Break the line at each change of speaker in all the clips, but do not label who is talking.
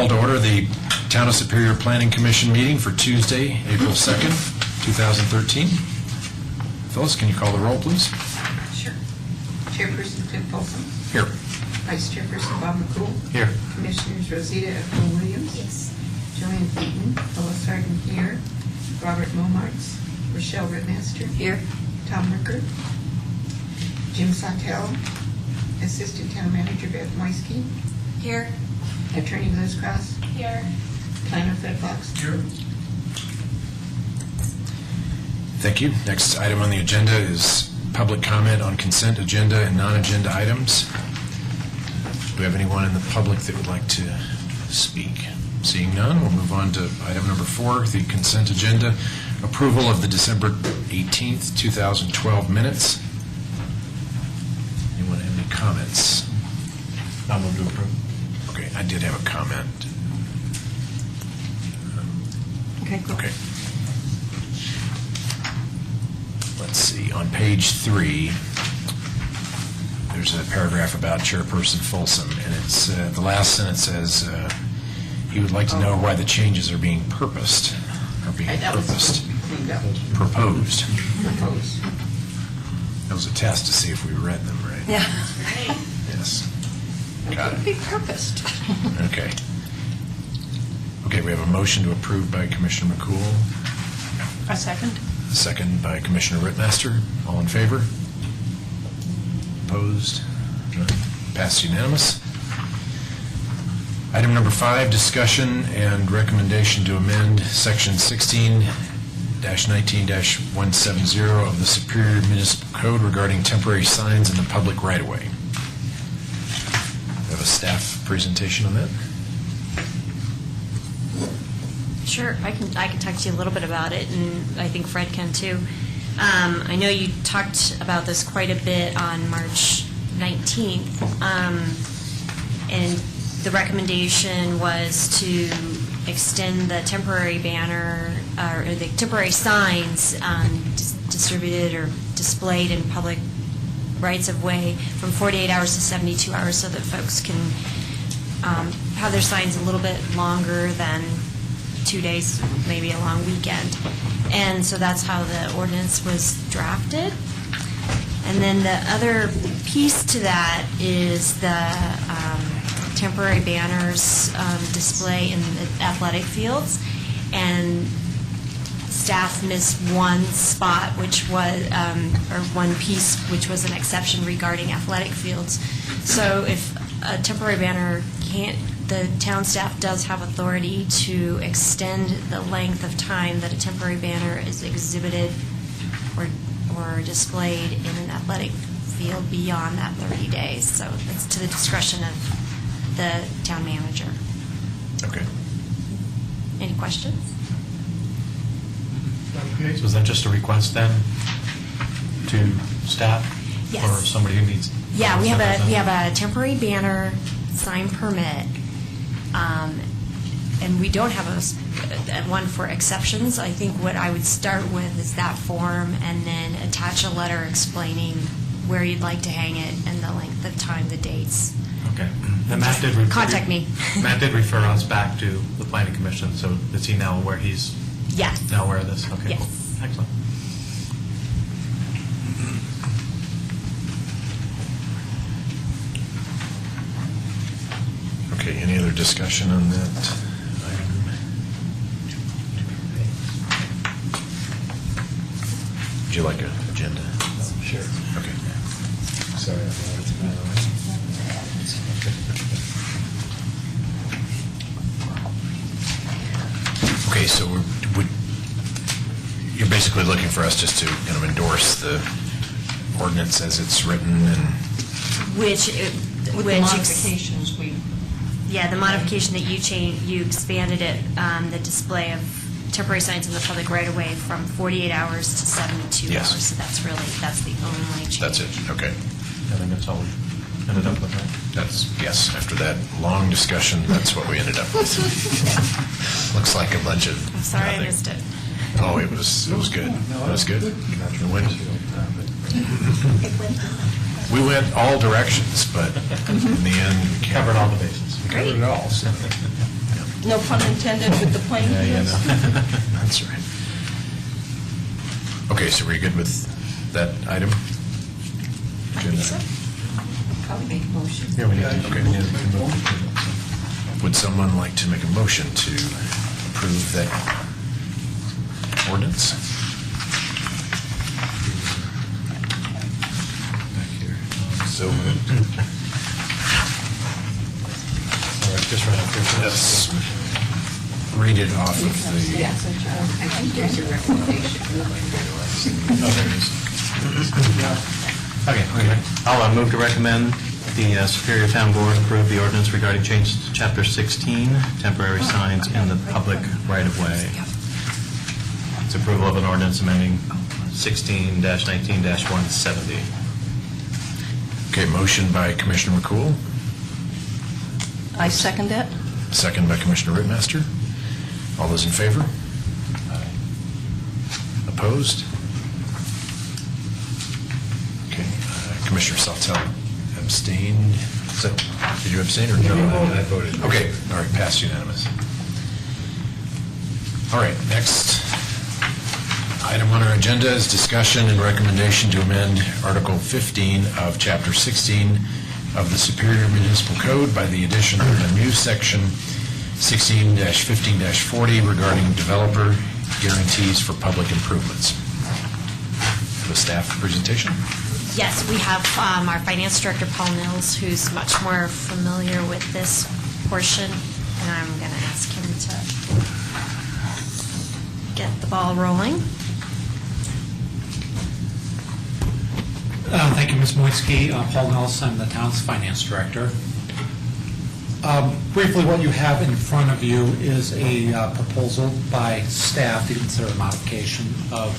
Call to order the Town of Superior Planning Commission meeting for Tuesday, April 2nd, 2013. Phyllis, can you call the roll, please?
Sure. Chairperson Cliff Folsom.
Here.
Vice Chairperson Bob McCool.
Here.
Commissioners Rosita F. Williams.
Yes.
Joanne Eaton. Phyllis Sargent here. Robert Momartz. Rochelle Rittmaster.
Here.
Tom Ricker. Jim Sautel. Assistant Town Manager Beth Moisky.
Here.
Attorney Liz Cross.
Here.
Planner Fred Fox.
Here. Thank you. Next item on the agenda is public comment on consent agenda and non-agenda items. Do we have anyone in the public that would like to speak? Seeing none, we'll move on to item number 4, the consent agenda. Approval of the December 18th, 2012 minutes. Anyone have any comments?
I'll move to approve.
Okay, I did have a comment.
Okay, cool.
Okay. Let's see, on page 3, there's a paragraph about Chairperson Folsom, and it's, the last sentence says, he would like to know why the changes are being purposed, or being
That was
purposed,
cleaned up.
proposed.
Proposed.
That was a test to see if we read them right.
Yeah.
Yes. Got it.
Be purposed.
Okay. Okay, we have a motion to approve by Commissioner McCool,
A second.
a second by Commissioner Rittmaster. All in favor? Opposed? None. Passed unanimous. Item number 5, discussion and recommendation to amend Section 16-19-170 of the Superior Municipal Code regarding temporary signs in the public right-of-way. We have a staff presentation on that.
Sure, I can talk to you a little bit about it, and I think Fred can too. I know you talked about this quite a bit on March 19th, and the recommendation was to extend the temporary banner, or the temporary signs distributed or displayed in public rights-of-way from 48 hours to 72 hours so that folks can have their signs a little bit longer than 2 days, maybe a long weekend. And so that's how the ordinance was drafted. And then the other piece to that is the temporary banners display in the athletic fields. And staff missed one spot, which was, or one piece, which was an exception regarding athletic fields. So if a temporary banner can't, the town staff does have authority to extend the length of time that a temporary banner is exhibited or displayed in an athletic field beyond that 30 days. So it's to the discretion of the town manager.
Okay.
Any questions?
Okay, so is that just a request then to staff?
Yes.
Or somebody who needs?
Yeah, we have a temporary banner sign permit, and we don't have a one for exceptions. I think what I would start with is that form, and then attach a letter explaining where you'd like to hang it and the length of time, the dates.
Okay. And Matt did
Contact me.
Matt did refer us back to the planning commission, so is he now aware he's
Yes.
now aware of this? Okay,
Yes.
cool. Excellent.
Okay, any other discussion on that item? Would you like an agenda?
Sure.
Okay.
Sorry.
Okay, so you're basically looking for us just to kind of endorse the ordinance as it's written and...
With
With the modifications,
the modification that you expanded it, the display of temporary signs in the public right-of-way from 48 hours to 72
Yes.
hours. So that's the only change.
That's it, okay.
I think that's all we ended up with, right?
That's, yes, after that long discussion, that's what we ended up with. Looks like a bunch of
I'm sorry I
nothing.
missed it.
Oh, it was good. It was good. We went all directions, but in the end, we
Covered all the bases.
covered it all. So.
No pun intended with the plain
Yeah,
fields.
no. That's right. Okay, so we're good with that item?
I think so.
I'll make a motion.
Yeah, we need to, okay, we need to move. Would someone like to make a motion to approve that ordinance? Back here. So moved.
All right, just right up here.
Yes. Read it off of the,
Yes, I think there's a recommendation.
Oh, there it is. Okay. I'll move to recommend the Superior Town Board approve the ordinance regarding changes to Chapter 16, temporary signs in the public right-of-way. It's approval of an ordinance amending 16-19-170.
okay, motion by Commissioner McCool,
I second it.
second by Commissioner Rittmaster. All those in favor? Opposed? Okay, Commissioner Saltel abstained. Did you abstain or no? I voted. Okay, all right, passed unanimous. All right, next item on our agenda is discussion and recommendation to amend Article 15 of Chapter 16 of the Superior Municipal Code by the addition of a new section 16-15-40 regarding developer guarantees for public improvements. The staff presentation?
Yes, we have our finance director, Paul Mills, who's much more familiar with this portion, and I'm going to ask him to get the ball rolling.
Thank you, Ms. Moisky. Paul Nelson, I'm the town's finance director. Briefly, what you have in front of you is a proposal by staff to consider a modification of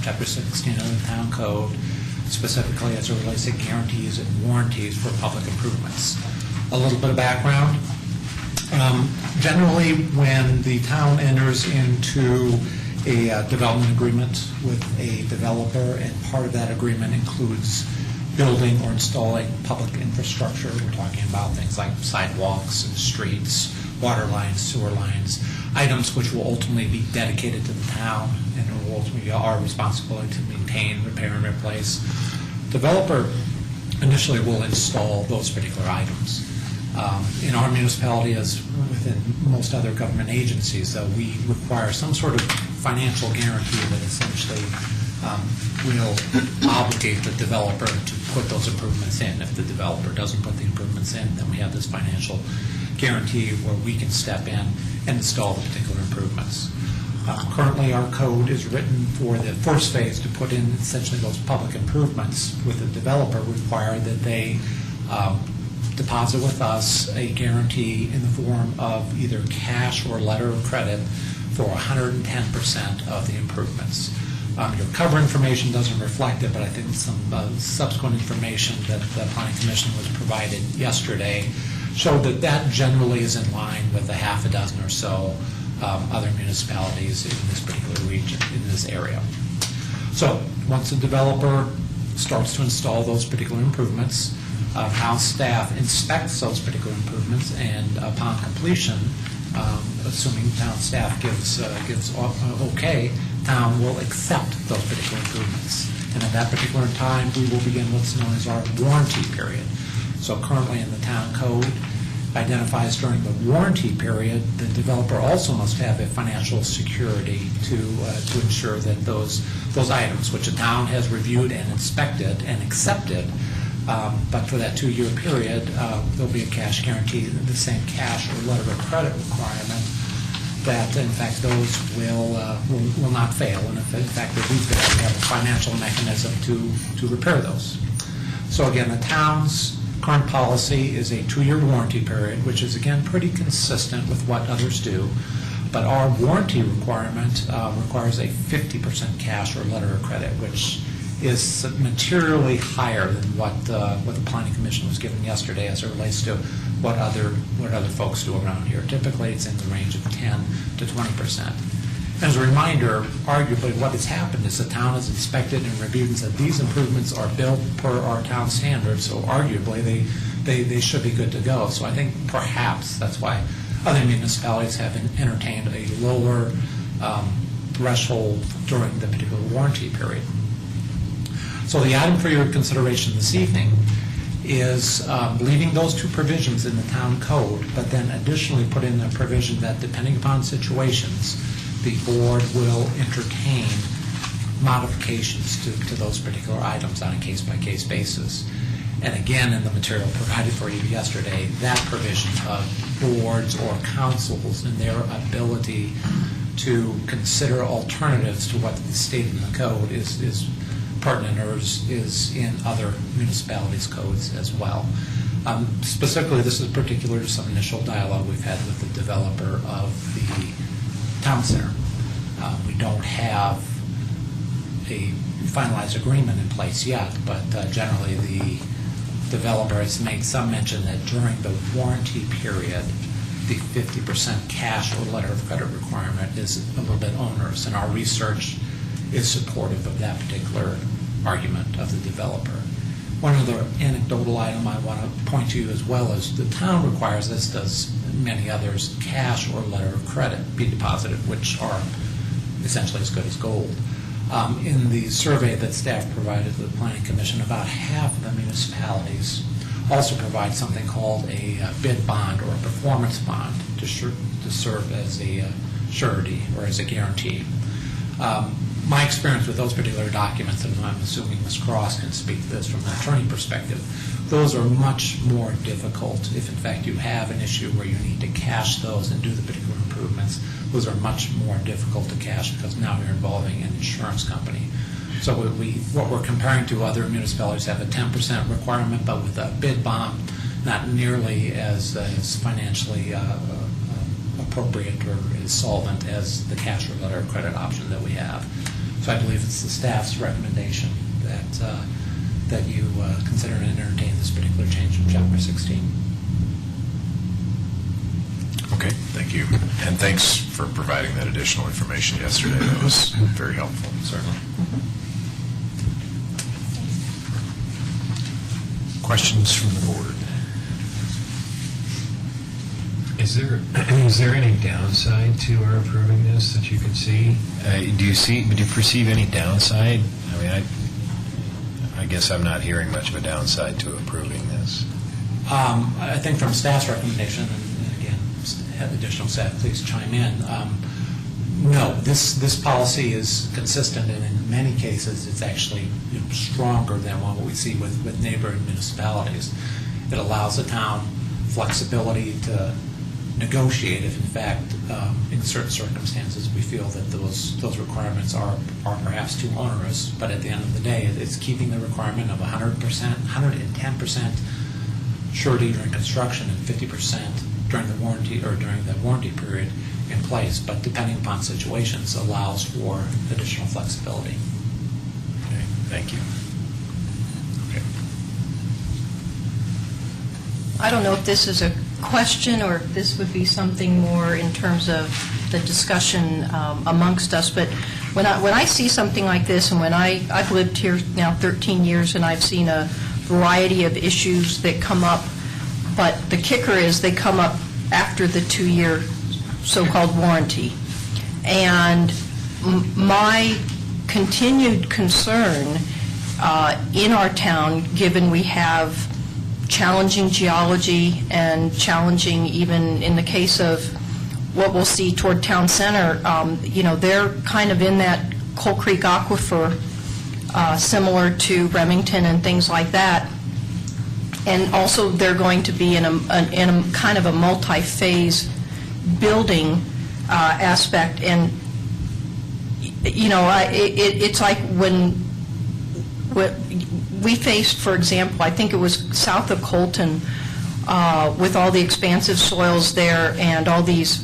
Chapter 16 of the Town Code, specifically as it relates to guarantees and warranties for public improvements. A little bit of background. Generally, when the town enters into a development agreement with a developer, and part of that agreement includes building or installing public infrastructure. We're talking about things like sidewalks and streets, water lines, sewer lines, items which will ultimately be dedicated to the town and will ultimately be our responsibility to maintain, repair, and replace. Developer initially will install those particular items. In our municipality, as within most other government agencies, we require some sort of financial guarantee that essentially will obligate the developer to put those improvements in. If the developer doesn't put the improvements in, then we have this financial guarantee where we can step in and install the particular improvements. Currently, our code is written for the first phase to put in essentially those public improvements, with the developer required that they deposit with us a guarantee in the form of either cash or letter of credit for 110% of the improvements. Your cover information doesn't reflect it, but I think some subsequent information that the Planning Commission was provided yesterday showed that that generally is in line with a half a dozen or so other municipalities in this particular region, in this area. So once the developer starts to install those particular improvements, town staff inspects those particular improvements, and upon completion, assuming town staff gives okay, town will accept those particular improvements. And at that particular time, we will begin what's known as our warranty period. So currently in the town code, identifies during the warranty period, the developer also must have a financial security to ensure that those items, which the town has reviewed and inspected and accepted, but for that 2-year period, there'll be a cash guarantee, the same cash or letter of credit requirement, that in fact those will not fail, and if in fact they do fail, we have a financial mechanism to repair those. So again, the town's current policy is a 2-year warranty period, which is again pretty consistent with what others do, but our warranty requirement requires a 50% cash or letter of credit, which is materially higher than what the Planning Commission was given yesterday as it relates to what other folks do around here. Typically, it's in the range of 10 to 20%. As a reminder, arguably what has happened is the town has inspected and reviewed and said these improvements are built per our town standards, so arguably they should be good to go. So I think perhaps that's why Other municipalities have entertained a lower threshold during the particular warranty period. So the item for your consideration this evening is leaving those two provisions in the town code, but then additionally put in a provision that depending upon situations, the board will entertain modifications to those particular items on a case-by-case basis. And again, in the material provided for you yesterday, that provision of boards or councils and their ability to consider alternatives to what is stated in the code is pertinent or is in other municipalities' codes as well. Specifically, this is particular to some initial dialogue we've had with the developer of the town center. We don't have a finalized agreement in place yet, but generally the developer has made some mention that during the warranty period, the 50% cash or letter of credit requirement is a little bit onerous, and our research is supportive of that particular argument of the developer. One other anecdotal item I want to point to you as well is the town requires, this does many others, cash or letter of credit be deposited, which are essentially as good as gold. In the survey that staff provided to the Planning Commission, about half of the municipalities also provide something called a bid bond or a performance bond to serve as a surety or as a guarantee. My experience with those particular documents, and I'm assuming Ms. Cross can speak to this from an attorney perspective, those are much more difficult if in fact you have an issue where you need to cash those and do the particular improvements. Those are much more difficult to cash because now you're involving an insurance company. So what we're comparing to, other municipalities have a 10% requirement, but with a bid bond, not nearly as financially appropriate or as solvent as the cash or letter of credit option that we have. So I believe it's the staff's recommendation that you consider and entertain this particular change from Chapter 16.
Okay, thank you. And thanks for providing that additional information yesterday. That was very helpful, certainly. Questions from the board?
Is there any downside to our approving this that you can see?
Do you perceive any downside? I mean, I guess I'm not hearing much of a downside to approving this.
I think from staff's recommendation, and again, have additional staff please chime in. No, this policy is consistent, and in many cases, it's actually stronger than what we see with neighboring municipalities. It allows the town flexibility to negotiate if, in fact, in certain circumstances, we feel that those requirements are perhaps too onerous. But at the end of the day, it's keeping the requirement of 100%, 110% surety during construction and 50% during the warranty period in place, but depending upon situations, allows for additional flexibility.
Okay, thank you. Okay.
I don't know if this is a question or if this would be something more in terms of the discussion amongst us, but when I see something like this, and when I've lived here now 13 years and I've seen a variety of issues that come up, but the kicker is they come up after the 2-year so-called warranty. And my continued concern in our town, given we have challenging geology and challenging, even in the case of what we'll see toward town center, they're kind of in that Coal Creek aquifer, similar to Remington and things like that. And also they're going to be in a kind of a multi-phase building aspect. And, it's like when we faced, for example, I think it was south of Colton, with all the expansive soils there and all these,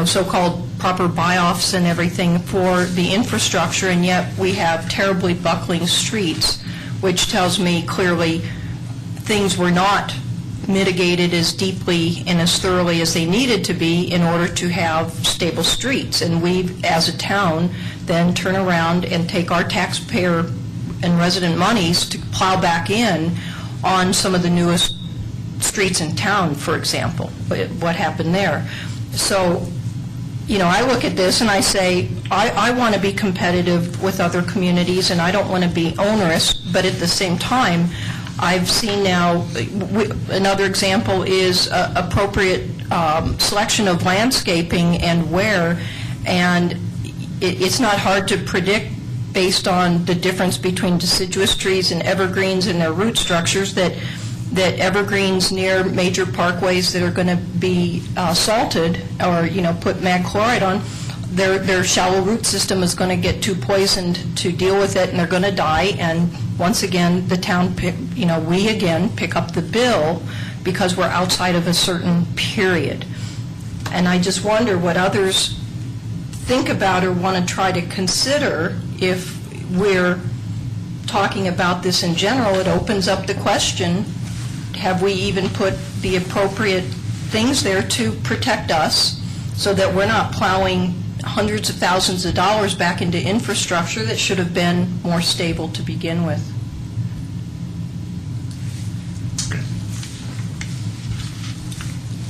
so-called proper buy-offs and everything for the infrastructure, and yet we have terribly buckling streets, which tells me clearly things were not mitigated as deeply and as thoroughly as they needed to be in order to have stable streets. And we, as a town, then turn around and take our taxpayer and resident monies to plow back in on some of the newest streets in town, for example, what happened there. So, I look at this and I say, I want to be competitive with other communities, and I don't want to be onerous, but at the same time, I've seen now, another example is appropriate selection of landscaping and where, and it's not hard to predict based on the difference between deciduous trees and evergreens and their root structures that evergreens near major parkways that are going to be salted or, put mag chloride on, their shallow root system is going to get too poisoned to deal with it, and they're going to die. And once again, the town, we again pick up the bill because we're outside of a certain period. And I just wonder what others think about or want to try to consider if we're talking about this in general. It opens up the question, have we even put the appropriate things there to protect us so that we're not plowing hundreds of thousands of dollars back into infrastructure that should have been more stable to begin with?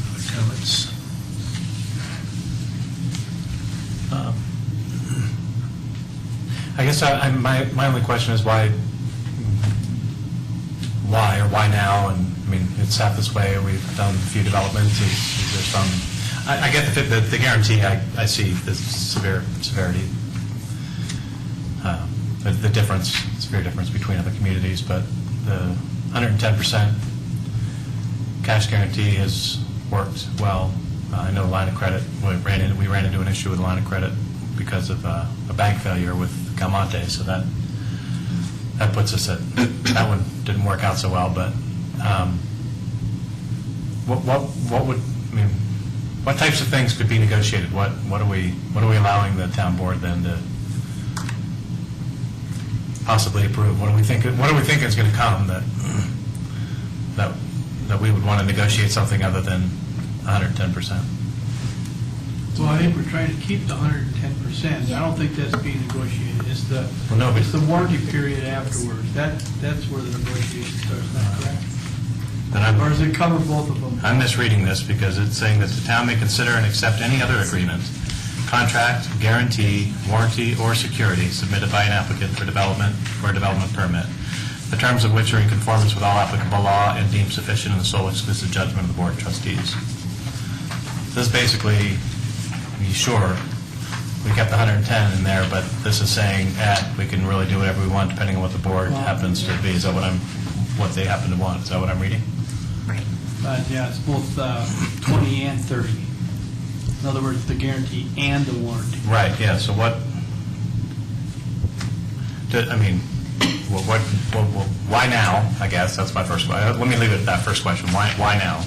Other comments?
I guess my only question is why or why now? And I mean, it's set this way. We've done a few developments. Is there some? I get the guarantee. I see the severity, the difference, severe difference between other communities. But the 110% cash guarantee has worked well. I know line of credit. We ran into an issue with a line of credit because of a bank failure with Calmonte. So that puts us at that one didn't work out so well. But what would I mean? What types of things could be negotiated? What are we allowing the town board then to possibly approve? What do we think is going to come that we would want to negotiate something other than 110%?
Well, I think we're trying to keep the 110%. I don't think that's being negotiated. It's the warranty period afterwards. That's where the negotiation starts. Not correct? Or does it cover both of them?
I'm misreading this because it's saying that the town may consider and accept any other agreement, contract, guarantee, warranty, or security submitted by an applicant for development or a development permit, the terms of which are in conformance with all applicable law and deemed sufficient in the sole exclusive judgment of the Board of Trustees. This is basically, sure, we kept the 110 in there, but this is saying we can really do whatever we want depending on what the board happens to be. Is that what they happen to want? Is that what I'm reading?
Right.
Yeah, it's both 20 and 30. In other words, the guarantee and the warranty.
Right, yeah, so why now, I guess, that's my first question. Let me leave it at that first question. Why now?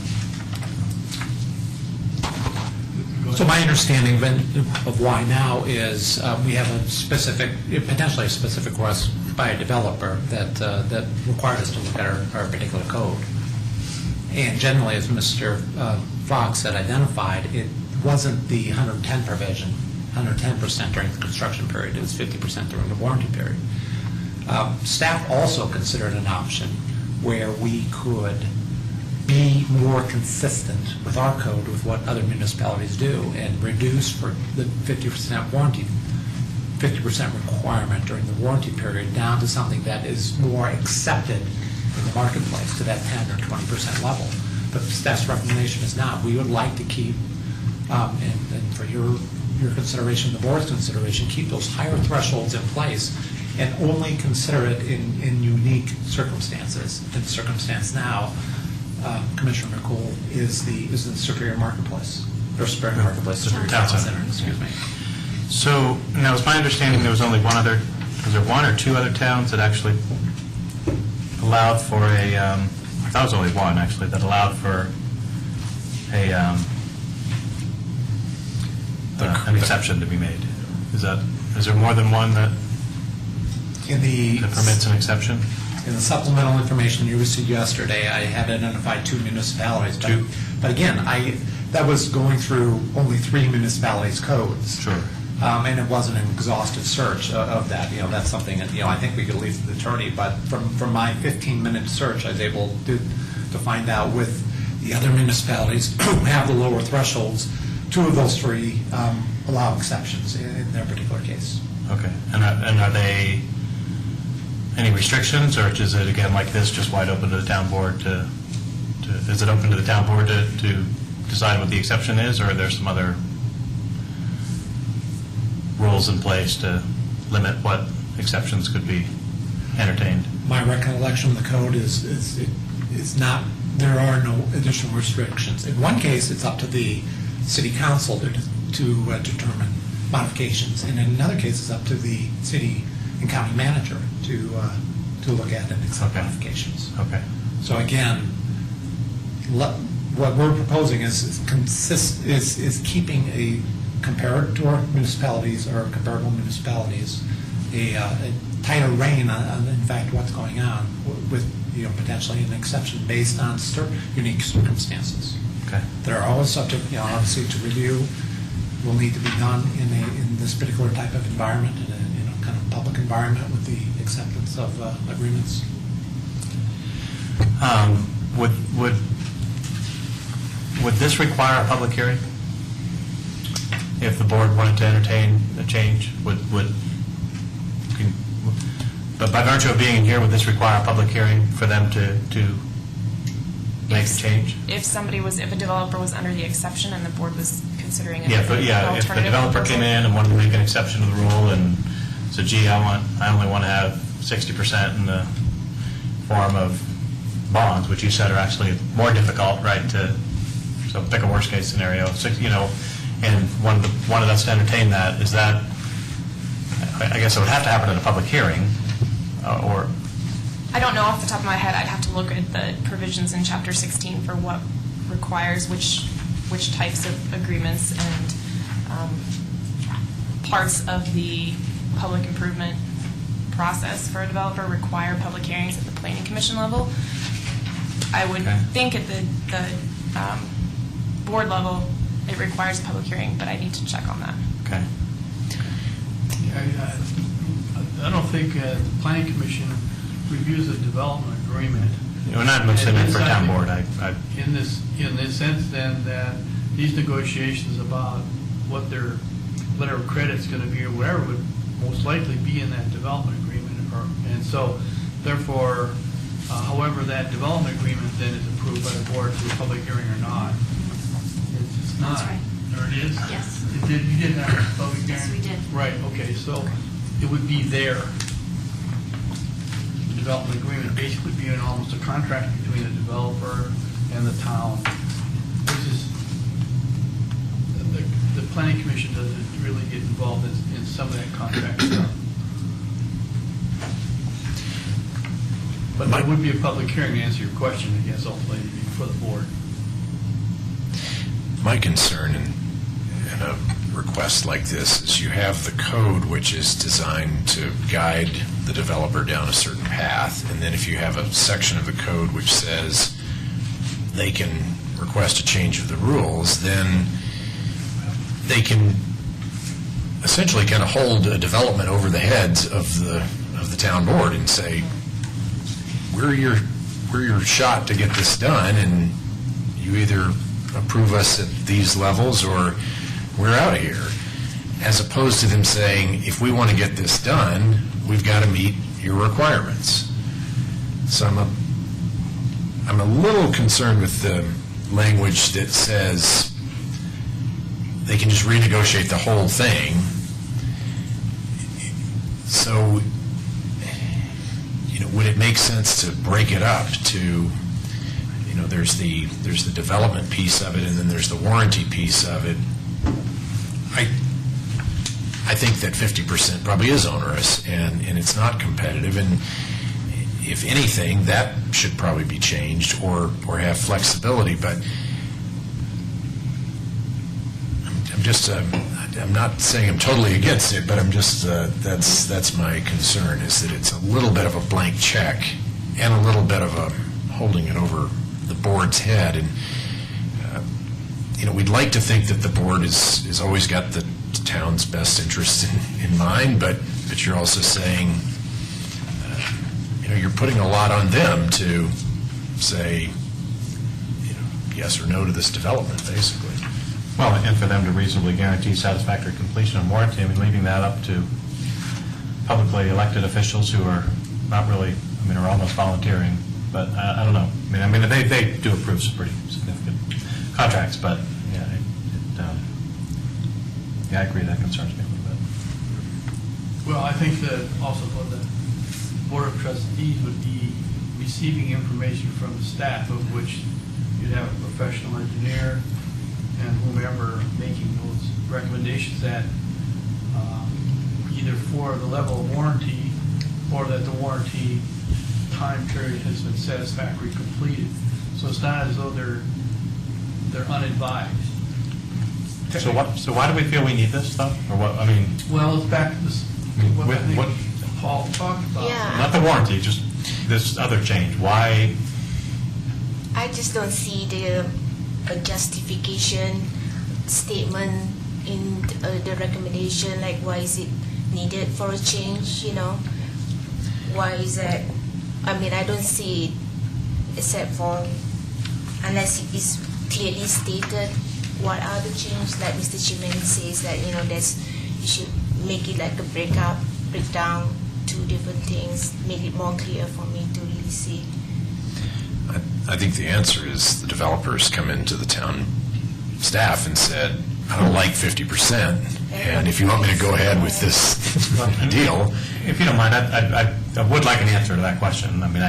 So my understanding of why now is we have potentially a specific request by a developer that required us to look at our particular code. And generally, as Mr. Fox had identified, it wasn't the 110 provision, 110% during the construction period. It was 50% during the warranty period. Staff also considered an option where we could be more consistent with our code with what other municipalities do and reduce for the 50% warranty, 50% requirement during the warranty period down to something that is more accepted in the marketplace, to that 10 or 20% level. But staff's recommendation is not. We would like to keep, and for your consideration, the board's consideration, keep those higher thresholds in place and only consider it in unique circumstances. In the circumstance now, Commissioner McCool is the Superior Marketplace, or Superior Marketplace, Superior Town Center, excuse me.
So, now it's my understanding there was only was there one or two other towns that actually allowed for I thought it was only one actually, that allowed for an exception to be made. Is there more than one that permits an exception?
In the supplemental information you received yesterday, I had identified 2 municipalities. But again, that was going through only 3 municipalities' codes.
Sure.
And it wasn't an exhaustive search of that. That's something that, I think we could leave to the attorney. But from my 15-minute search, I was able to find out with The other municipalities who have the lower thresholds, 2 of those 3 allow exceptions in their particular case.
Okay. And are they, any restrictions, or is it, again, like this, just wide open to the town board to is it open to the town board to decide what the exception is, or are there some other rules in place to limit what exceptions could be entertained?
My recollection of the code is not, there are no additional restrictions. In one case, it's up to the city council to determine modifications, and in another case, it's up to the city and county manager to look at and accept
Okay.
modifications.
Okay.
So again, what we're proposing is keeping a comparator municipalities or comparable municipalities a tighter rein on in fact what's going on with potentially an exception based on unique circumstances.
Okay.
That are always subject, obviously, to review. Will need to be done in this particular type of environment, in a kind of public environment with the acceptance of agreements.
Would this require a public hearing? If the board wanted to entertain a change, but by virtue of being here, would this require a public hearing for them to make a change?
If a developer was under the exception and the board was considering
Yeah, but if the developer came in and wanted to make an exception to the rule and said, gee, I only want to have 60% in the form of bonds, which you said are actually more difficult, right? So pick a worst case scenario, and wanted us to entertain that. Is that? I guess it would have to happen at a public hearing, or.
I don't know off the top of my head. I'd have to look at the provisions in Chapter 16 for what requires which types of agreements and parts of the public improvement process for a developer require public hearings at the planning commission level. I would think at the board level it requires a public hearing, but I need to check on that.
Okay.
I don't think the planning commission reviews a development agreement.
We're not mentioning it for town board.
In this sense, then, that these negotiations about what their letter of credit's going to be or whatever would most likely be in that development agreement. And so, therefore, however that development agreement then is approved by the board through a public hearing or not, it's not.
That's right.
Or it is?
Yes.
You did have a public hearing?
Yes, we did.
Right, okay, so it would be there. The development agreement basically being almost a contract between the developer and the town. This is, the planning commission doesn't really get involved in some of that contract stuff. But there would be a public hearing to answer your question, I guess, ultimately, before the board.
My concern in a request like this is you have the code which is designed to guide the developer down a certain path, and then if you have a section of the code which says they can request a change of the rules, then they can essentially kind of hold a development over the heads of the town board and say, we're your shot to get this done, and you either approve us at these levels or we're out of here. As opposed to them saying, if we want to get this done, we've got to meet your requirements. So I'm a little concerned with the language that says they can just renegotiate the whole thing. So, would it make sense to break it up to, there's the development piece of it, and then there's the warranty piece of it. I think that 50% probably is onerous, and it's not competitive, and if anything, that should probably be changed or have flexibility, but I'm not saying I'm totally against it, but I'm just, that's my concern, is that it's a little bit of a blank check and a little bit of a holding it over the board's head. And, we'd like to think that the board is always got the town's best interest in mind, but you're also saying, you're putting a lot on them to say, yes or no to this development, basically.
Well, and for them to reasonably guarantee satisfactory completion of warranty, I mean, leaving that up to publicly elected officials who are not really, I mean, are almost volunteering, but I don't know. I mean, they do approve some pretty significant contracts, but, yeah, yeah, I agree, that concerns me a little bit.
Well, I think that also the Board of Trustees would be receiving information from the staff, of which you'd have a professional engineer and whomever making those recommendations that either for the level of warranty or that the warranty time period has been satisfactorily completed. So it's not as though they're unadvised.
So why do we feel we need this, though? Or what, I mean,
Well, it's back to this, what I think Paul talked about.
Yeah.
not the warranty, just this other change. Why?
I just don't see the justification statement in the recommendation, like why is it needed for a change, Why is that? I mean, I don't see it except for, unless it is clearly stated what are the changes, like Mr. Chimen says that, you should make it like a breakdown, two different things, make it more clear for me to really see.
I think the answer is the developers come into the town staff and said, I don't like 50%, and if you want me to go ahead with this deal.
If you don't mind, I would like an answer to that question. I mean,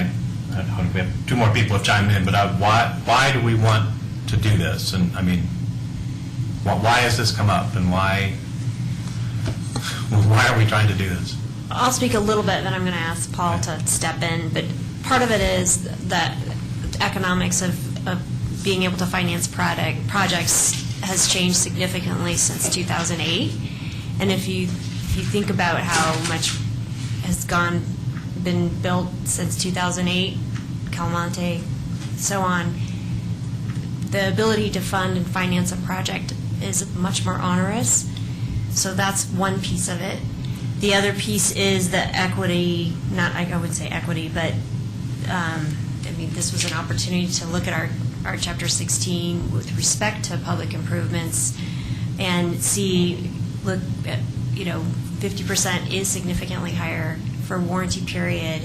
we have two more people have chimed in, but why do we want to do this? And I mean, why has this come up, and why are we trying to do this?
I'll speak a little bit, then I'm going to ask Paul to step in. But part of it is that economics of being able to finance projects has changed significantly since 2008. And if you think about how much has been built since 2008, Calmonte, so on, the ability to fund and finance a project is much more onerous. So that's one piece of it. The other piece is the equity, I wouldn't say equity, but this was an opportunity to look at our Chapter 16 with respect to public improvements and look at, 50% is significantly higher for warranty period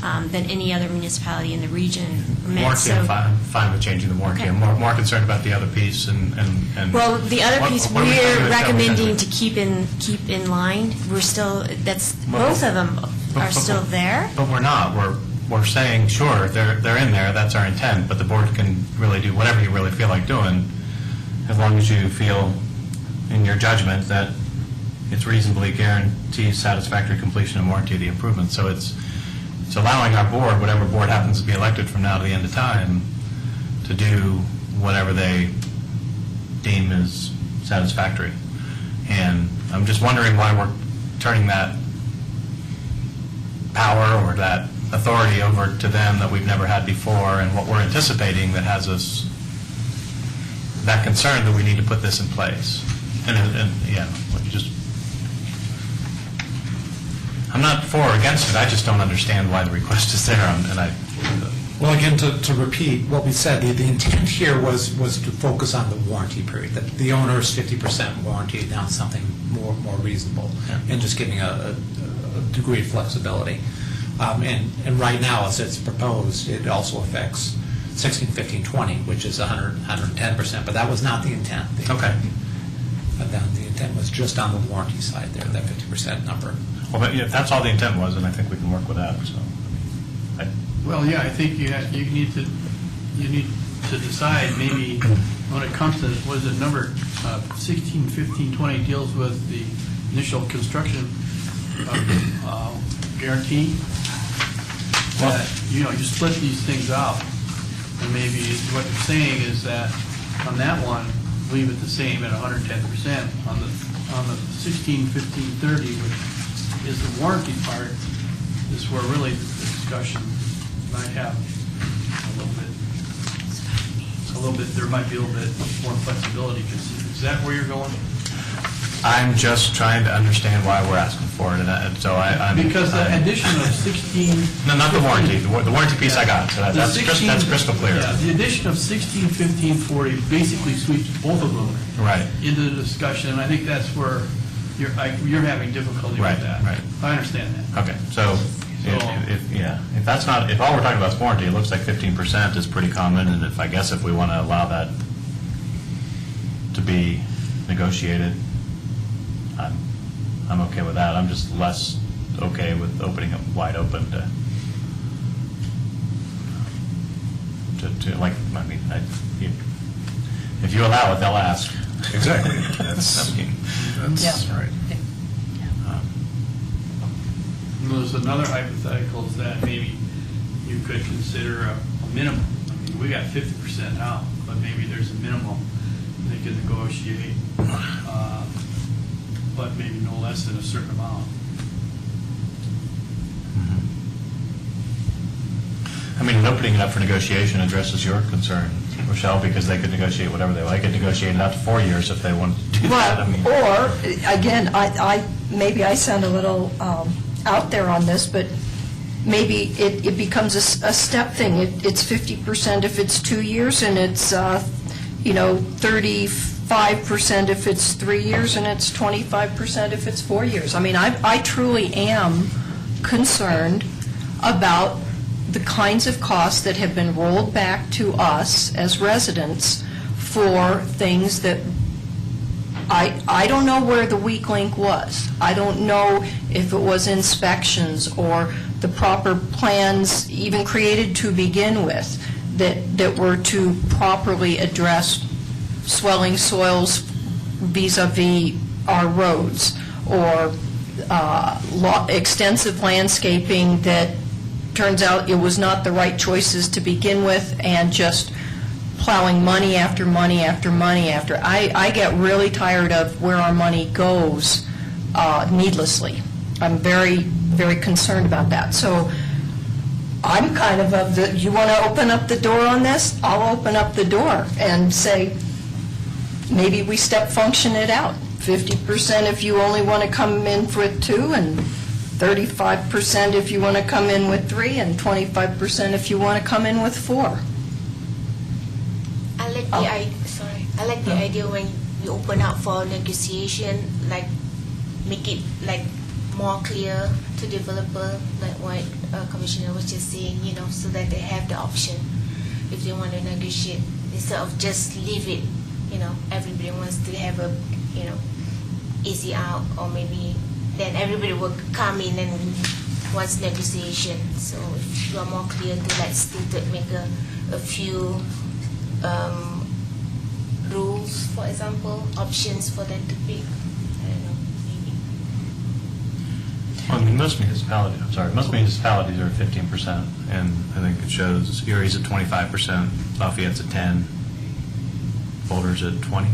than any other municipality in the region.
Warranty, I'm fine with changing the warranty.
Okay.
I'm more concerned about the other piece and
Well, the other piece
what are we trying to
we're
establish
recommending
anyway?
to keep in line. We're still, both of them are still there.
But we're not. We're saying, sure, they're in there, that's our intent, but the board can really do whatever you really feel like doing, as long as you feel, in your judgment, that it's reasonably guarantees satisfactory completion and warranty of the improvement. So it's allowing our board, whatever board happens to be elected from now to the end of time, to do whatever they deem is satisfactory. And I'm just wondering why we're turning that power or that authority over to them that we've never had before, and what we're anticipating that has us that concern that we need to put this in place. And I'm not for or against it, I just don't understand why the request is there,
Well, again, to repeat what we said, the intent here was to focus on the warranty period, that the owner's 50% warranty, now something more reasonable, and just giving a degree of flexibility. And right now, as it's proposed, it also affects 16, 15, 20, which is 110%, but that was not the intent.
Okay.
But then the intent was just on the warranty side there, that 50% number.
Well, but if that's all the intent was, then I think we can work with that, so.
Well, yeah, I think you need to decide maybe when it comes to, what is it, number 16, 15, 20 deals with the initial construction guarantee. That, you split these things out, and maybe what you're saying is that on that one, leave it the same at 110%. On the 16, 15, 30, which is the warranty part, is where really the discussion might have there might be a little bit more flexibility. Is that where you're going?
I'm just trying to understand why we're asking for it, and so I'm...
Because the addition of 16...
No, not the warranty. The warranty piece I got, so that's crystal clear.
Yeah, the addition of 16, 15, 40 basically sweeps both of them
Right.
into the discussion, and I think that's where you're having difficulty
Right,
with that.
right.
I understand that.
Okay, so, if that's not, if all we're talking about is warranty, it looks like 15% is pretty common, and if we want to allow that to be negotiated, I'm okay with that. I'm just less okay with opening it wide open to like, I mean, if you allow it, they'll ask.
Exactly. That's
Yeah.
right.
There's another hypothetical is that maybe you could consider a minimum. I mean, we got 50% out, but maybe there's a minimum they can negotiate, but maybe no less than a certain amount.
I mean, and opening it up for negotiation addresses your concern, Rochelle, because they could negotiate whatever they like. They could negotiate it out to 4 years if they want to do that. I mean,
Or, again, maybe I sound a little out there on this, but maybe it becomes a step thing. It's 50% if it's 2 years, and it's, 35% if it's 3 years, and it's 25% if it's 4 years. I mean, I truly am concerned about the kinds of costs that have been rolled back to us as residents for things that I don't know where the weak link was. I don't know if it was inspections or the proper plans even created to begin with that were to properly address swelling soils vis-a-vis our roads, or extensive landscaping that turns out it was not the right choices to begin with, and just plowing money after money after money after. I get really tired of where our money goes needlessly. I'm very, very concerned about that. So I'm kind of the, you want to open up the door on this? I'll open up the door and say, maybe we step function it out. 50% if you only want to come in for 2, and 35% if you want to come in with 3, and 25% if you want to come in with 4.
I like the idea when we open up for negotiation, like make it like more clear to developer, like what Commissioner was just saying, so that they have the option if they want to negotiate, instead of just leave it, everybody wants to have a, easy out, or maybe then everybody will come in and wants negotiation. So if you are more clear to make a few rules, for example, options for them to pick. I don't know, maybe.
Well, I mean, most municipalities are 15%, and I think it shows Erie's at 25%, Lafayette's at 10%, Boulder's at 20%.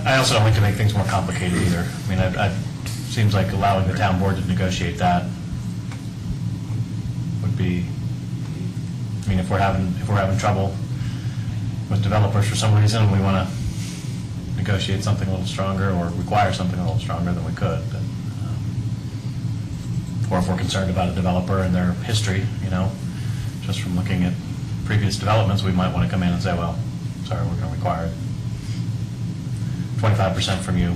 I also don't like to make things more complicated either. I mean, it seems like allowing the town board to negotiate that would be, I mean, if we're having trouble with developers for some reason, we want to negotiate something a little stronger or require something a little stronger, than we could. But, or if we're concerned about a developer and their history, just from looking at previous developments, we might want to come in and say, well, sorry, we're going to require it. 25% from you.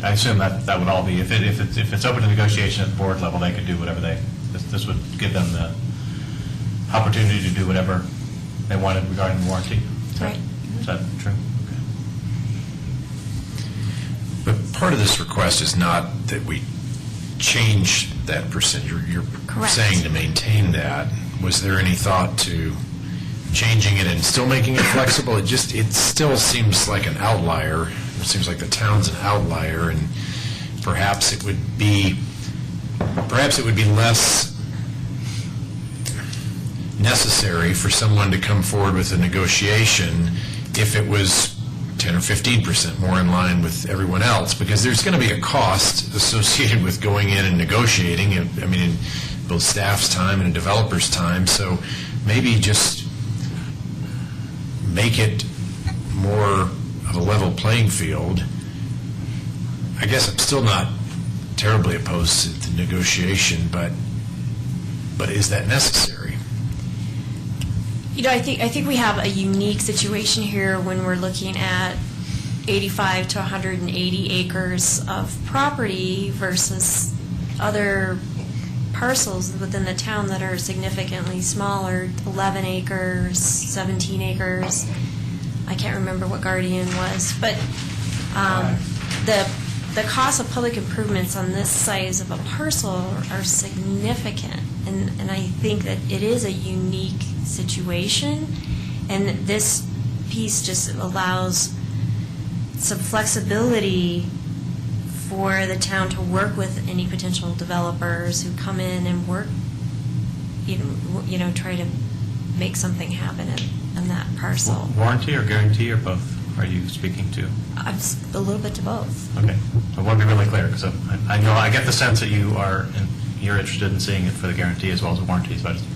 I assume that would all be, if it's open to negotiation at the board level, they could do whatever this would give them the opportunity to do whatever they wanted regarding the warranty.
Right.
Is that true? Okay.
But part of this request is not that we change that percent. You're
Correct.
saying to maintain that. Was there any thought to changing it and still making it flexible? It still seems like an outlier. It seems like the town's an outlier, and perhaps it would be less necessary for someone to come forward with a negotiation if it was 10 or 15% more in line with everyone else, because there's going to be a cost associated with going in and negotiating. I mean, in both staff's time and a developer's time. So maybe just make it more of a level playing field, I guess I'm still not terribly opposed to the negotiation, but is that necessary?
You know, I think we have a unique situation here when we're looking at 85 to 180 acres of property versus other parcels within the town that are significantly smaller, 11 acres, 17 acres. I can't remember what Guardian was, but the cost of public improvements on this size of a parcel are significant, and I think that it is a unique situation, and this piece just allows some flexibility for the town to work with any potential developers who come in and work, you know, try to make something happen in that parcel.
Warranty or guarantee or both are you speaking to?
A little bit to both.
Okay. I want to be really clear, because I know, I get the sense that you're interested in seeing it for the guarantee as well as the warranty, so I'm just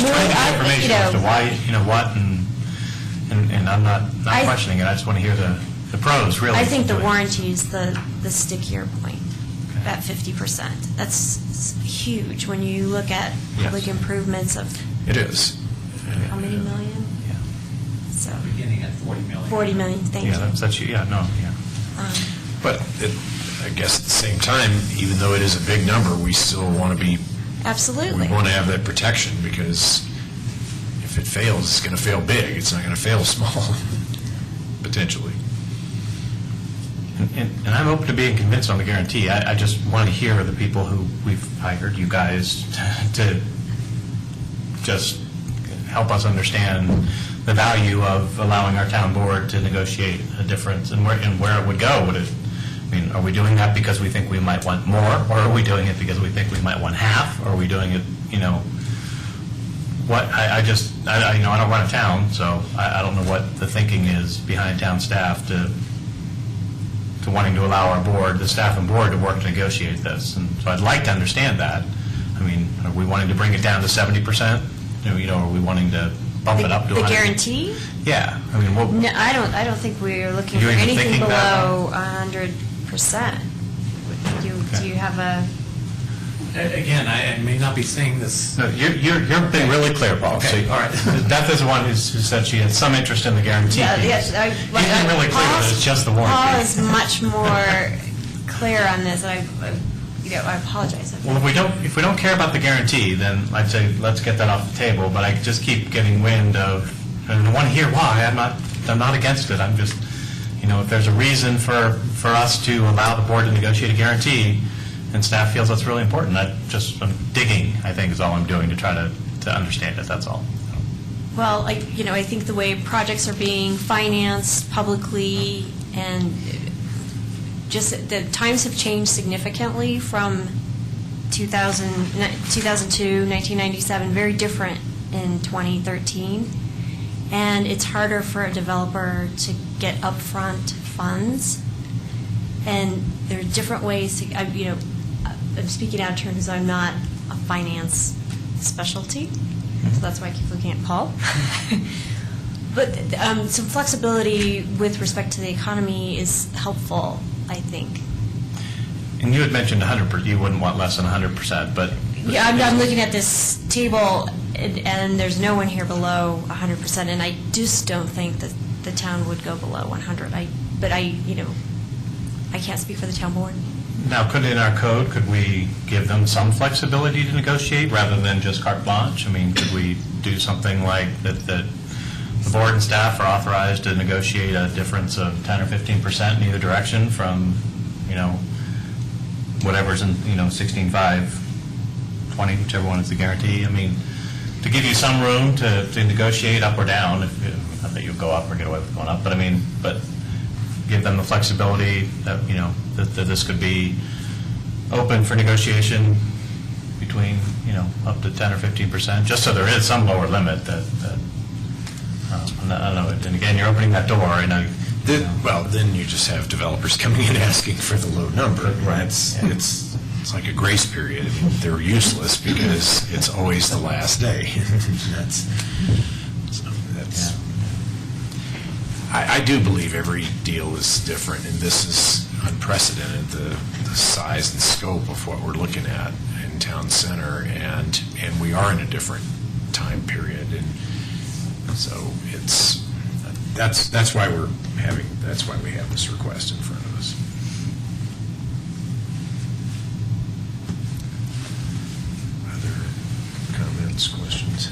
trying to get information as to why, what, and I'm not questioning it, I just want to hear the pros, really.
I think the warranty is the stickier point, at 50%. That's huge when you look at public improvements of...
It is.
How many million?
Yeah.
So,
Beginning at 40 million.
40 million, thank you.
But I guess at the same time, even though it is a big number, we still want to be,
Absolutely.
we want to have that protection, because if it fails, it's going to fail big. It's not going to fail small, potentially.
And I'm open to being convinced on the guarantee. I just want to hear the people who we've hired, you guys, to just help us understand the value of allowing our town board to negotiate a difference and where it would go. Are we doing that because we think we might want more, or are we doing it because we think we might want half, or are we doing it, I don't run a town, so I don't know what the thinking is behind town staff to wanting to allow our board, the staff and board, to work to negotiate this. And so I'd like to understand that. Are we wanting to bring it down to 70%? Are we wanting to bump it up to 100%?
The guarantee?
Yeah.
No, I don't think we're looking for
You're even
anything
thinking that
below 100%. Do you have a...
Again, I may not be saying this.
No, you're being really clear, Paul.
Okay,
So,
all right.
Beth is the one who said she had some interest in the guarantee piece.
Yes,
You've been really clear that it's just the warranty.
Paul is much more clear on this, and I apologize.
Well, if we don't care about the guarantee, then I'd say let's get that off the table. But I just keep getting wind of, and I want to hear why. I'm not against it. I'm just, if there's a reason for us to allow the board to negotiate a guarantee, and staff feels that's really important, I'm digging, I think, is all I'm doing to try to understand it. That's all.
Well, I think the way projects are being financed publicly, and just the times have changed significantly from 2002, 1997, very different in 2013. And it's harder for a developer to get upfront funds. And there are different ways to, I'm speaking out of turn because I'm not a finance specialty, so that's why I keep looking at Paul. But some flexibility with respect to the economy is helpful, I think.
And you had mentioned 100%. You wouldn't want less than 100%, but
Yeah, I'm looking at this table, and there's no one here below 100%, and I just don't think that the town would go below 100. But I can't speak for the town board.
Now, in our code, could we give them some flexibility to negotiate rather than just carte blanche? Could we do something like that the board and staff are authorized to negotiate a difference of 10 or 15% in either direction from, whatever's in, 16.5, 20, whichever one is the guarantee? To give you some room to negotiate up or down, not that you'll go up or get away with going up, but give them the flexibility that, that this could be open for negotiation between, up to 10 or 15%, just so there is some lower limit that I don't know. And again, you're opening that door, and
then you just have developers coming in asking for the low number. Right. It's like a grace period. They're useless because it's always the last day. I do believe every deal is different, and this is unprecedented, the size and scope of what we're looking at in town center, and we are in a different time period, and so that's why we have this request in front of us. Other comments, questions?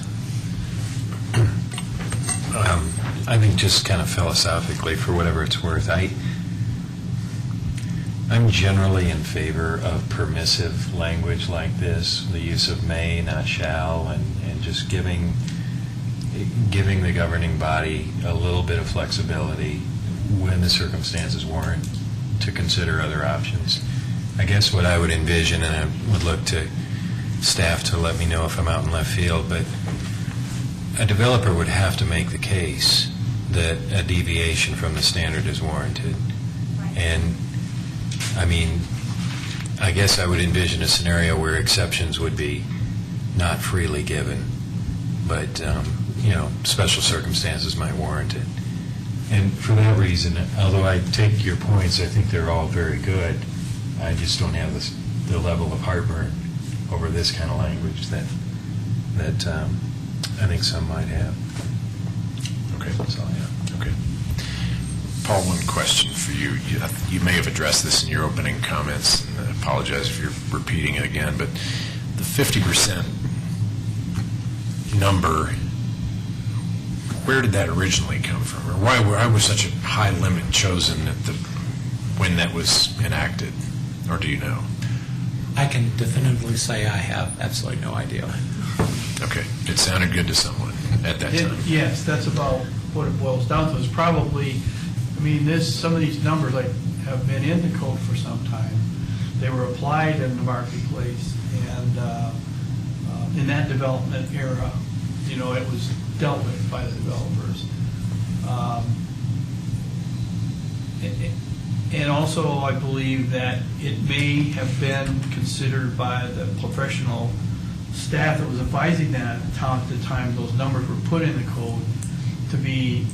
I think just kind of philosophically, for whatever it's worth, I'm generally in favor of permissive language like this, the use of may, not shall, and just giving the governing body a little bit of flexibility when the circumstances warrant to consider other options. I guess what I would envision, and I would look to staff to let me know if I'm out in left field, but a developer would have to make the case that a deviation from the standard is warranted. And, I mean, I guess I would envision a scenario where exceptions would be not freely given, but, special circumstances might warrant it. And for that reason, although I take your points, I think they're all very good, I just don't have the level of heartburn over this kind of language that I think some might have.
Okay, that's all I have. Okay. Paul, one question for you. You may have addressed this in your opening comments, and I apologize if you're repeating it again, but the 50% number, where did that originally come from? Or why was such a high limit chosen when that was enacted? Or do you know?
I can definitively say I have absolutely no idea.
Okay. It sounded good to someone at that time.
Yes, that's about what it boils down to. It's probably, some of these numbers have been in the code for some time. They were applied in the marketplace, and in that development era, it was dealt with by the developers. And also, I believe that it may have been considered by the professional staff that was advising that town at the time those numbers were put in the code to be,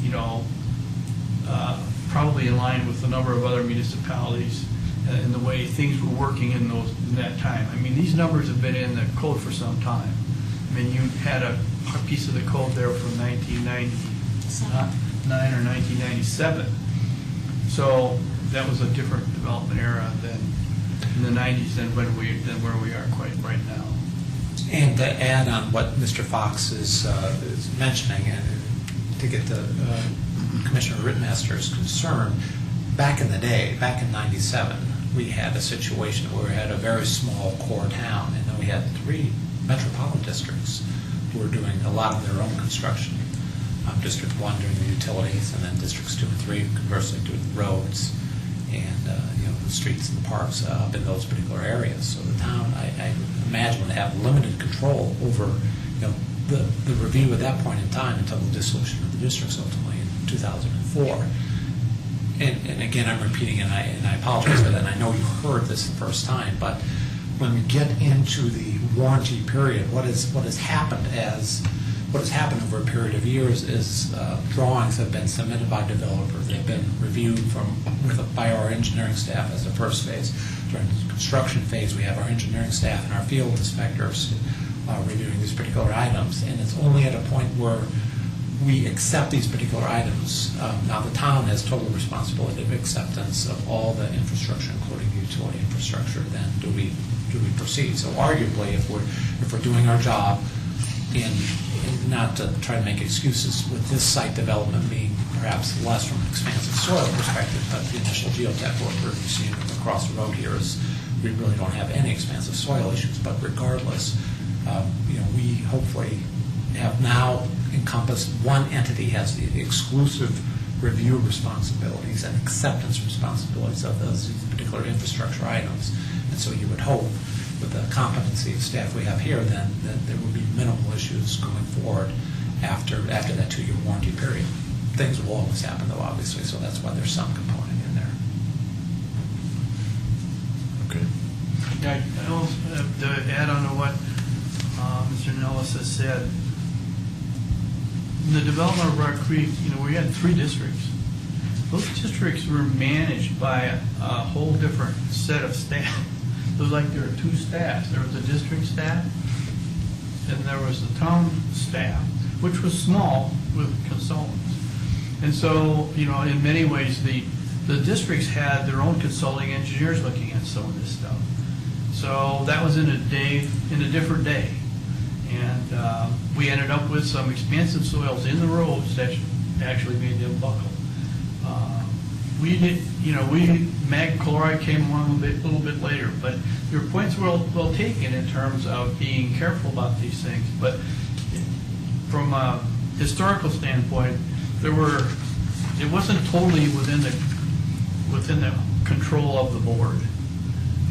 probably in line with the number of other municipalities and the way things were working in that time. These numbers have been in the code for some time. You had a piece of the code there from 1999 or 1997. So that was a different development era than in the 90s than where we are quite right now.
And to add on what Mr. Fox is mentioning, and to get to Commissioner Rittmaster's concern, back in the day, back in 97, we had a situation where we had a very small core town, and then we had 3 metropolitan districts who were doing a lot of their own construction. District 1 doing the utilities, and then Districts 2 and 3 conversely doing the roads and the streets and the parks up in those particular areas. So the town, I imagine, would have limited control over the review at that point in time until the dissolution of the districts ultimately in 2004. And again, I'm repeating, and I apologize for that, and I know you heard this the first time, but when we get into the warranty period, what has happened over a period of years is drawings have been submitted by developers. They've been reviewed by our engineering staff as the first phase. During the construction phase, we have our engineering staff and our field inspectors reviewing these particular items, and it's only at a point where we accept these particular items. Now, the town has total responsibility of acceptance of all the infrastructure, including utility infrastructure. Then do we proceed? So, arguably, if we're doing our job, and not to try to make excuses with this site development being perhaps less from an expansive soil perspective, but the initial geotech work we're seeing across the road here is we really don't have any expansive soil issues. But regardless, we hopefully have now encompassed one entity has the exclusive review responsibilities and acceptance responsibilities of those particular infrastructure items. And so you would hope, with the competency of staff we have here, then that there will be minimal issues going forward after that 2-year warranty period. Things will always happen, though, obviously, so that's why there's some component in there.
Okay.
I also have to add on to what Mr. Nellis has said. In the development of Rock Creek, we had 3 districts. those districts were managed by a whole different set of staff. It was like there were two staffs. There was the district staff, and there was the town staff, which was small with consultants. And so, in many ways, the districts had their own consulting engineers looking at some of this stuff. So that was in a different day. And we ended up with some expansive soils in the roads that actually made them buckle. Mag chloride came along a little bit later, but your point's well taken in terms of being careful about these things. But from a historical standpoint, it wasn't totally within the control of the board,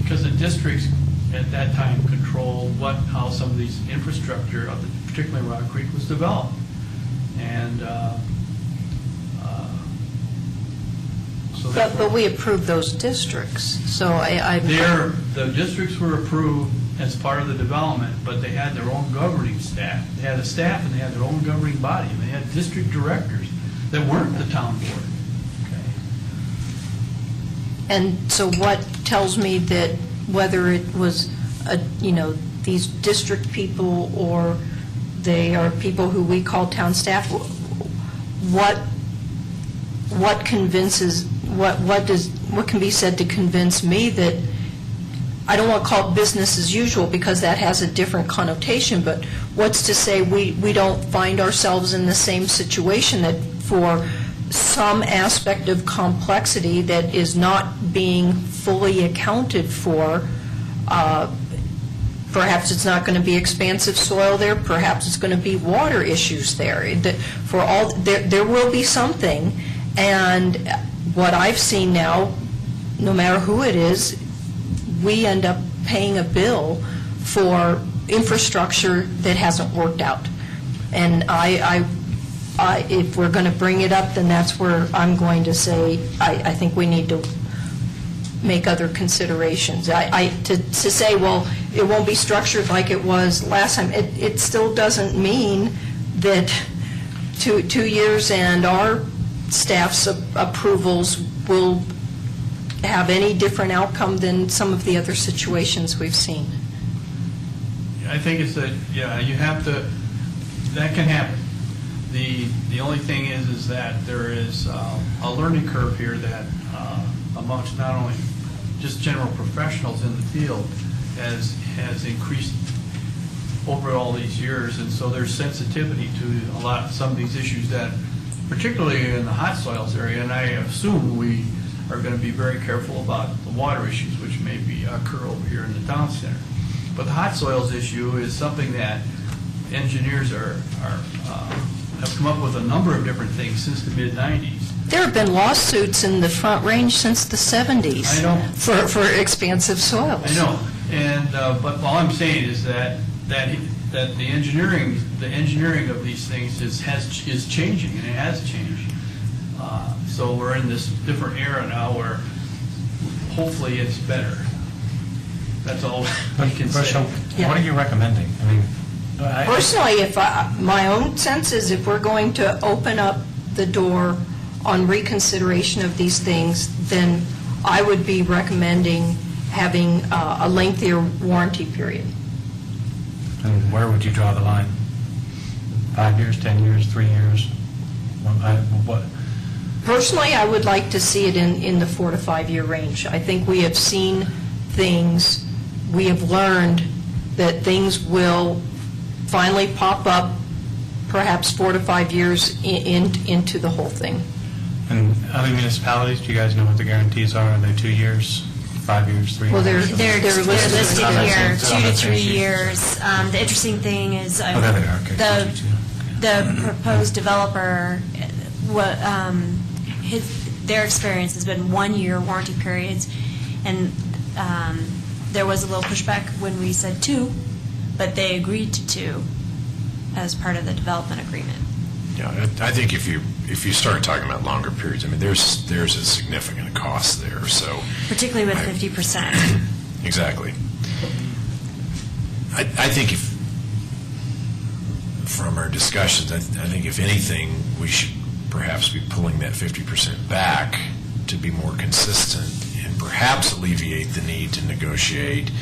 because the districts at that time controlled how some of these infrastructure, particularly Rock Creek, was developed. And so
But we approved those districts, so
the districts were approved as part of the development, but they had their own governing staff. They had a staff and they had their own governing body, and they had district directors that weren't the town board.
And so what tells me that whether it was, these district people or they are people who we call town staff, what convinces, what can be said to convince me that, I don't want to call it business as usual because that has a different connotation, but what's to say we don't find ourselves in the same situation that for some aspect of complexity that is not being fully accounted for, perhaps it's not going to be expansive soil there, perhaps it's going to be water issues there. There will be something, and what I've seen now, no matter who it is, we end up paying a bill for infrastructure that hasn't worked out. And if we're going to bring it up, then that's where I'm going to say I think we need to make other considerations. To say, well, it won't be structured like it was last time, it still doesn't mean that 2 years and our staff's approvals will have any different outcome than some of the other situations we've seen.
I think it's that, you have to, that can happen. The only thing is that there is a learning curve here that amongst not only just general professionals in the field has increased over all these years, and so there's sensitivity to some of these issues that, particularly in the hot soils area, and I assume we are going to be very careful about the water issues which may occur over here in the town center. But the hot soils issue is something that engineers have come up with a number of different things since the mid-'90s.
There have been lawsuits in the Front Range since the 70s.
I know.
For expansive soils.
I know, and but all I'm saying is that the engineering of these things is changing, and it has changed. So we're in this different era now where hopefully it's better. That's all I can say.
What are you recommending? I mean,
Personally, my own sense is if we're going to open up the door on reconsideration of these things, then I would be recommending having a lengthier warranty period.
And where would you draw the line? 5 years, 10 years, 3 years? What?
Personally, I would like to see it in the 4 to 5 year range. I think we have seen things, we have learned that things will finally pop up perhaps 4 to 5 years into the whole thing.
And other municipalities, do you guys know what the guarantees are? Are they 2 years, 5 years, 3 years?
Well, they're
listed here,
So
2 to
that's
3
issues.
years. The interesting thing is
Oh, there they are. Okay.
the proposed developer, their experience has been 1 year warranty periods, and there was a little pushback when we said 2, but they agreed to 2 as part of the development agreement.
Yeah, I think if you start talking about longer periods, I mean, there's a significant cost there, so.
Particularly with 50%.
Exactly. I think from our discussions, I think if anything, we should perhaps be pulling that 50% back to be more consistent and perhaps alleviate the need to negotiate.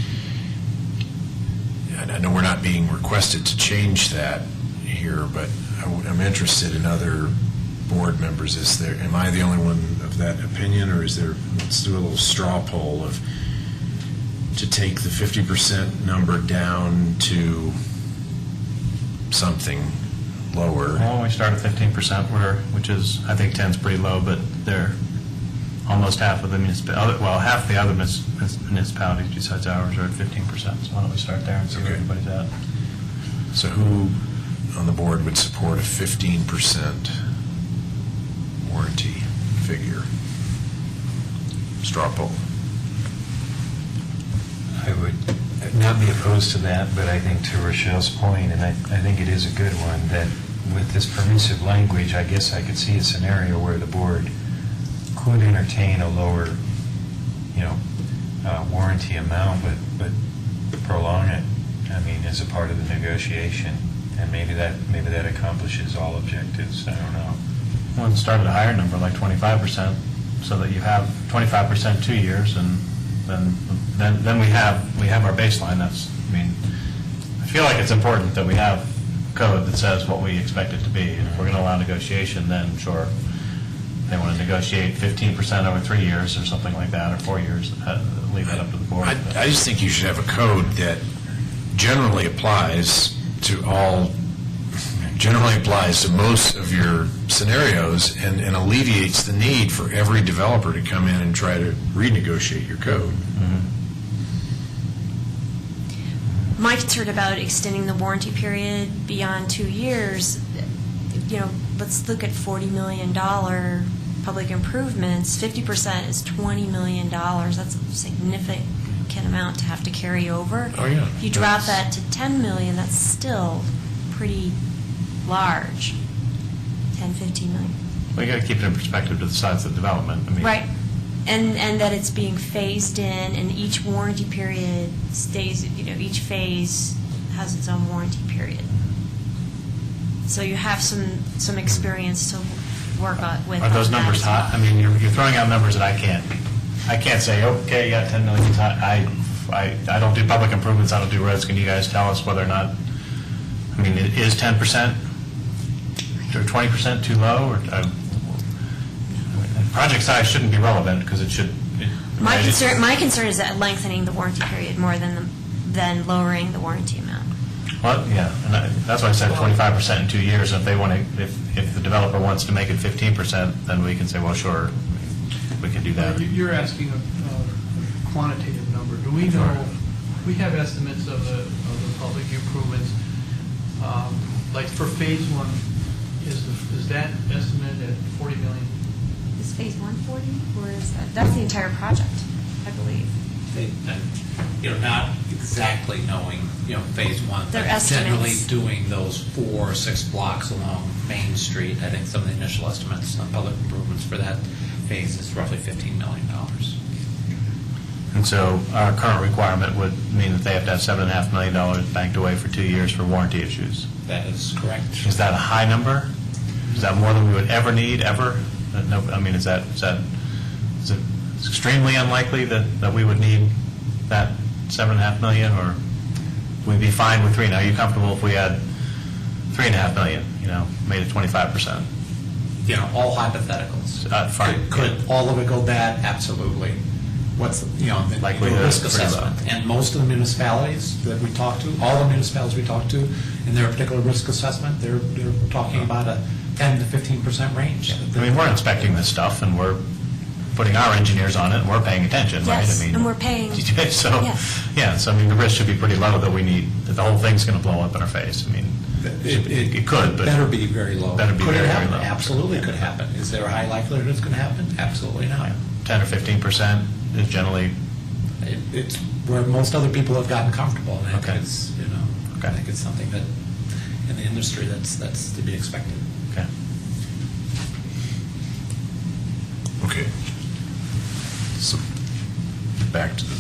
And I know we're not being requested to change that here, but I'm interested in other board members. Am I the only one of that opinion, or is there, let's do a little straw poll of, to take the 50% number down to something lower?
Well, we start at 15%, which is, I think 10's pretty low, but they're almost half of the half the other municipalities besides ours are at 15%. So why don't we start there and see where
Okay.
everybody's at?
So who on the board would support a 15% warranty figure? Straw poll.
I would not be opposed to that, but I think to Rochelle's point, and I think it is a good one, that with this permissive language, I guess I could see a scenario where the board could entertain a lower, warranty amount, but prolong it, I mean, as a part of the negotiation, and maybe that accomplishes all objectives, I don't know.
Well, start at a higher number, like 25%, so that you have 25% 2 years, and then we have our baseline. That's, I feel like it's important that we have code that says what we expect it to be. And if we're going to allow negotiation, then sure, they want to negotiate 15% over 3 years or something like that, or 4 years, leave that up to the board.
I just think you should have a code that generally applies to most of your scenarios and alleviates the need for every developer to come in and try to renegotiate your code.
My concern about extending the warranty period beyond 2 years, let's look at $40 million public improvements. 50% is $20 million. That's a significant amount to have to carry over.
Oh, yeah.
If you drop that to $10 million, that's still pretty large. 10, 15 million.
Well, you got to keep it in perspective to the size of the development.
Right. And that it's being phased in, and each warranty period stays, each phase has its own warranty period. So you have some experience to work on with.
Are those
on that
numbers
as well.
hot? I mean, you're throwing out numbers that I can't say, okay, you got 10 million. I don't do public improvements, I don't do roads. Can you guys tell us whether or not, is 10% or 20% too low? Or project size shouldn't be relevant because it should.
My concern is that lengthening the warranty period more than lowering the warranty amount.
Well, yeah, and that's why I said 25% in 2 years. If they want to, if the developer wants to make it 15%, then we can say, well, sure, we can do that.
You're asking a quantitative number. Do we know, we have estimates of the public improvements, like for phase one, is that estimate at 40 million?
Is phase 140, or is that's the entire project, I believe.
Not exactly knowing, phase one.
Their
but
estimates.
Generally doing those 4 or 6 blocks along Main Street. I think some of the initial estimates on public improvements for that phase is roughly $15 million.
And so our current requirement would mean that they have to have $7.5 million banked away for 2 years for warranty issues.
That is correct.
Is that a high number? Is that more than we would ever need, ever? No, is it extremely unlikely that we would need that $7.5 million, or would we be fine with 3? Now, are you comfortable if we had $3.5 million, made it 25%?
All hypotheticals.
Fine.
Could all of it go bad? Absolutely. What's, the
Likelihood,
risk
pretty low.
assessment? And most of the municipalities that we talk to, all the municipalities we talk to, in their particular risk assessment, they're talking about a 10 to 15% range.
We're inspecting this stuff, and we're putting our engineers on it, and we're paying attention,
Yes,
right?
and we're paying.
So,
Yes.
yeah, so the risk should be pretty low that the whole thing's going to blow up in our face. It could, but
better be very low.
Better be
Could
very,
it
very
happen?
low.
Absolutely could happen. Is there a high likelihood it's going to happen? Absolutely not.
10 or 15% is generally.
It's where most other people have gotten comfortable, and I
Okay.
think it's,
Okay.
I think it's something that in the industry that's to be expected.
Okay.
Okay. So back to the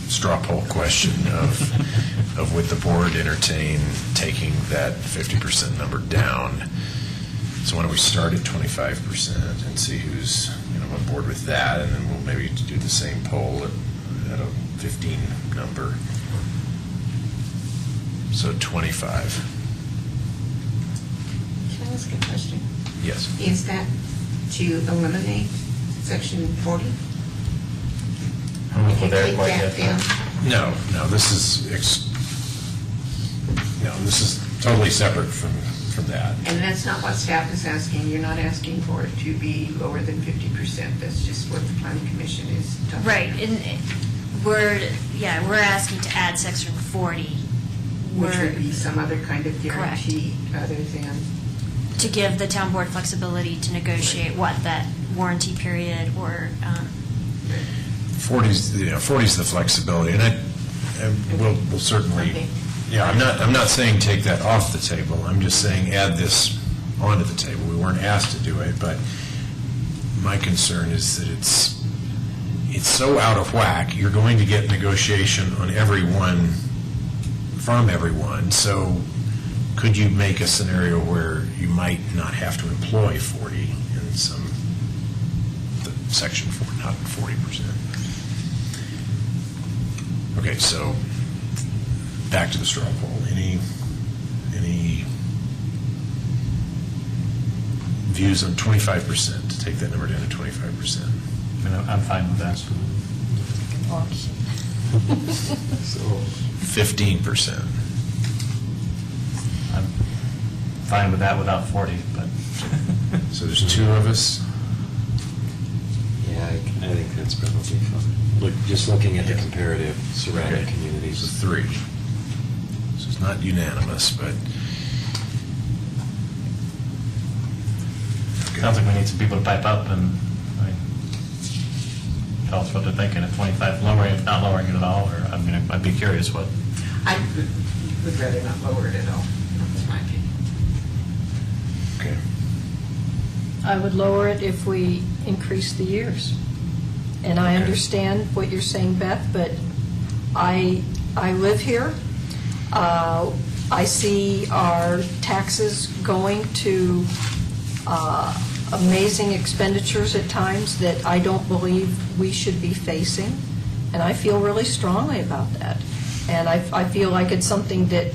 straw poll question of would the board entertain taking that 50% number down? So why don't we start at 25% and see who's, on board with that, and then we'll maybe do the same poll at a 15 number. So 25.
Can I ask a question?
Yes.
Is that to eliminate section 40?
Well, there it
Take
might
that
get-
down?
No, this is, this is totally separate from that.
And that's not what staff is asking. You're not asking for it to be lower than 50%. That's just what the planning commission is talking
Right,
about.
and we're asking to add section 40.
Which
We're-
would be some other kind of guarantee other than,
to give the town board flexibility to negotiate that warranty period or,
40's the flexibility, and we'll certainly,
Okay.
I'm not saying take that off the table, I'm just saying add this onto the table. We weren't asked to do it, but my concern is that it's so out of whack, you're going to get negotiation on everyone, from everyone, so could you make a scenario where you might not have to employ 40 in section 4, not 40%? Okay, so back to the straw poll. Any views on 25%, to take that number down to 25%?
I'm fine with that.
15%.
I'm fine with that without 40, but.
So there's two of us.
Yeah, I think that's probably fine. Just looking at the comparative surrounding
Okay.
communities.
So 3. So it's not unanimous, but.
Sounds like we need some people to pipe up and tell us what they're thinking. At 25, lowering it, not lowering it at all, or, I'd be curious what.
I would rather not lower it at all. That's my opinion.
Okay.
I would lower it if we increase the years. And I understand what you're saying, Beth, but I live here. I see our taxes going to amazing expenditures at times that I don't believe we should be facing, and I feel really strongly about that. And I feel like it's something that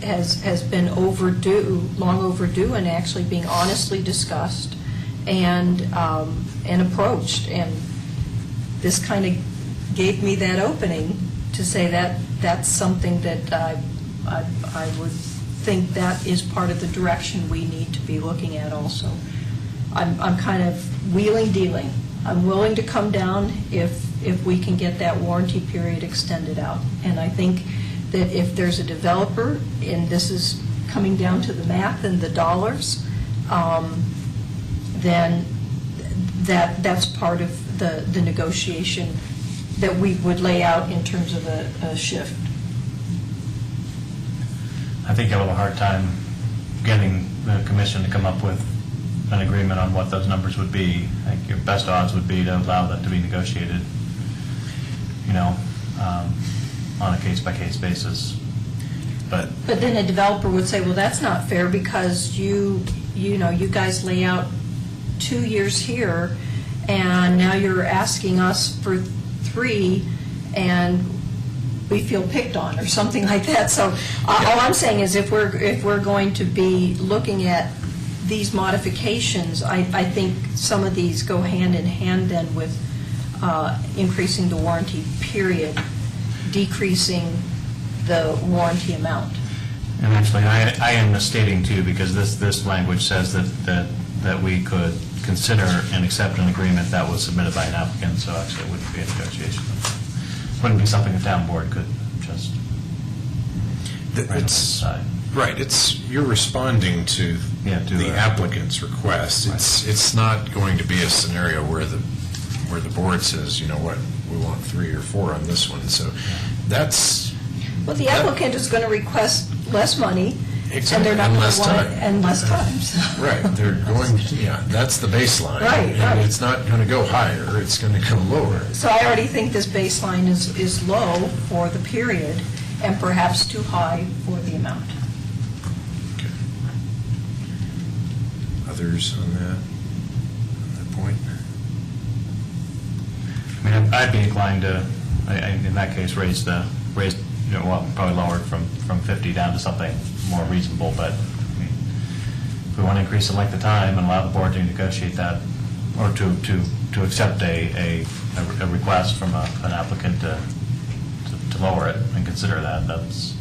has been overdue, long overdue, and actually being honestly discussed and approached. And this kind of gave me that opening to say that that's something that I would think that is part of the direction we need to be looking at also. I'm kind of wheeling dealing. I'm willing to come down if we can get that warranty period extended out. And I think that if there's a developer, and this is coming down to the math and the dollars, then that's part of the negotiation that we would lay out in terms of a shift.
I think you'll have a hard time getting the commission to come up with an agreement on what those numbers would be. I think your best odds would be to allow that to be negotiated, on a case-by-case basis. But
then a developer would say, well, that's not fair because you guys lay out 2 years here, and now you're asking us for 3, and we feel picked on, or something like that. So all I'm saying is if we're going to be looking at these modifications, I think some of these go hand in hand then with increasing the warranty period, decreasing the warranty amount.
And actually, I am misstating too, because this language says that we could consider and accept an agreement that was submitted by an applicant, so actually it wouldn't be a negotiation. Wouldn't be something the town board could just randomly decide.
Right, you're responding to the applicant's request. It's not going to be a scenario where the board says, you know what, we want 3 or 4 on this one. So that's...
Well, the applicant is going to request less money,
Exactly,
and they're not
and
going
less
to want it,
time.
and less time. so.
Right, they're going, that's the baseline.
Right,
And
right.
it's not going to go higher, it's going to go lower.
So I already think this baseline is low for the period, and perhaps too high for the amount.
Okay. others on that point?
I mean, I'd be inclined to, in that case, raise, probably lower it from 50 down to something more reasonable, but I mean, if we want to increase the length of time and allow the board to negotiate that, or to accept a request from an applicant to lower it and consider that, that's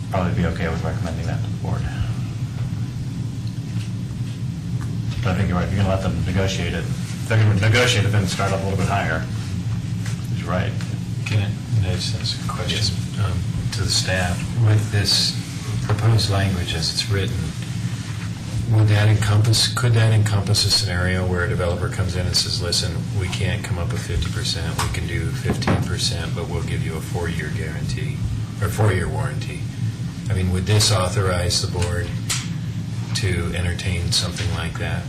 probably be okay with recommending that to the board. But I think you're right, if you're going to let them negotiate it, if they're going to negotiate it, then start up a little bit higher. You're right.
Can I just ask a question to the staff? With this proposed language as it's written, could that encompass a scenario where a developer comes in and says, listen, we can't come up with 50%, we can do 15%, but we'll give you a 4-year guarantee, or 4-year warranty? I mean, would this authorize the board to entertain something like that?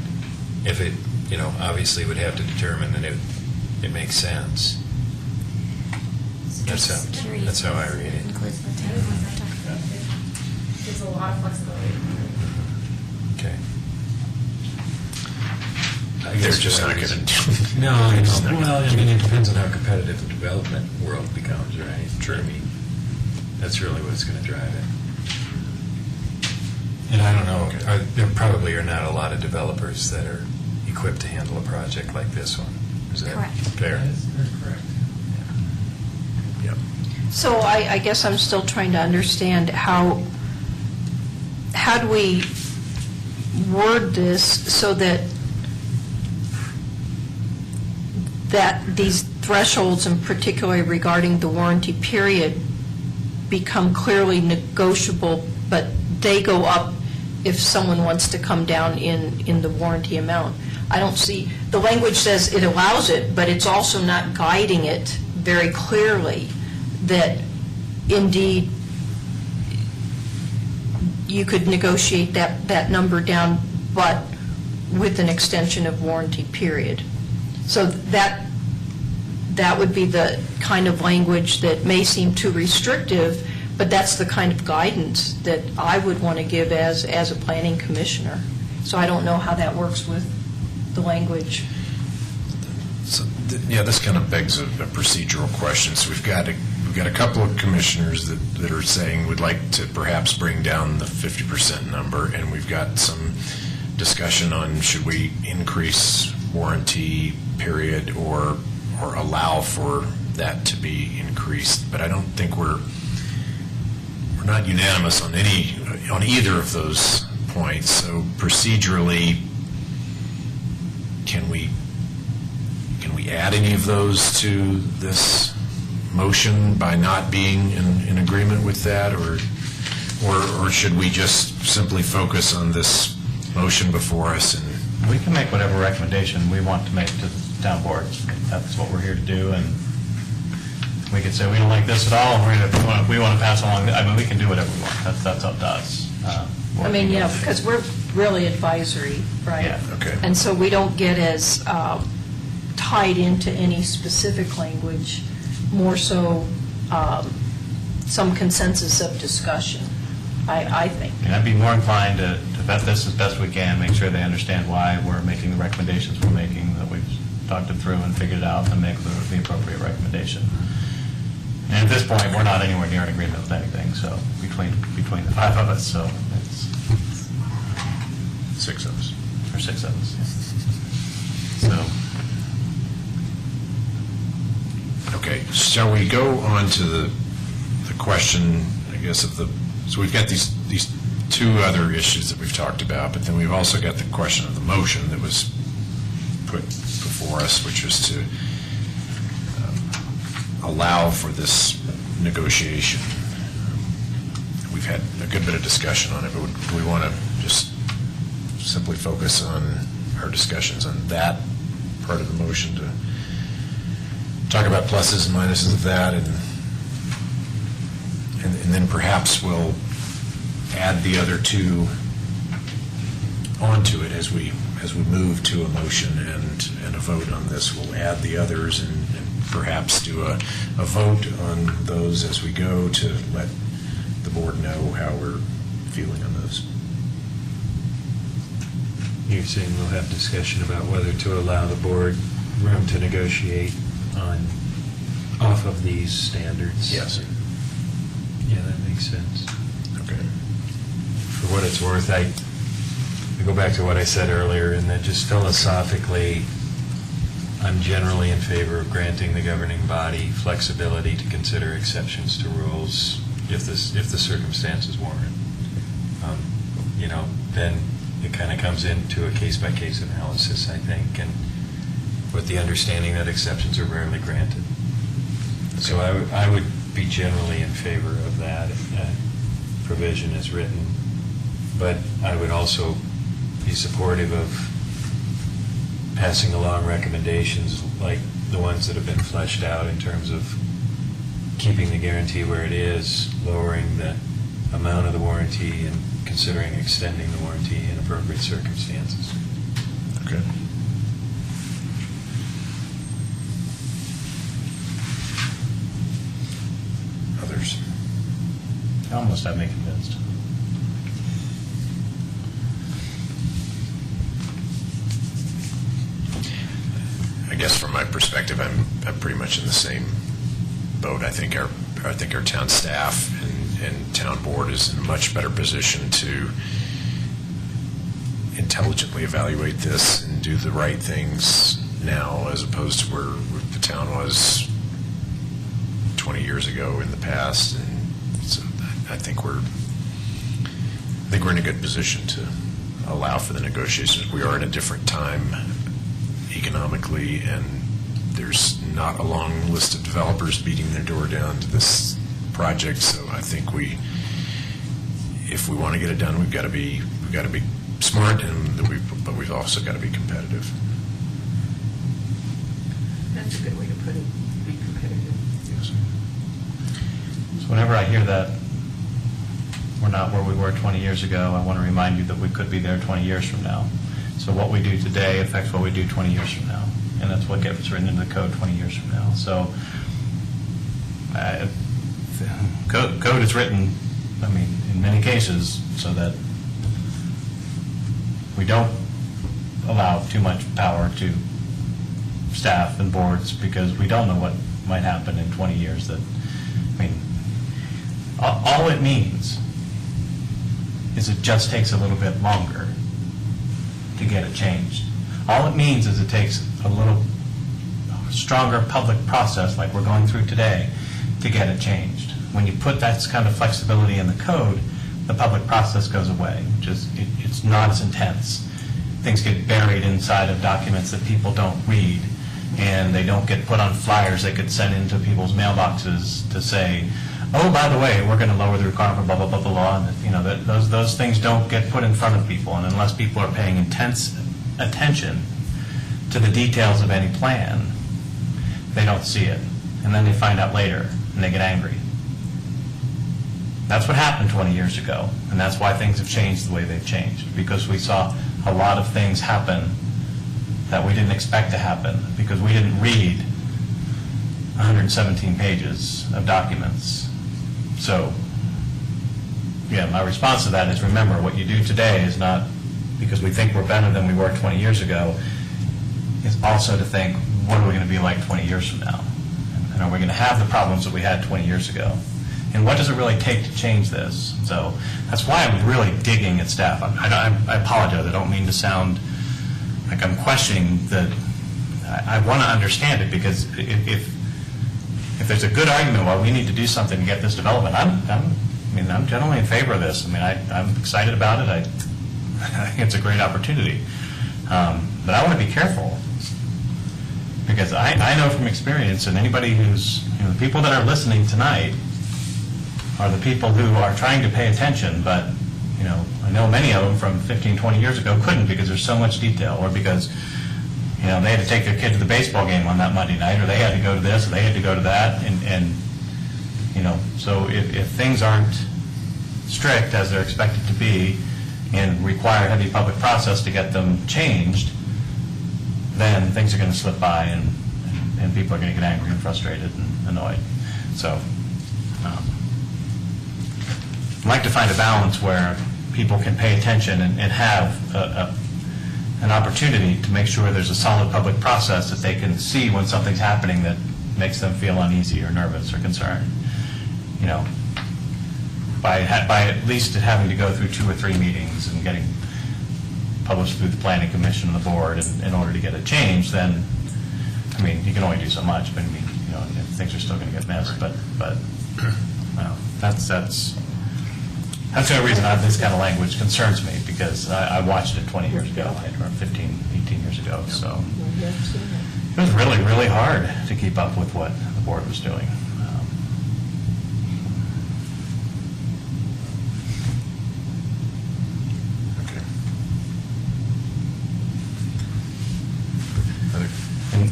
If it, obviously would have to determine that it makes sense. That's how I read it.
There's a lot of flexibility.
Okay.
They're just not going to do.
No, I know. Well, I mean, it depends on how competitive the development world becomes, right?
True.
I mean, that's really what's going to drive it. And I don't know, there probably are not a lot of developers that are equipped to handle a project like this one. Is that
Correct.
fair?
correct.
Yep.
So I guess I'm still trying to understand how do we word this so that these thresholds, and particularly regarding the warranty period, become clearly negotiable, but they go up if someone wants to come down in the warranty amount. I don't see, the language says it allows it, but it's also not guiding it very clearly that indeed you could negotiate that number down, but with an extension of warranty period. So that would be the kind of language that may seem too restrictive, but that's the kind of guidance that I would want to give as a planning commissioner. So I don't know how that works with the language.
So, this kind of begs a procedural question. So we've got a couple of commissioners that are saying would like to perhaps bring down the 50% number, and we've got some discussion on should we increase warranty period or allow for that to be increased. But I don't think we're not unanimous on either of those points. So procedurally, can we add any of those to this motion by not being in agreement with that, or should we just simply focus on this motion before us? And
We can make whatever recommendation we want to make to the town board. That's what we're here to do, and we could say we don't like this at all, and we want to pass along, I mean, we can do whatever we want. That's up to us.
I mean, because we're really advisory, right?
Yeah.
Okay.
And so we don't get as tied into any specific language, more so some consensus of discussion, I think.
And I'd be more inclined to vet this as best we can, make sure they understand why we're making the recommendations we're making, that we've talked them through and figured it out, and make the appropriate recommendation. And at this point, we're not anywhere near an agreement with anything, so between the 5 of us, so it's
6 of us.
or 6 of us. So,
Okay, shall we go on to the question, I guess, so we've got these 2 other issues that we've talked about, but then we've also got the question of the motion that was put before us, which was to allow for this negotiation. We've had a good bit of discussion on it, but do we want to just simply focus on our discussions on that part of the motion to talk about pluses and minuses of that, and then perhaps we'll add the other 2 onto it as we move to a motion and a vote on this. We'll add the others and perhaps do a vote on those as we go to let the board know how we're feeling on those.
you're saying we'll have discussion about whether to allow the board room to negotiate off of these standards?
Yes.
Yeah, that makes sense.
Okay.
For what it's worth, I go back to what I said earlier, in that just philosophically, I'm generally in favor of granting the governing body flexibility to consider exceptions to rules if the circumstances warrant. Then it kind of comes into a case-by-case analysis, I think, and with the understanding that exceptions are rarely granted. So I would be generally in favor of that provision as written, but I would also be supportive of passing along recommendations like the ones that have been fleshed out in terms of keeping the guarantee where it is, lowering the amount of the warranty, and considering extending the warranty in appropriate circumstances.
Okay. Others?
I almost have me convinced.
I guess from my perspective, I'm pretty much in the same boat. I think our town staff and town board is in a much better position to intelligently evaluate this and do the right things now as opposed to where the town was 20 years ago in the past. And so I think we're in a good position to allow for the negotiations. We are in a different time economically, and there's not a long list of developers beating their door down to this project. So I think if we want to get it done, we've got to be smart, but we've also got to be competitive.
That's a good way to put it, be competitive.
Yes.
So whenever I hear that we're not where we were 20 years ago, I want to remind you that we could be there 20 years from now. So what we do today affects what we do 20 years from now, and that's what gets written into the code 20 years from now. So code is written, in many cases, so that we don't allow too much power to staff and boards, because we don't know what might happen in 20 years. All it means is it just takes a little bit longer to get it changed. All it means is it takes a little stronger public process like we're going through today to get it changed. When you put that kind of flexibility in the code, the public process goes away. It's not as intense. Things get buried inside of documents that people don't read, and they don't get put on flyers they could send into people's mailboxes to say, oh, by the way, we're going to lower the requirement for blah, blah, blah, blah, blah. And those things don't get put in front of people. And unless people are paying intense attention to the details of any plan, they don't see it. And then they find out later, and they get angry. That's what happened 20 years ago. And that's why things have changed the way they've changed. Because we saw a lot of things happen that we didn't expect to happen, because we didn't read 117 pages of documents. So, yeah, my response to that is, remember, what you do today is not because we think we're better than we were 20 years ago. It's also to think, what are we going to be like 20 years from now? And are we going to have the problems that we had 20 years ago? And what does it really take to change this? So that's why I'm really digging at staff. I apologize. I don't mean to sound like I'm questioning the. I want to understand it, because if there's a good argument why we need to do something to get this development, I'm generally in favor of this. I'm excited about it. I think it's a great opportunity. But I want to be careful, because I know from experience, and anybody who's, the people that are listening tonight are the people who are trying to pay attention, but, I know many of them from 15, 20 years ago couldn't, because there's so much detail, or because, they had to take their kid to the baseball game on that Monday night, or they had to go to this, or they had to go to that, and so if things aren't strict as they're expected to be and require heavy public process to get them changed, then things are going to slip by, and people are going to get angry and frustrated and annoyed. So I'd like to find a balance where people can pay attention and have an opportunity to make sure there's a solid public process that they can see when something's happening that makes them feel uneasy or nervous or concerned. You know, by at least having to go through 2 or 3 meetings and getting published through the planning commission and the board in order to get it changed, then, I mean, you can only do so much, but I mean, you know, things are still going to get missed, but well, that's the only reason this kind of language concerns me, because I watched it 20 years ago, or 15, 18 years ago, so it was really, really hard to keep up with what the board was doing.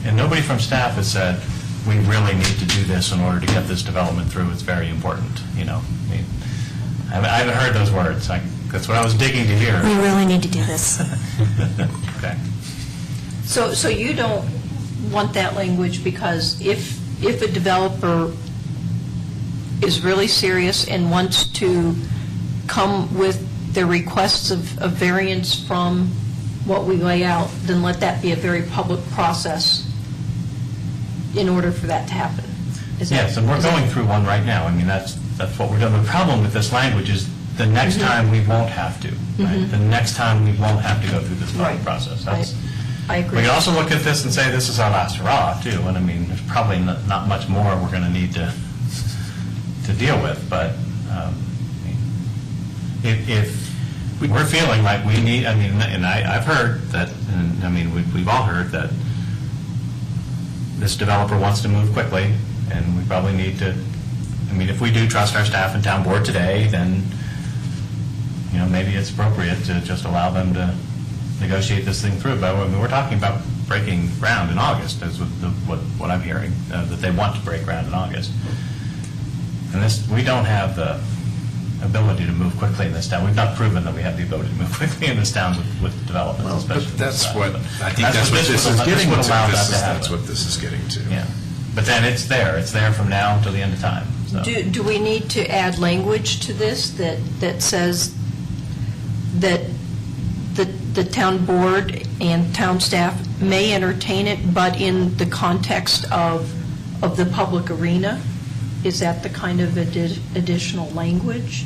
And nobody from staff has said, we really need to do this in order to get this development through. It's very important, you know. I mean, I haven't heard those words. That's what I was digging to hear.
We really need to do this.
Okay.
So you don't want that language because if a developer is really serious and wants to come with their requests of variance from what we lay out, then let that be a very public process in order for that to happen.
Yes, and we're going through one right now. I mean, that's what we're doing. The problem with this language is the next time we won't have to. Right? The next time we won't have to go through this public
Right.
process.
I agree.
We can also look at this and say this is our last hurrah, too. And I mean, there's probably not much more we're going to need to deal with. But if we're feeling like we need, I mean, and I've heard that, and I mean, we've all heard that this developer wants to move quickly, and we probably need to, I mean, if we do trust our staff and town board today, then, you know, maybe it's appropriate to just allow them to negotiate this thing through. But I mean, we're talking about breaking ground in August, is what I'm hearing, that they want to break ground in August. And this, we don't have the ability to move quickly in this town. We've not proven that we have the ability to move quickly in this town with development.
Well,
especially
but that's
this
what,
side.
I think that's what this is getting to. That's what this is getting to.
Yeah, but then it's there from now until the end of time. So.
Do we need to add language to this that says that the town board and town staff may entertain it, but in the context of the public arena? Is that the kind of additional language?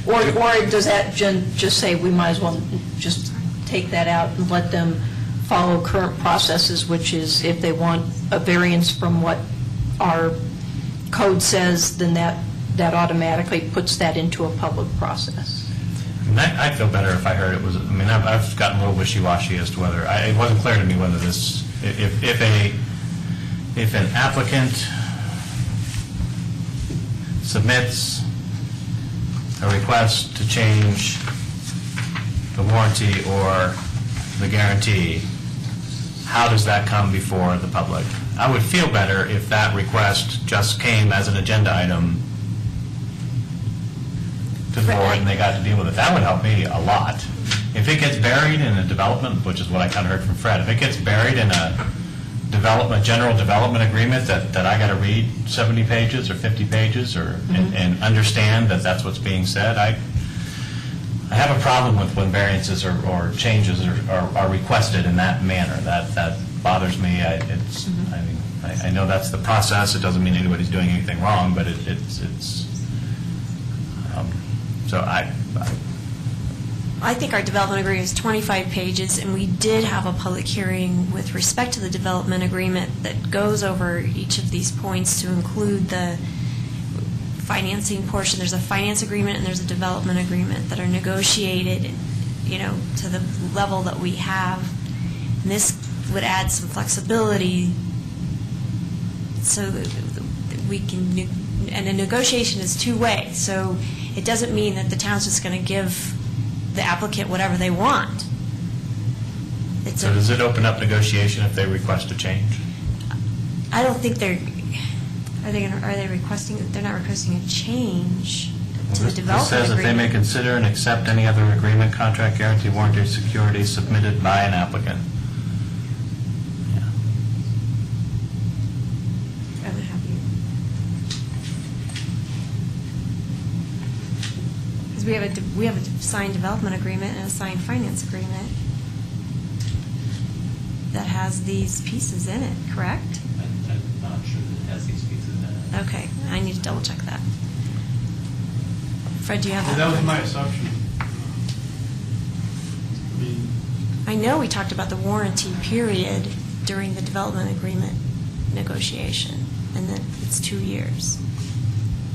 Or does that just say we might as well just take that out and let them follow current processes, which is if they want a variance from what our code says, then that automatically puts that into a public process?
I'd feel better if I heard it was, I mean, I've gotten a little wishy-washy as to whether, it wasn't clear to me whether this, if an applicant submits a request to change the warranty or the guarantee, how does that come before the public? I would feel better if that request just came as an agenda item to the board and they got to deal with it. That would help me a lot. If it gets buried in a development, which is what I kind of heard from Fred, if it gets buried in a general development agreement that I got to read 70 pages or 50 pages and understand that that's what's being said, I have a problem with when variances or changes are requested in that manner. That bothers me. I know that's the process. It doesn't mean anybody's doing anything wrong, but it's so
I think our development agreement is 25 pages, and we did have a public hearing with respect to the development agreement that goes over each of these points to include the financing portion. There's a finance agreement and there's a development agreement that are negotiated, you know, to the level that we have. And this would add some flexibility so that we can, and a negotiation is two-way, so it doesn't mean that the town's just going to give the applicant whatever they want.
So does it open up negotiation if they request a change?
I don't think are they requesting, they're not requesting a change to the development agreement.
It says that they may consider and accept any other agreement, contract, guarantee, warranty, or security submitted by an applicant. Yeah.
I would have you. Because we have a signed development agreement and a signed finance agreement. that has these pieces in it, correct?
I'm not sure that it has these pieces in it.
Okay, I need to double check that. Fred, do you have that?
That was my assumption. I mean,
I know we talked about the warranty period during the development agreement negotiation, and that it's 2 years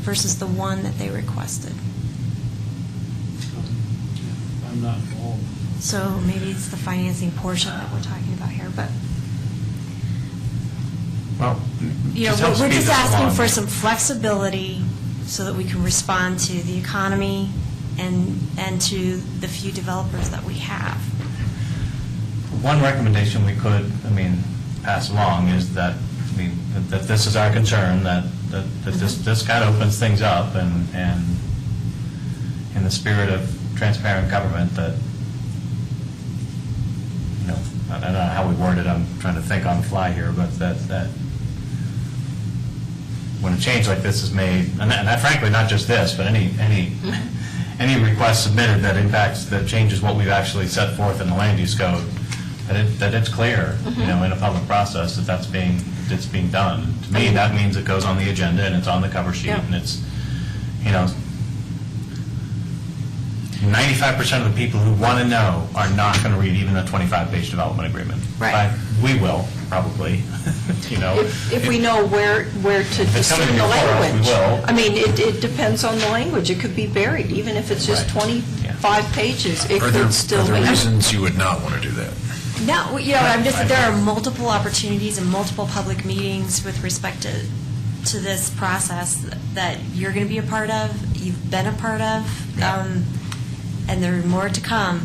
versus the one that they requested.
I'm not involved.
So maybe it's the financing portion that we're talking about here, but,
Well,
you know,
just help
we're
speed
just
this
asking
along.
for some flexibility so that we can respond to the economy and to the few developers that we have.
One recommendation we could, pass along is that, that this is our concern, that this kind of opens things up, and in the spirit of transparent government, that, I don't know how we word it, I'm trying to think on the fly here, but that when a change like this is made, and that frankly, not just this, but any request submitted that impacts, that changes what we've actually set forth in the land use code, that it's clear, in a public process, that that's being done. To me, that means it goes on the agenda and it's on the cover sheet, and it's, 95% of the people who want to know are not going to read even a 25-page development agreement.
Right.
We will, probably,
If we know where to
it's coming
discern the
before us, we
language.
will.
I mean, it depends on the language. It could be buried, even if it's just
Right.
25 pages. It
Are there
could still be.
reasons you would not want to do that?
No, there are multiple opportunities and multiple public meetings with respect to this process that you're going to be a part of, you've been a part of, and there are more to come.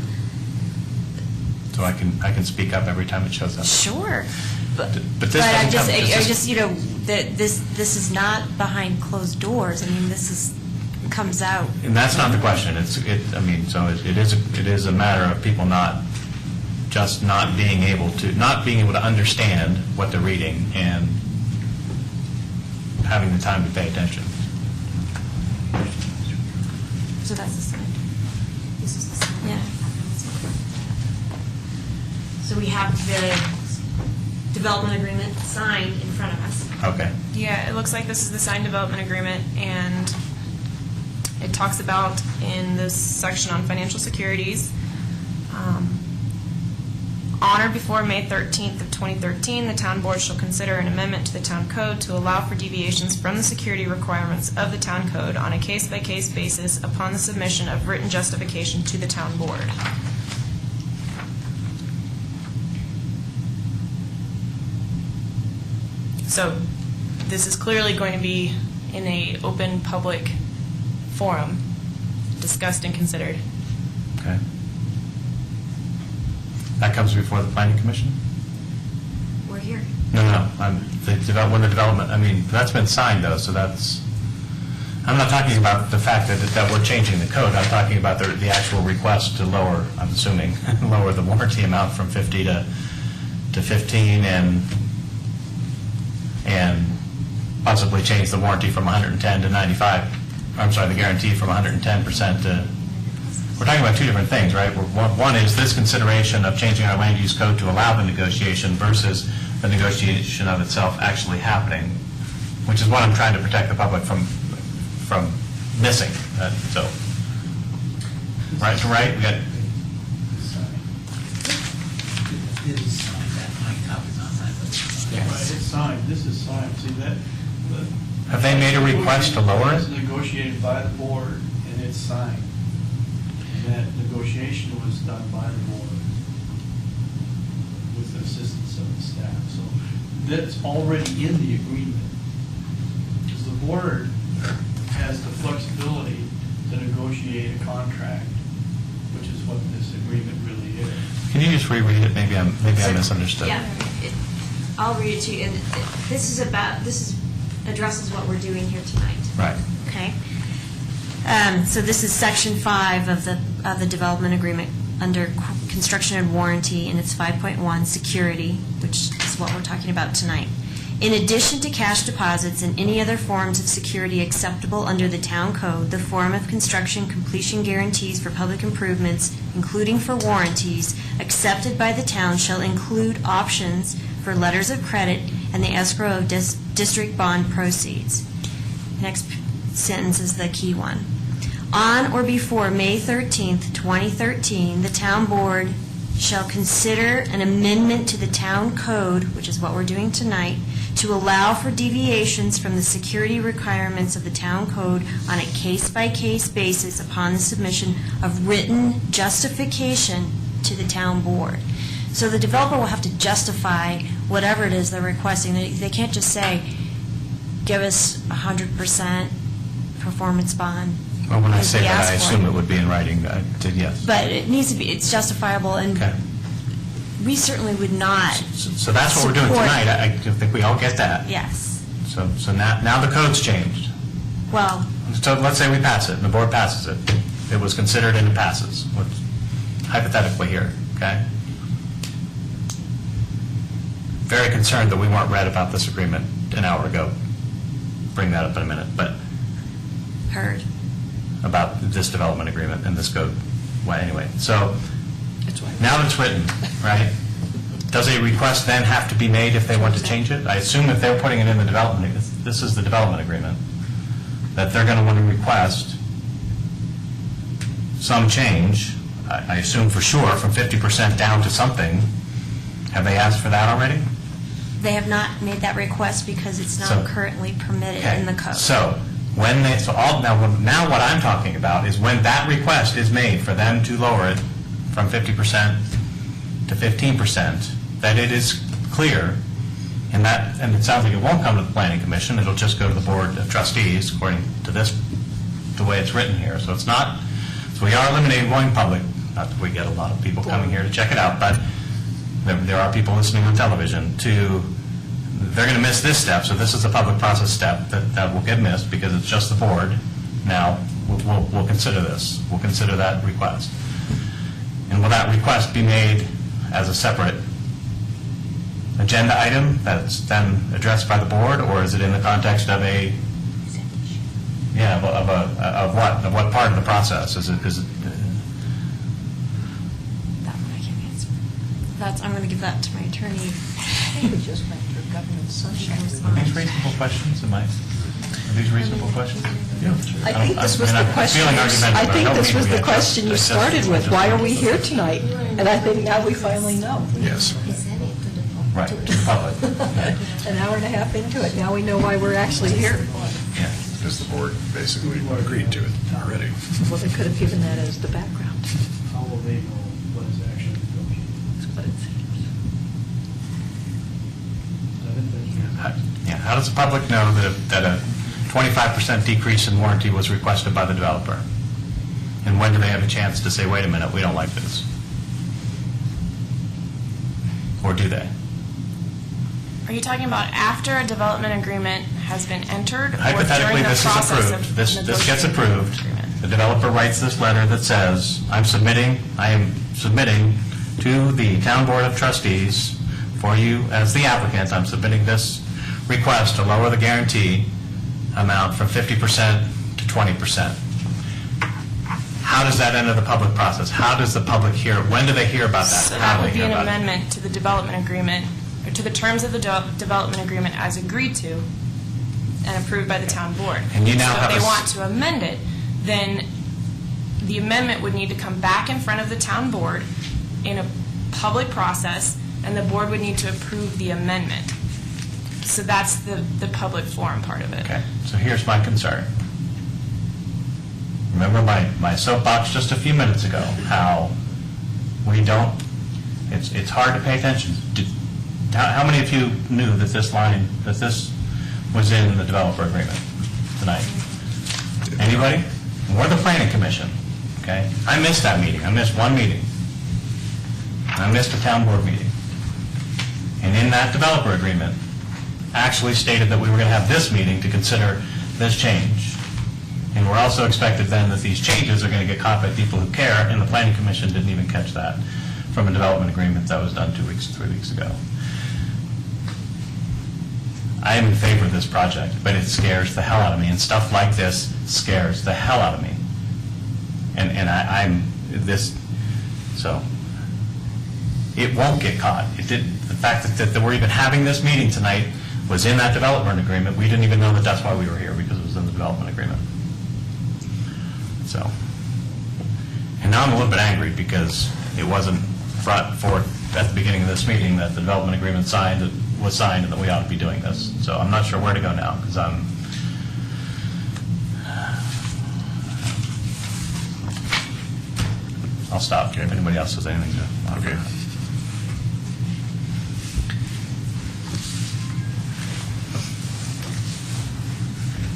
So I can speak up every time it shows up.
Sure.
But this
But
doesn't come-
that this is not behind closed doors. I mean, comes out.
And that's not the question. It is a matter of people not being able to understand what they're reading and having the time to pay attention.
So that's the sign. This is the sign. Yeah. So we have the development agreement signed in front of us.
Okay.
Yeah, it looks like this is the signed development agreement, and it talks about in this section on financial securities, on or before May 13th of 2013, the town board shall consider an amendment to the town code to allow for deviations from the security requirements of the town code on a case-by-case basis upon the submission of written justification to the town board. So this is clearly going to be in a open public forum, discussed and considered.
Okay. That comes before the planning commission?
We're here.
No. When the development, that's been signed though, so that's, I'm not talking about the fact that we're changing the code. I'm talking about the actual request to lower, I'm assuming, lower the warranty amount from 50 to 15 and possibly change the warranty from 110 to 95. I'm sorry, the guarantee from 110% to, we're talking about two different things, right? One is this consideration of changing our land use code to allow the negotiation versus the negotiation of itself actually happening, which is what I'm trying to protect the public from missing. Right? We got,
It's signed, this is signed, see that?
have they made a request to lower
It's
it?
negotiated by the board, and it's signed. And that negotiation was done by the board with the assistance of the staff. So that's already in the agreement. Because the board has the flexibility to negotiate a contract, which is what this agreement really is.
Can you just reread it? Maybe I misunderstood.
Yeah, I'll read it to you. And this addresses what we're doing here tonight.
Right.
Okay. So this is section 5 of the development agreement under construction and warranty, and it's 5.1 security, which is what we're talking about tonight. In addition to cash deposits and any other forms of security acceptable under the town code, the form of construction completion guarantees for public improvements including for warranties, accepted by the town shall include options for letters of credit and the escrow of district bond proceeds. Next sentence is the key one. On or before May 13th, 2013, the town board shall consider an amendment to the town code, which is what we're doing tonight, to allow for deviations from the security requirements of the town code on a case-by-case basis upon the submission of written justification to the town board. So the developer will have to justify whatever it is they're requesting. They can't just say, give us 100% performance bond.
Well, when I
as
say
we
that, I
ask for
assume it would be in writing. I did, yes.
But it needs to be, it's justifiable, and
Okay.
we certainly would not,
So that's what we're doing
Support.
tonight. I think we all get that.
yes.
So now the code's changed.
Well,
So let's say we pass it, and the board passes it. It was considered and it passes, hypothetically here, okay? Very concerned that we weren't read about this agreement an hour ago. Bring that up in a minute, but
heard.
about this development agreement and this code. Well, anyway, so now that it's written, right? Does a request then have to be made if they want to change it? I assume if they're putting it in the development, this is the development agreement, that they're going to want to request some change, I assume for sure, from 50% down to something. Have they asked for that already?
They have not made that request because it's
So-
not currently permitted in the code.
So, when they, so all, now what I'm talking about is when that request is made for them to lower it from 50% to 15%, that it is clear, and it sounds like it won't come to the planning commission, it'll just go to the board of trustees, according to this, the way it's written here. So it's not, so we are eliminating going public, not that we get a lot of people coming here to check it out, but there are people listening on television they're going to miss this step, so this is a public process step that will get missed because it's just the board. Now, we'll consider this. We'll consider that request. And will that request be made as a separate agenda item that's then addressed by the board, or is it in the context of a, yeah, of what part of the process? Is it
That one I can't answer. I'm going to give that to my attorney.
I think we just went through government sunshine.
Are these reasonable questions? Are these reasonable questions? Yeah.
I think this was the question. I think this was the question you started with. Why are we here tonight? And I think now we finally know.
Yes.
Right, to the public.
An hour and a half into it, now we know why we're actually here.
Yeah.
Because the board basically agreed to it already.
Well, they could have given that as the background.
How will they know what is actually negotiated?
That's what it seems.
Yeah, how does the public know that a 25% decrease in warranty was requested by the developer? And when do they have a chance to say, wait a minute, we don't like this? Or do they?
Are you talking about after a development agreement has been entered?
Hypothetically, this is approved. This gets approved. The developer writes this letter that says, I am submitting to the Town Board of Trustees, for you as the applicant, I'm submitting this request to lower the guarantee amount from 50% to 20%. How does that enter the public process? How does the public hear? When do they hear about that?
So
How
that
do
would
they
be
hear
an
about it?
amendment to the development agreement, or to the terms of the development agreement as agreed to and approved by the town board.
And you now
So
have
if
a
they
s-
want to amend it, then the amendment would need to come back in front of the town board in a public process, and the board would need to approve the amendment. So that's the public forum part of it.
Okay, so here's my concern. Remember my soapbox just a few minutes ago, how we don't, it's hard to pay attention. How many of you knew that this was in the developer agreement tonight? Anybody? We're the planning commission, okay? I missed that meeting. I missed one meeting. I missed a town board meeting. And in that developer agreement, actually stated that we were going to have this meeting to consider this change. And we're also expected then that these changes are going to get caught by people who care, and the planning commission didn't even catch that from a development agreement that was done 3 weeks ago. I am in favor of this project, but it scares the hell out of me, and stuff like this scares the hell out of me. And So it won't get caught. It did. The fact that we're even having this meeting tonight was in that development agreement. We didn't even know that that's why we were here, because it was in the development agreement. So, and now I'm a little bit angry because it wasn't brought forth at the beginning of this meeting that the development agreement was signed and that we ought to be doing this. So I'm not sure where to go now, because I'll stop if anybody else has anything to offer.
Okay.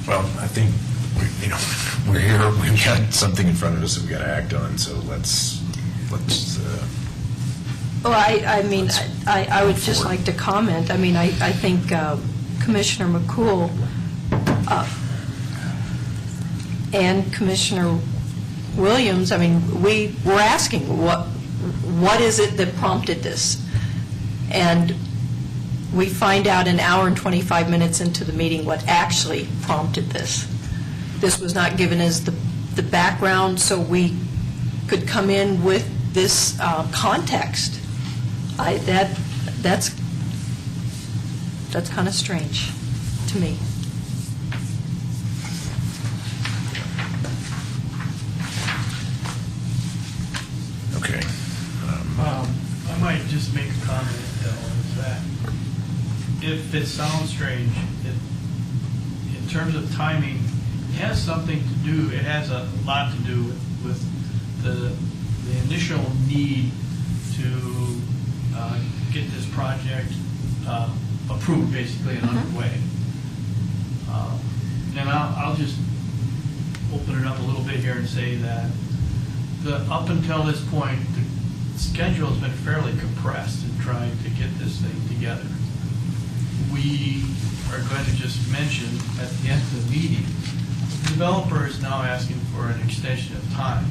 Well, I think, we're here, we've got something in front of us that we've got to act on, so let's
Well, I mean, I would just
forward.
like to comment. I mean, I think Commissioner McCool and Commissioner Williams, I mean, we're asking, what is it that prompted this? And we find out an hour and 25 minutes into the meeting what actually prompted this. This was not given as the background, so we could come in with this context. That's kind of strange to me.
okay.
I might just make a comment, is that if it sounds strange, in terms of timing, it has something to do, it has a lot to do with the initial need to get this project approved, basically, and underway. And I'll just open it up a little bit here and say that up until this point, the schedule has been fairly compressed in trying to get this thing together. We are going to just mention at the end of the meeting, the developer is now asking for an extension of time,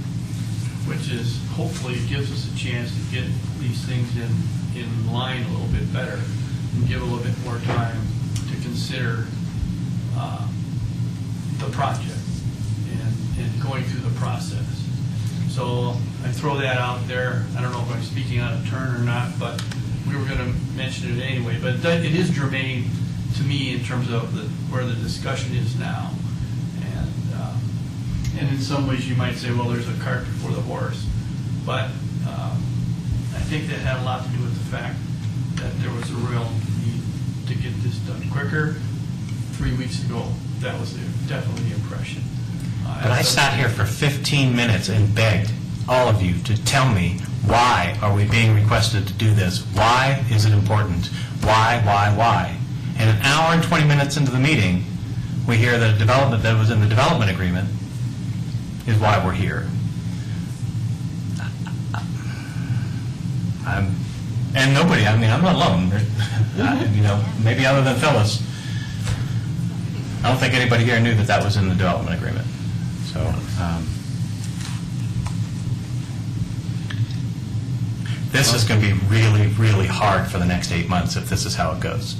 which is hopefully gives us a chance to get these things in line a little bit better and give a little bit more time to consider the project and going through the process. So I throw that out there. I don't know if I'm speaking out of turn or not, but we were going to mention it anyway. But it is germane to me in terms of where the discussion is now. And in some ways you might say, well, there's a cart before the horse. But I think that had a lot to do with the fact that there was a real need to get this done quicker. 3 weeks ago, that was definitely the impression.
But I sat here for 15 minutes and begged all of you to tell me, why are we being requested to do this? Why is it important? Why? And an hour and 20 minutes into the meeting, we hear that a development that was in the development agreement is why we're here. And nobody, I mean, I'm not alone. Maybe other than Phyllis, I don't think anybody here knew that that was in the development agreement. So, this is going to be really, really hard for the next 8 months if this is how it goes.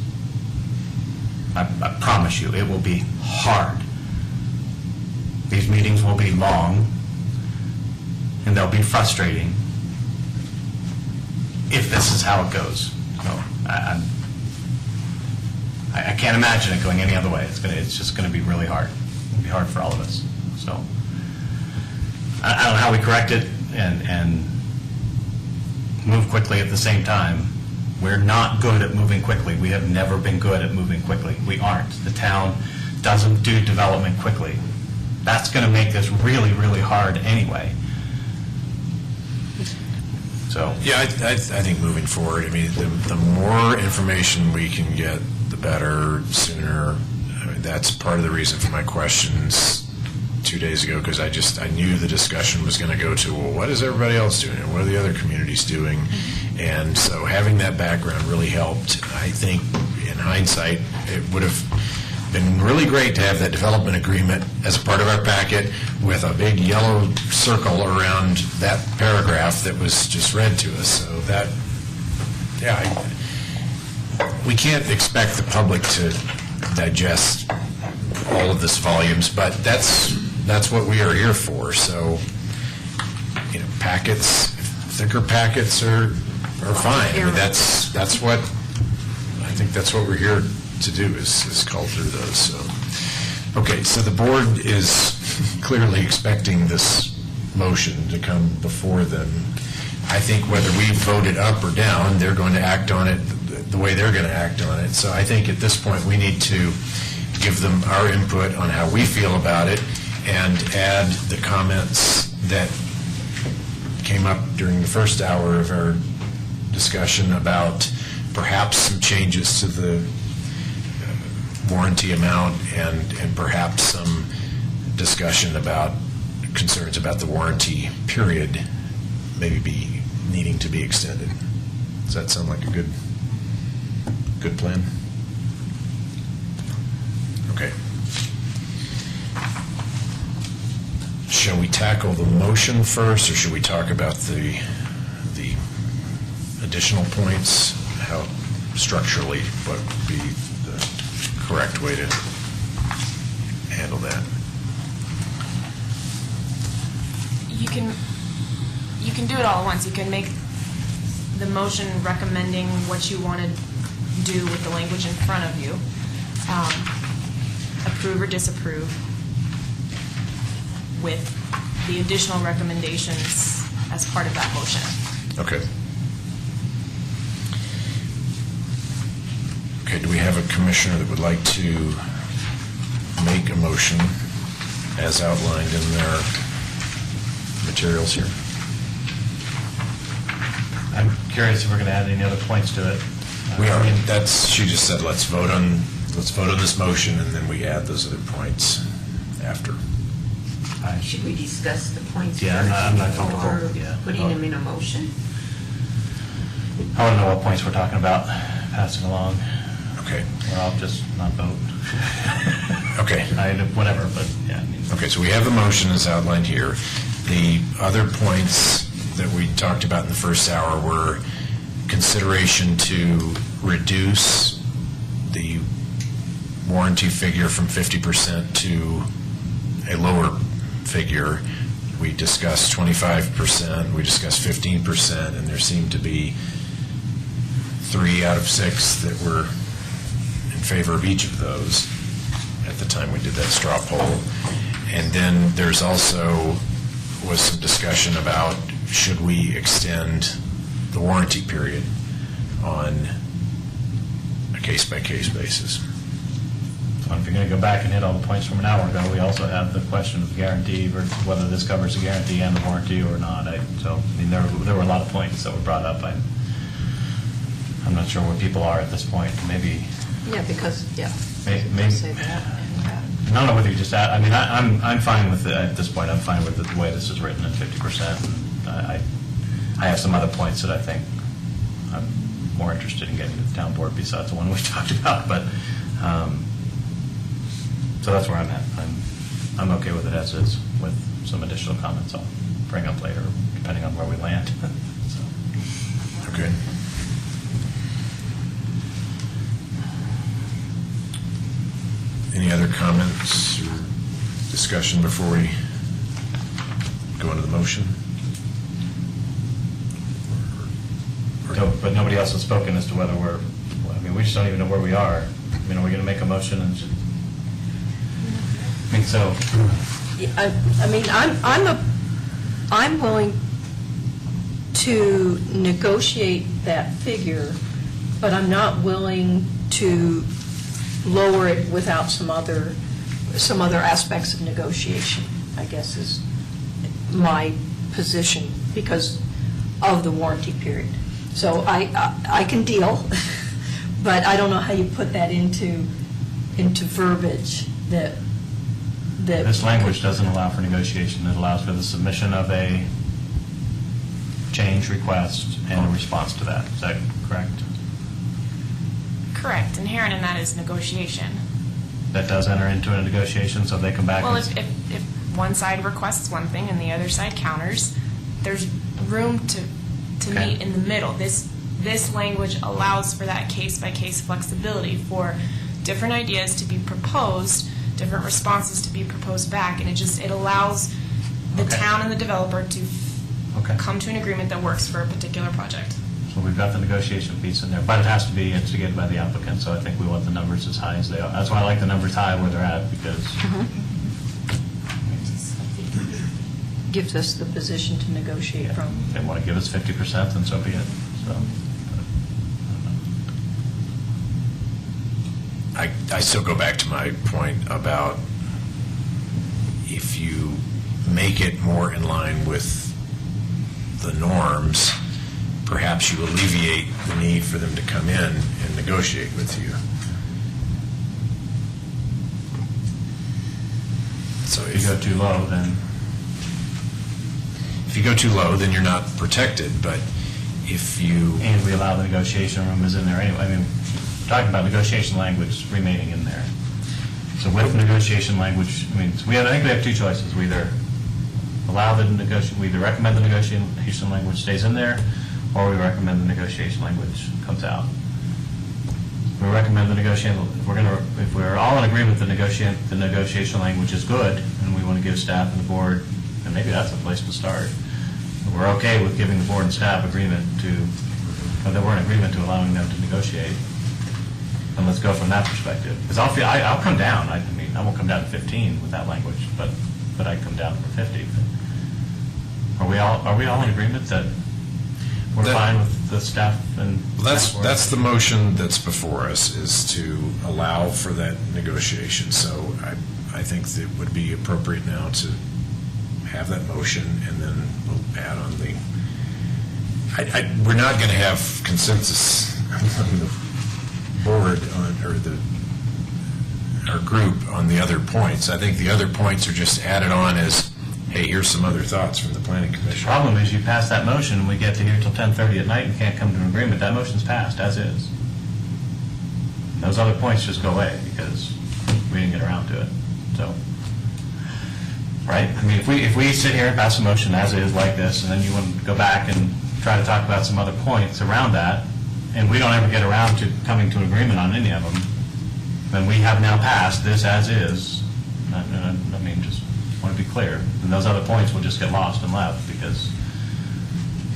I promise you, it will be hard. These meetings will be long, and they'll be frustrating if this is how it goes. So, I can't imagine it going any other way. It's just going to be really hard. It'll be hard for all of us. So I don't know how we correct it and move quickly at the same time. We're not good at moving quickly. We have never been good at moving quickly. We aren't. The town doesn't do development quickly. That's going to make this really, really hard anyway. So
Yeah, I think moving forward, I mean, the more information we can get, the better, sooner. I mean, that's part of the reason for my questions 2 days ago, because I knew the discussion was going to go to, well, what is everybody else doing, and what are the other communities doing? And so having that background really helped. I think, in hindsight, it would have been really great to have that development agreement as a part of our packet with a big yellow circle around that paragraph that was just read to us. So that, yeah, we can't expect the public to digest all of this volumes, but that's what we are here for. So, packets, thicker packets are fine. I mean, that's what, I think that's what we're here to do, is call through those, so. Okay, so the board is clearly expecting this motion to come before them. I think whether we vote it up or down, they're going to act on it the way they're going to act on it. So I think at this point, we need to give them our input on how we feel about it and add the comments that came up during the first hour of our discussion about perhaps some changes to the warranty amount and perhaps some discussion about concerns about the warranty period maybe be needing to be extended. Does that sound like a good plan? Okay. Shall we tackle the motion first, or should we talk about the additional points? How structurally, what would be the correct way to handle that?
You can do it all at once. You can make the motion recommending what you want to do with the language in front of you, approve or disapprove, with the additional recommendations as part of that motion.
Okay. Okay, do we have a commissioner that would like to make a motion as outlined in their materials here?
I'm curious if we're going to add any other points to it.
We are. She just said, let's vote on this motion, and then we add those other points after.
Should we discuss the points
Yeah,
first
I'm not comfortable,
before
yeah.
putting them in a motion?
I want to know what points we're talking about passing along,
Okay.
or I'll just not vote.
Okay.
Whatever, but yeah. I mean,
Okay, so we have the motion as outlined here. The other points that we talked about in the first hour were consideration to reduce the warranty figure from 50% to a lower figure. We discussed 25%, we discussed 15%, and there seemed to be 3 out of 6 that were in favor of each of those at the time we did that straw poll. And then there's also was some discussion about should we extend the warranty period on a case-by-case basis.
So if you're going to go back and hit all the points from an hour ago, we also have the question of guarantee, or whether this covers the guarantee and the warranty or not. So, I mean, there were a lot of points that were brought up. I'm not sure where people are at this point. Maybe.
Yeah, because, yeah.
Maybe.
Say that and that.
I don't know whether you just add, I mean, I'm fine with it at this point. I'm fine with the way this is written at 50%. I have some other points that I think I'm more interested in getting to the town board besides the one we talked about. But so that's where I'm at. I'm okay with it as is, with some additional comments I'll bring up later, depending on where we land. So.
Okay. Any other comments or discussion before we go into the motion?
No, but nobody else has spoken as to whether I mean, we just don't even know where we are. I mean, are we going to make a motion and just, I mean, so.
I mean, I'm willing to negotiate that figure, but I'm not willing to lower it without some other aspects of negotiation, I guess is my position, because of the warranty period. So I can deal, but I don't know how you put that into verbiage that.
This language doesn't allow for negotiation. It allows for the submission of a change request and a response to that. Is that correct?
Correct. Inherent in that is negotiation.
That does enter into a negotiation, so if they come back
Well,
and...
if one side requests one thing and the other side counters, there's room to
Okay.
meet in the middle. This language allows for that case-by-case flexibility for different ideas to be proposed, different responses to be proposed back, and it allows the
Okay.
town and the developer to
Okay.
come to an agreement that works for a particular project.
So we've got the negotiation piece in there, but it has to be instigated by the applicant, so I think we want the numbers as high as they are. That's why I like the numbers high where they're at, because
Gives us the position to negotiate from.
if they want to give us 50%, then so be it. So,
I still go back to my point about if you make it more in line with the norms, perhaps you alleviate the need for them to come in and negotiate with you. So
if you go too low, then
if you go too low, then you're not protected, but if you...
And we allow the negotiation room is in there anyway. I mean, we're talking about negotiation language remaining in there. So with negotiation language, I mean, so I think we have two choices. We either allow the negotiation, we either recommend the negotiation language stays in there, or we recommend the negotiation language comes out. We recommend the negotiation, if we're all in agreement the negotiation language is good, and we want to give staff and the board, and maybe that's a place to start. We're okay with giving the board and staff agreement to, that we're in agreement to allowing them to negotiate. And let's go from that perspective. Because I'll come down. I mean, I won't come down to 15 with that language, but I'd come down for 50. Are we all in agreement that we're fine with the staff and?
Well, that's the motion that's before us, is to allow for that negotiation. So I think that it would be appropriate now to have that motion, and then we'll add on the, we're not going to have consensus on the board or our group on the other points. I think the other points are just added on as, hey, here's some other thoughts from the planning commission.
Problem is, you pass that motion, and we get to here till 10:30 at night and can't come to an agreement. That motion's passed, as is. Those other points just go away because we didn't get around to it. So, right? I mean, if we sit here and pass a motion as is like this, and then you want to go back and try to talk about some other points around that, and we don't ever get around to coming to an agreement on any of them, then we have now passed this as is. I mean, just want to be clear. And those other points will just get lost and left because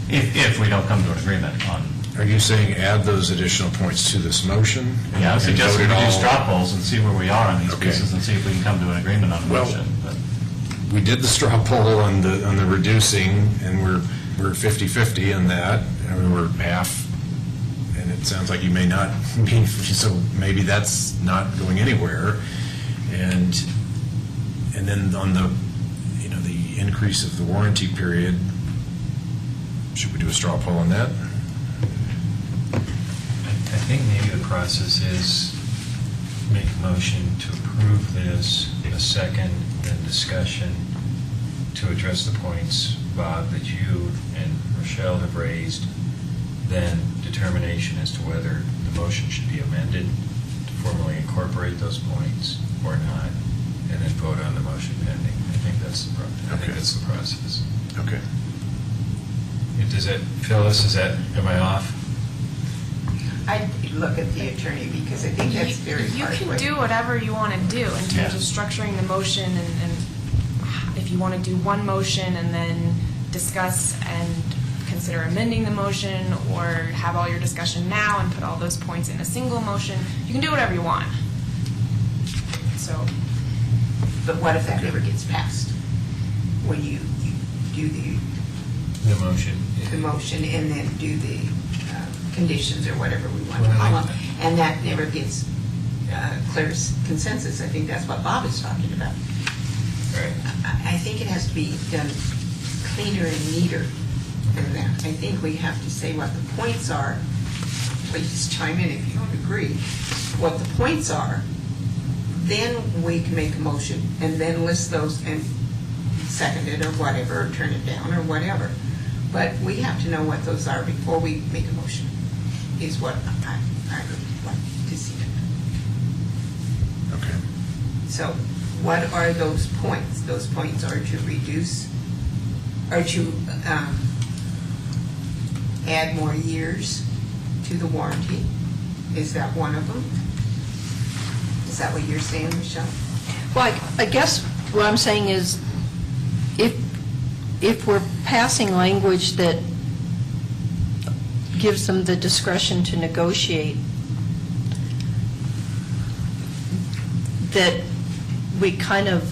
if we don't come to an agreement on.
Are you saying add those additional points to this motion?
Yeah, I
and
suggest we
vote it
do
all?
straw polls and see where we are on these
Okay.
pieces and see if we can come to an agreement on a
Well,
motion. But
We did the straw poll on the reducing, and we're 50-50 on that. I mean, we're half, and it sounds like you may not be, so maybe that's not going anywhere. And then on the, the increase of the warranty period, should we do a straw poll on that?
I think maybe the process is make a motion to approve this, a second, then discussion to address the points, Bob, that you and Rochelle have raised, then determination as to whether the motion should be amended to formally incorporate those points or not, and then vote on the motion pending. I think that's the process.
Okay.
Does that, Phyllis, am I off?
I'd look at the attorney because I think that's very
You
hard.
can do whatever you want to do in terms
Yeah.
of structuring the motion, and if you want to do one motion and then discuss and consider amending the motion, or have all your discussion now and put all those points in a single motion, you can do whatever you want. So,
But what if that never gets passed? When you do the
motion.
motion and then do the conditions or whatever we want to call them, and that never gets clear consensus. I think that's what Bob is talking about.
Right.
I think it has to be done cleaner and neater than that. I think we have to say what the points are. Please chime in if you don't agree. What the points are, then we can make a motion and then list those and second it or whatever, or turn it down or whatever. But we have to know what those are before we make a motion, is what I would like to see.
Okay.
So what are those points? Those points are to reduce, or to add more years to the warranty. Is that one of them? Is that what you're saying, Michelle?
Well, I guess what I'm saying is, if if we're passing language that gives them the discretion to negotiate, that we kind of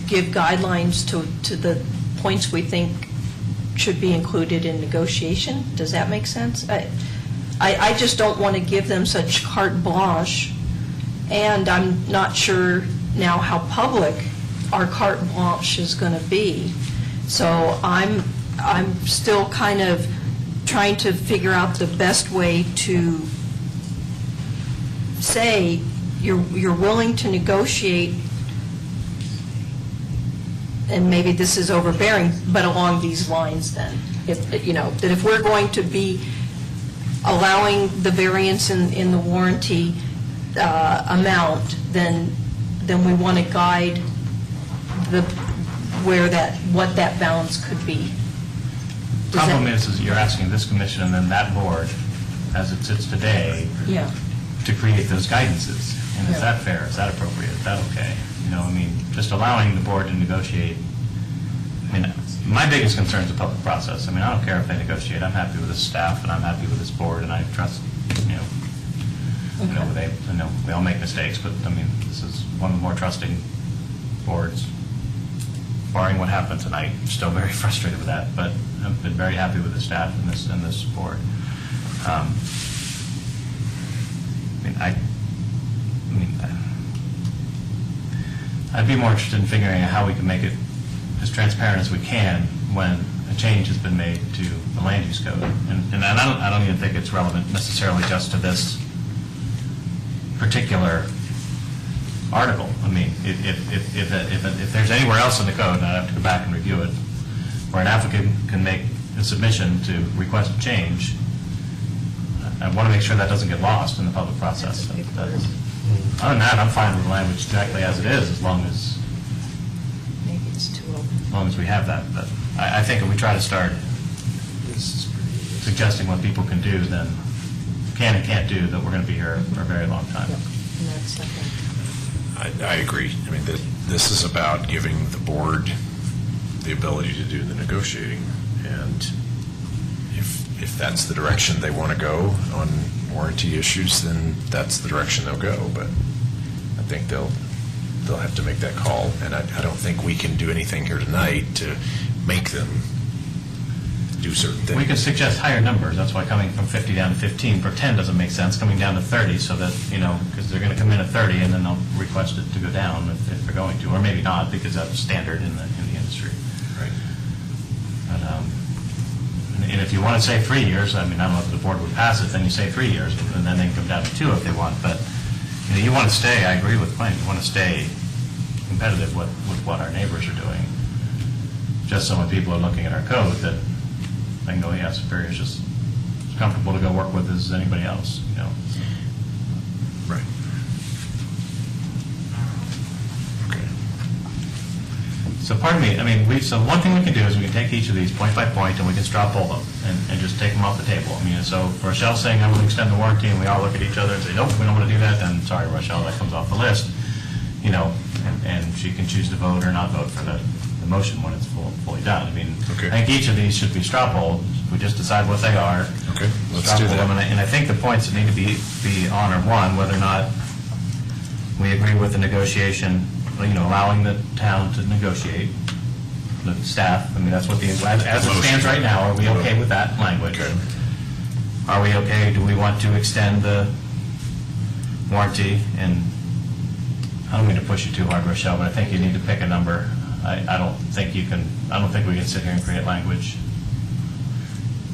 give guidelines to the points we think should be included in negotiation? Does that make sense? I just don't want to give them such carte blanche, and I'm not sure now how public our carte blanche is going to be. So I'm still kind of trying to figure out the best way to say you're willing to negotiate, and maybe this is overbearing, but along these lines then. If, you know, that if we're going to be allowing the variance in the warranty amount, then we want to guide what that balance could be.
Problem is you're asking this commission and then that board, as it sits today,
Yeah.
to create those guidances. And is
Yeah.
that fair? Is that appropriate? Is that okay? You know, I mean, just allowing the board to negotiate, I mean, my biggest concern is the public process. I mean, I don't care if they negotiate. I'm happy with this staff, and I'm happy with this board, and I trust, you know, I know we all make mistakes, but, I mean, this is one of the more trusting boards, barring what happened tonight. I'm still very frustrated with that, but I've been very happy with the staff and this board. I'd be more interested in figuring out how we can make it as transparent as we can when a change has been made to the land use code. And I don't even think it's relevant necessarily just to this particular article. I mean, if there's anywhere else in the code, and I'd have to go back and review it, where an applicant can make a submission to request a change, I want to make sure that doesn't get lost in the public process. Other than that, I'm fine with the language exactly as it is, as long as
Maybe it's too open.
as long as we have that. But I think if we try to start suggesting what people can do, then can and can't do, that we're going to be here for a very long time.
And that's, I think,
I agree. I mean, this is about giving the board the ability to do the negotiating, and if that's the direction they want to go on warranty issues, then that's the direction they'll go. But I think they'll have to make that call, and I don't think we can do anything here tonight to make them do certain things.
We could suggest higher numbers. That's why coming from 50 down to 15 for 10 doesn't make sense. Coming down to 30, so that, you know, because they're going to come in at 30 and then they'll request it to go down if they're going to, or maybe not, because that's standard in the industry.
Right.
But, and if you want to say 3 years, I mean, I don't know if the board would pass it, then you say 3 years, and then they can come down to 2 if they want. But, you know, you want to stay, I agree with Quinn, you want to stay competitive with what our neighbors are doing. Just so when people are looking at our code, that they can go, yeah, Superior's just as comfortable to go work with as anybody else, you know.
Right. Okay.
So pardon me, I mean, so one thing we can do is we can take each of these point by point and we can straw poll them and just take them off the table. I mean, so if Rochelle's saying I'm going to extend the warranty and we all look at each other and say, nope, we don't want to do that, then sorry, Rochelle, that comes off the list, you know, and she can choose to vote or not vote for the motion when it's fully done. I mean,
Okay.
I think each of these should be straw polled. We just decide what they are.
Okay, let's
straw
do
poll
that.
them. And I think the points that need to be on are, one, whether or not we agree with the negotiation, you know, allowing the town to negotiate, the staff. I mean, that's what as it stands right now, are we okay with that language?
Okay.
Are we okay, do we want to extend the warranty? And I don't mean to push you too hard, Rochelle, but I think you need to pick a number. I don't think we can sit here and create language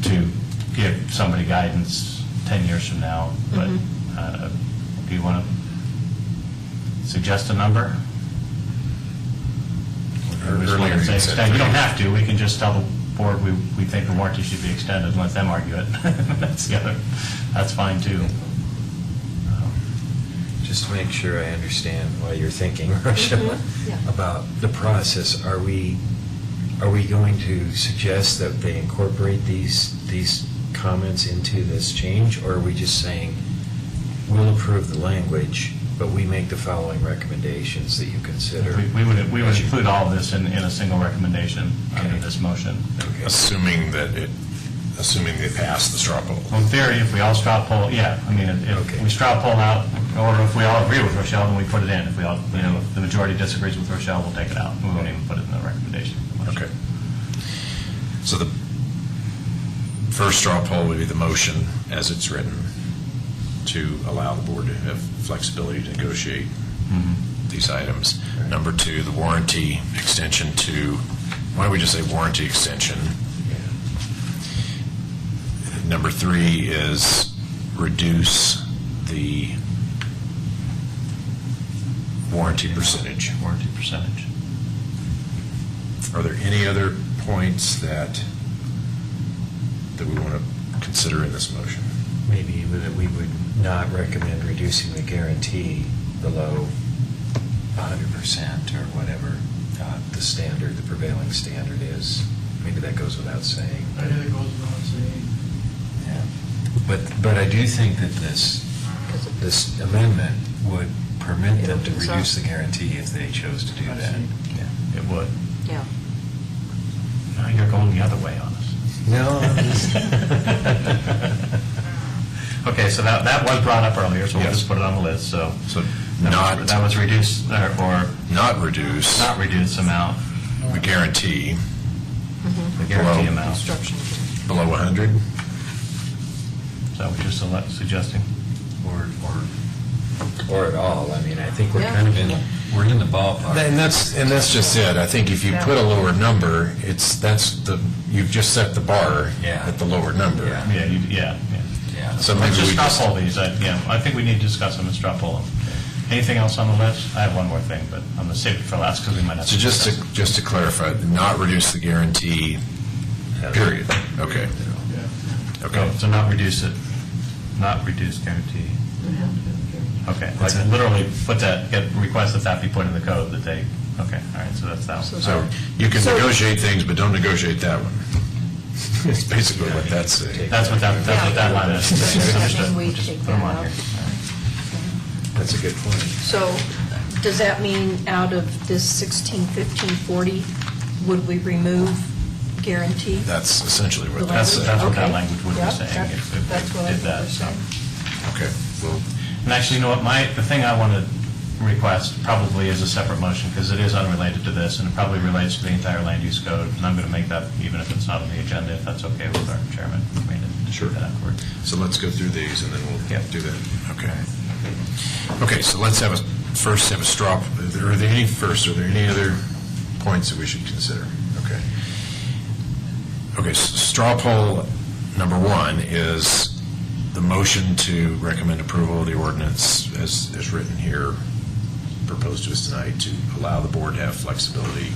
to give somebody guidance 10 years from now. But do you want to suggest a number? Or we just want to
Earlier
say
you said
extend? You don't
3
have to. We can just tell the board we think the warranty should be extended and let them argue it. That's fine too.
Just to make sure I understand what you're thinking, Rochelle,
Yeah.
about the process, are we going to suggest that they incorporate these comments into this change, or are we just saying, we'll approve the language, but we make the following recommendations that you consider.
We would include all of this in a single recommendation under
Okay.
this motion.
Assuming they pass the straw poll.
Well, in theory, if we all straw poll, yeah, I mean, if
Okay.
we straw poll out, or if we all agree with Rochelle, then we put it in. If we all, if the majority disagrees with Rochelle, we'll take it out. We won't even put it in the recommendation.
Okay. So the first straw poll would be the motion as it's written to allow the board to have flexibility to negotiate these items. Number two, the warranty extension to, why don't we just say warranty extension? Number three is reduce the warranty percentage.
Warranty percentage.
Are there any other points that we want to consider in this motion?
Maybe that we would not recommend reducing the guarantee below 100% or whatever the standard, the prevailing standard is. Maybe that goes without saying.
I think it goes without saying.
Yeah. But I do think that this amendment would permit them to reduce the guarantee if they chose to do that. Yeah.
It would.
Yeah.
Now you're going the other way on us.
No.
Okay, so that was brought up earlier, so we'll
Yes.
just put it on the list, so.
So not,
That was reduced, or
not reduce
not reduce amount,
the guarantee
the guarantee
Below.
amount.
below 100?
Is that what you're suggesting?
Or at all. I mean, I think we're kind of we're in the ballpark.
And that's just it. I think if you put a lower number, you've just set the bar
Yeah.
at the lower number.
Yeah.
Yeah.
Yeah.
So
Let's
maybe
just
we
straw
just,
poll these, I think we need to discuss them and straw poll them. Anything else on the list? I have one more thing, but I'm going to save it for last because we might have to
so
discuss it.
just to clarify, not reduce the guarantee, period. Okay. Okay.
So not reduce it, not reduce guarantee. Okay, like literally put that, request that be put in the code that they, okay, all right, so that's that one.
So you can negotiate things, but don't negotiate that one. It's basically what that's saying.
That's what that line is. Understood.
And we
We'll just
take
put them
that
on
out.
here.
That's a good point.
So does that mean out of this 16, 15, 40, would we remove guarantee?
That's essentially what
That's
that's
what
saying.
that
Okay.
language would be
Yep,
saying
that-
if
that's
we
what I
did
think
that,
we're
so.
saying.
Okay. Well,
And actually, you know what, the thing I want to request probably is a separate motion, because it is unrelated to this, and it probably relates to the entire land use code, and I'm going to make that, even if it's not on the agenda, if that's okay with our chairman, for me to
Sure.
do that afterward.
so let's go through these and then we'll
Yep.
do that. Okay. Okay, so let's have a straw, are there any other points that we should consider? Okay. Okay, straw poll number one is the motion to recommend approval of the ordinance as written here, proposed to us tonight, to allow the board to have flexibility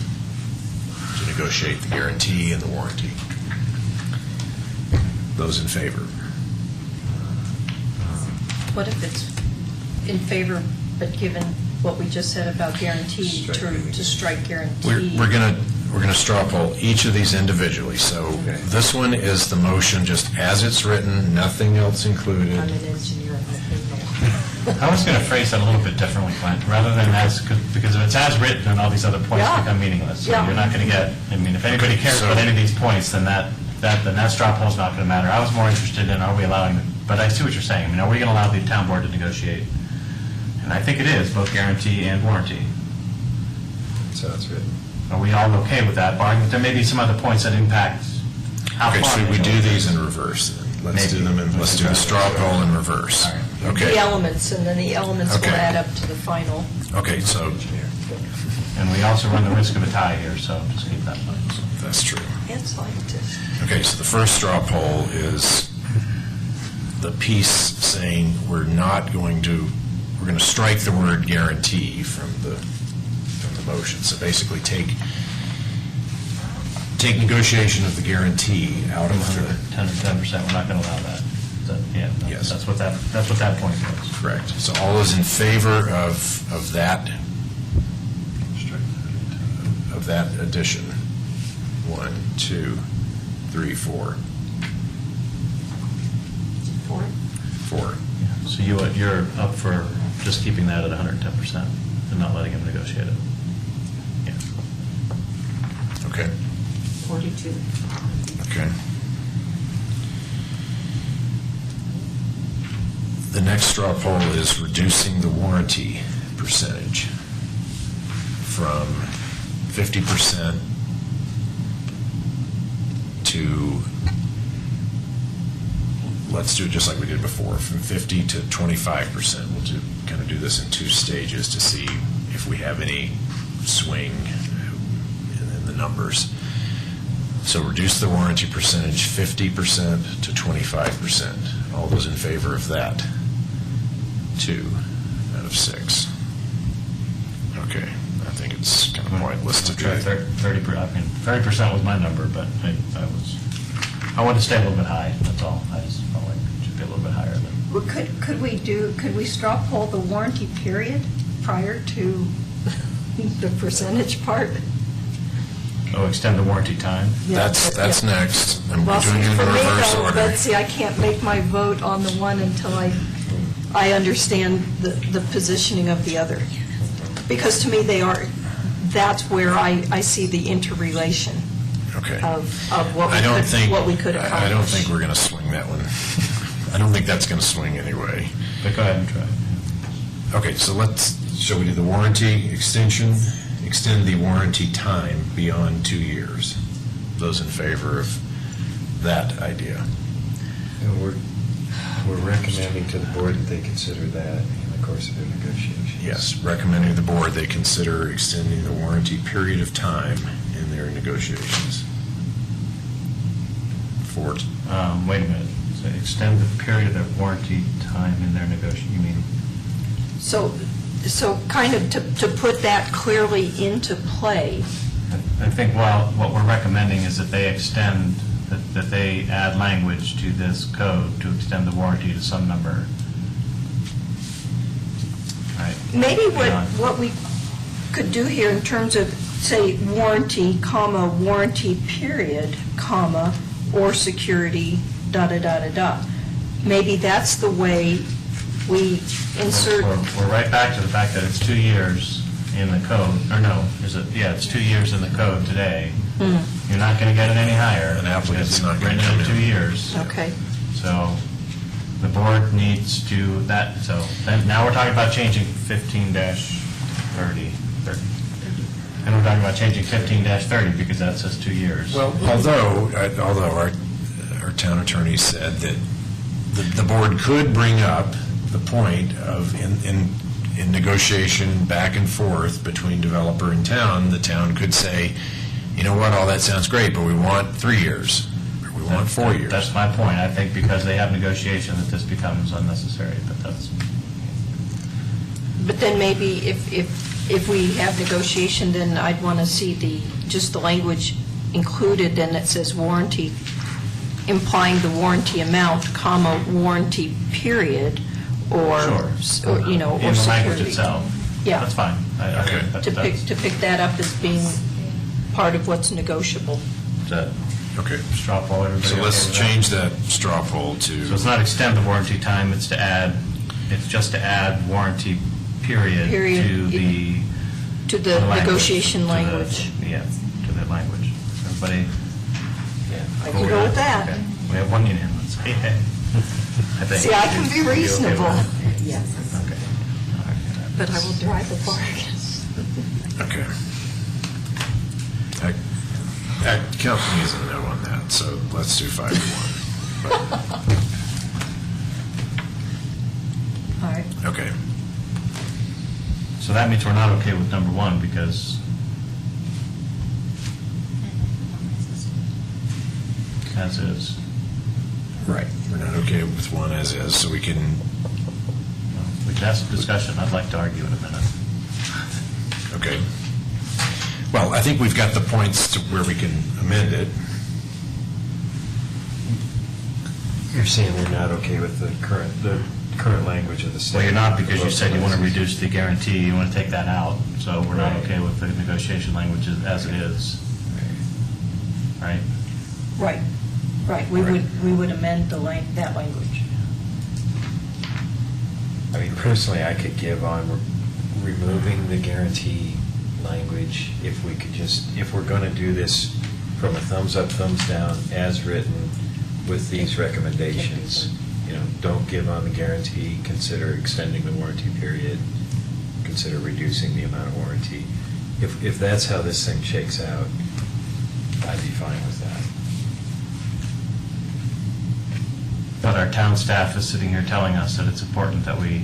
to negotiate the guarantee and the warranty. Those in favor?
What if it's in favor, but given what we just said about guarantee, to strike guarantee?
We're going to straw poll each of these individually. So
Okay.
this one is the motion just as it's written, nothing else included.
I'm an engineer, I know.
I was going to phrase that a little bit differently, Clint, rather than because if it's as written, then all these other points
Yeah.
become meaningless. So
Yeah.
you're not going to get, I mean, if anybody cares
So-
about any of these points, then that straw poll's not going to matter. I was more interested in, are we allowing, but I see what you're saying. I mean, are we going to allow the town board to negotiate? And I think it is, both guarantee and warranty.
So it's written.
Are we all okay with that, barring that there may be some other points that impact how
Okay,
far
should
they
we
go?
do these in reverse then? Let's do them in, let's do the straw poll in reverse.
All right.
The
Okay,
elements, and then the elements will
Okay.
add up to the final.
okay, so
And we also run the risk of a tie here, so just keep that in mind.
that's true.
It's like this.
Okay, so the first straw poll is the piece saying we're going to strike the word guarantee from the motion. So basically take negotiation of the guarantee out of the,
10%, we're not going to allow that. Yeah,
Yes.
that's what that point was.
correct. So all those in favor of that addition? 1, 2, 3, 4. 4.
So you're up for
just keeping that at 110% and not letting him negotiate it. Yeah.
Okay,
42.
okay. The next straw poll is reducing the warranty percentage from 50% to, let's do it just like we did before, from 50 to 25%. We'll kind of do this in 2 stages to see if we have any swing in the numbers. So reduce the warranty percentage 50% to 25%. All those in favor of that? 2 out of 6. Okay, I think it's kind of pointless to try.
30% was my number, but I wanted to stay a little bit high, that's all. I just felt like it should be a little bit higher than.
Well, could we straw poll the warranty period prior to the percentage part?
Oh, extend the warranty time?
That's next. And we're
Well,
doing it in
for me,
reverse
though,
order.
but see, I can't make my vote on the one until I understand the positioning of the other. Because to me, that's where I see the interrelation
Okay.
of what
I don't think,
we could accomplish.
I don't think we're going to swing that one. I don't think that's going to swing anyway.
But go ahead and try.
Okay, so shall we do the warranty extension? Extend the warranty time beyond 2 years. Those in favor of that idea?
And we're recommending to the board that they consider that in the course of their negotiations.
Yes, recommending to the board they consider extending the warranty period of time in their negotiations.
Wait a minute. So extend the period of warranty time in their negotiation, you mean?
So kind of to put that clearly into play,
I think, well, what we're recommending is that they extend, that they add language to this code to extend the warranty to some number. Right.
maybe
Beyond.
what we could do here in terms of, say, warranty, comma, warranty period, comma, or security, da-da-da-da-da. Maybe that's the way we insert,
We're right back to the fact that it's 2 years in the code, or no, it's 2 years in the code today. You're not going to get it any higher.
An applicant's not
going
gonna come
to
in.
2 years.
okay.
So the board needs to, so then now we're talking about changing 15-30. And we're talking about changing 15-30 because that says 2 years.
Well, although our town attorney said that the board could bring up the point of in negotiation back and forth between developer and town, the town could say, you know what, all that sounds great, but we want 3 years, or we want 4 years.
That's my point. I think because they have negotiation that this becomes unnecessary, but that's.
But then maybe if we have negotiation, then I'd want to see just the language included, then that says warranty, implying the warranty amount, comma, warranty period, or,
Sure.
or, you know, or
In the language
security.
itself.
Yeah.
That's fine.
Okay.
To pick that up as being part of what's negotiable.
Okay,
Straw poll, everybody
so
okay
let's
with that?
change that straw poll to.
So it's not extend the warranty time, it's just to add warranty period
Period.
to the
To the
language,
negotiation
to the-
language.
Yeah, to the language. Everybody?
I can go with that.
Okay. We have one unanimous. Hey, hey. I think.
See, I can be
You okay with
reasonable.
that?
Yes.
Okay. All right.
But I will drive a bargain.
Okay. Count me as a no on that, so let's do 5 to 1.
All right.
Okay.
So that means we're not okay with number 1 because as is.
Right. We're not okay with 1 as is, so we can,
That's a discussion. I'd like to argue in a minute.
okay. Well, I think we've got the points to where we can amend it.
You're saying we're not okay with the current language of the statute?
Well, you're not because you said you want to reduce the guarantee. You want to take that out. So we're not okay with the negotiation language as it is. Right?
Right, right. We would amend that language.
I mean, personally, I could give on removing the guarantee language if we could just, if we're going to do this from a thumbs up, thumbs down, as written, with these recommendations. You know, don't give on the guarantee, consider extending the warranty period, consider reducing the amount of warranty. If that's how this thing shakes out, I'd be fine with that.
But our town staff is sitting here telling us that it's important that we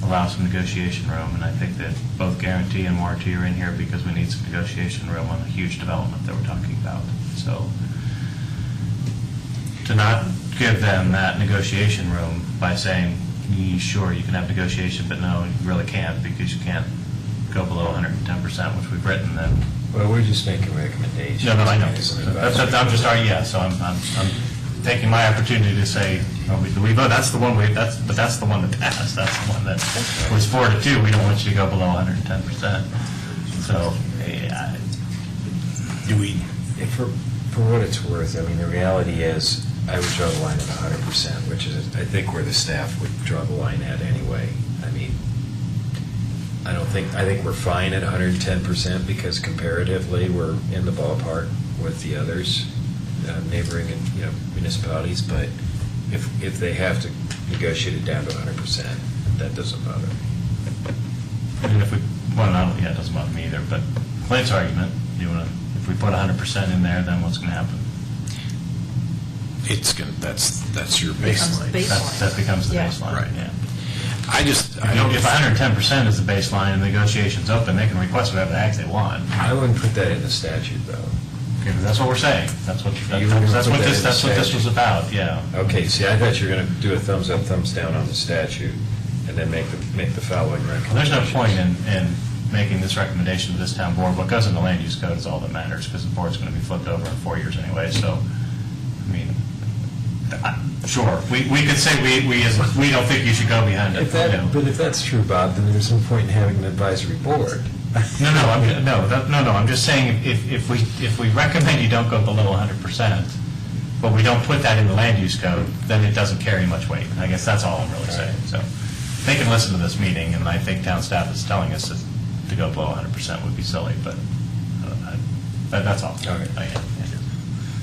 allow some negotiation room, and I think that both guarantee and warranty are in here because we need some negotiation room on the huge development that we're talking about. So to not give them that negotiation room by saying, sure, you can have negotiation, but no, you really can't because you can't go below 110%, which we've written, then.
Well, we're just making recommendations.
No, I know.
It's an
I'm just, yeah, so I'm taking my opportunity to say, that's the one but that's the one that passed. That's the one that was 4-2. We don't want you to go below 110%. So, yeah.
Do we, for what it's worth, I mean, the reality is, I would draw the line at 100%, which is, I think, where the staff would draw the line at anyway. I mean, I think we're fine at 110% because comparatively, we're in the ballpark with the others, neighboring municipalities, but if they have to negotiate it down to 100%, that doesn't bother me.
And if we, it doesn't bother me either, but Clint's argument, if we put 100% in there, then what's going to happen?
It's going to, that's your baseline.
That becomes the
Yeah.
baseline.
Right.
Yeah.
If
If 110% is the baseline and the negotiation's open, they can request whatever the heck they want.
I wouldn't put that in the statute, though.
Okay, but that's what we're saying. That's what
You were gonna
that's
put
what
that
this
in the
that's what this
statute.
was about. Yeah.
Okay, see, I thought you were going to do a thumbs up, thumbs down on the statute, and then make the following
Well,
recommendations.
there's no point in making this recommendation to this town board. What goes in the land use code is all that matters, because the board's going to be flipped over in 4 years anyway. So, I mean, sure, we could say we don't think you should go behind it.
But if that's true, Bob, then there's no point in having an advisory board.
I'm just saying if we recommend you don't go below 100%, but we don't put that in the land use code, then it doesn't carry much weight. I guess that's all I'm really saying. So they can listen to this meeting, and I think town staff is telling us that to go below 100% would be silly, but that's all.
Okay.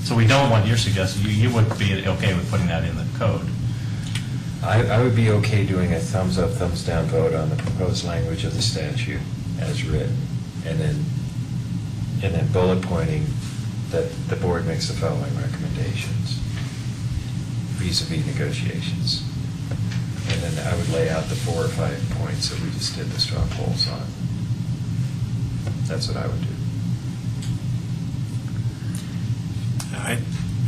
So we don't want your suggestion. You would be okay with putting that in the code.
I would be okay doing a thumbs up, thumbs down vote on the proposed language of the statute as written, and then bullet pointing that the board makes the following recommendations vis-a-vis negotiations. And then I would lay out the 4 or 5 points that we just did the straw polls on. That's what I would do.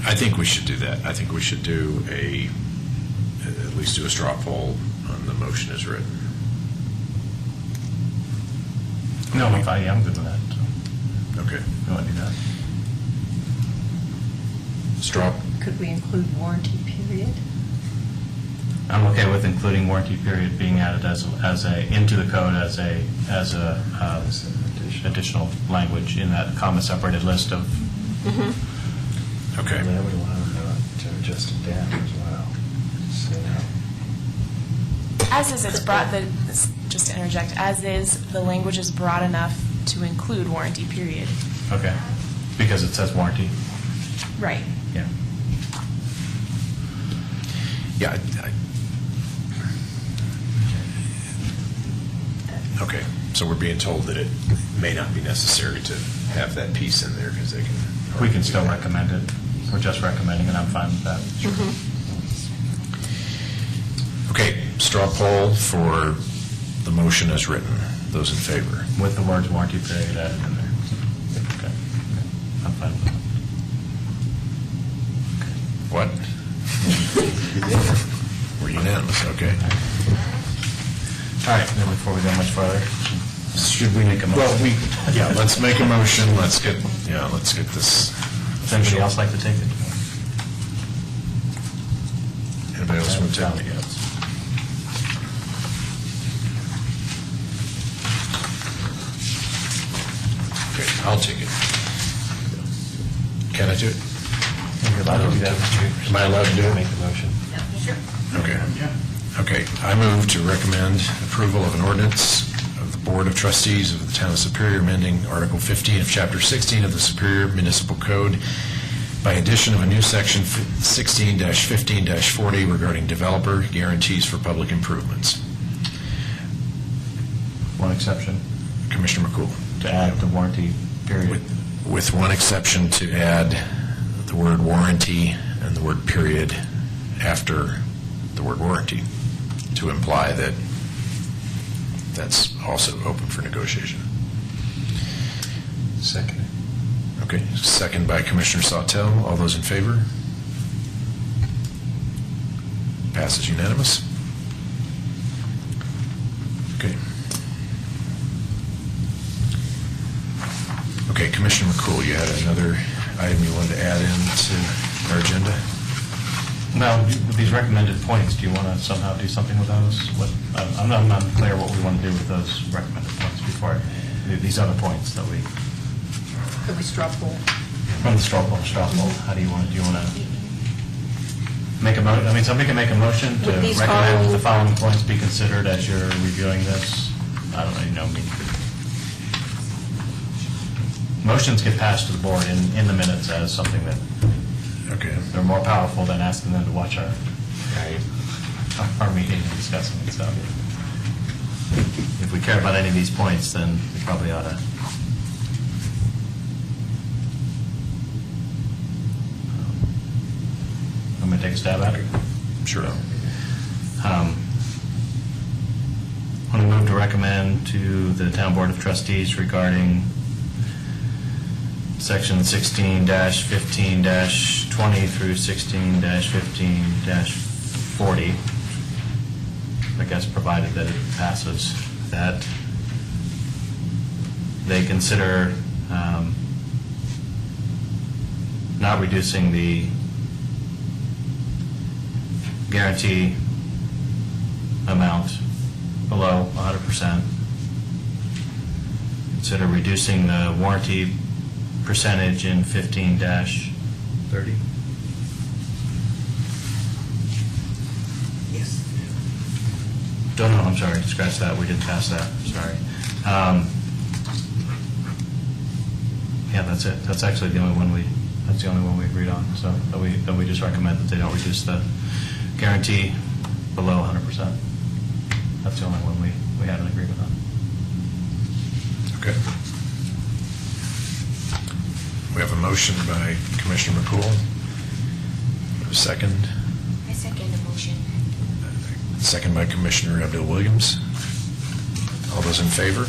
I think we should do that. I think we should do at least do a straw poll on the motion as written.
No, I'm good with that. So
Okay.
you want to do that?
Straw,
Could we include warranty period?
I'm okay with including warranty period being added into the code as a additional language in that comma-separated list of.
okay.
And I would allow them to adjust it down as well. So now,
As is, it's broad, just to interject, as is, the language is broad enough to include warranty period.
Okay. Because it says warranty.
Right.
Yeah.
Yeah. Okay, so we're being told that it may not be necessary to have that piece in there because they can.
We can still recommend it. We're just recommending it. I'm fine with that.
Okay, straw poll for the motion as written. Those in favor?
With the words warranty period added in there. Okay. I'm fine with that.
What? We're unanimous, okay.
All right, then before we go much further,
Should we
make a motion?
Well, let's make a motion, let's get this.
Does anybody else like to take it?
Anybody else want to take it? Okay, I'll take it. Can I do it?
You're allowed to do that.
Am I allowed to do it?
Make the motion.
Okay. Okay, I move to recommend approval of an ordinance of the Board of Trustees of the Town of Superior amending Article 15 of Chapter 16 of the Superior Municipal Code by addition of a new section 16-15-40 regarding developer guarantees for public improvements.
One exception,
Commissioner McCool.
to add the warranty period.
With one exception, to add the word warranty and the word period after the word warranty, to imply that that's also open for negotiation.
Second.
Okay, second by Commissioner Sawtelle. All those in favor? Passes unanimous. Okay. Okay, Commissioner McCool, you had another item you wanted to add into our agenda?
Now, with these recommended points, do you want to somehow do something with those? I'm not clear what we want to do with those recommended points before, these other points that we,
Could we straw poll?
from the straw poll, how do you want to make a motion? I mean, somebody can make a motion to
With these
recommend the
following-
following points be considered as you're reviewing this. I don't know, I mean, motions get passed to the board in the minutes as something that
Okay.
they're more powerful than asking them to watch our meeting and discussing it, so. If we care about any of these points, then we probably ought to. I'm going to take a stab at it.
Sure.
I'm going to move to recommend to the Town Board of Trustees regarding Section 16-15-20 through 16-15-40, I guess provided that it passes, that they consider not reducing the guarantee amount below 100%. Consider reducing the warranty percentage in 15-30.
Yes.
No, I'm sorry, scratch that, we didn't pass that, sorry. Yeah, that's it, that's actually the only one we agreed on, so that we just recommend that they don't reduce the guarantee below 100%. That's the only one we had an agreement on.
Okay. We have a motion by Commissioner McCool. A second.
I second the motion.
Second by Commissioner Abdul Williams. All those in favor?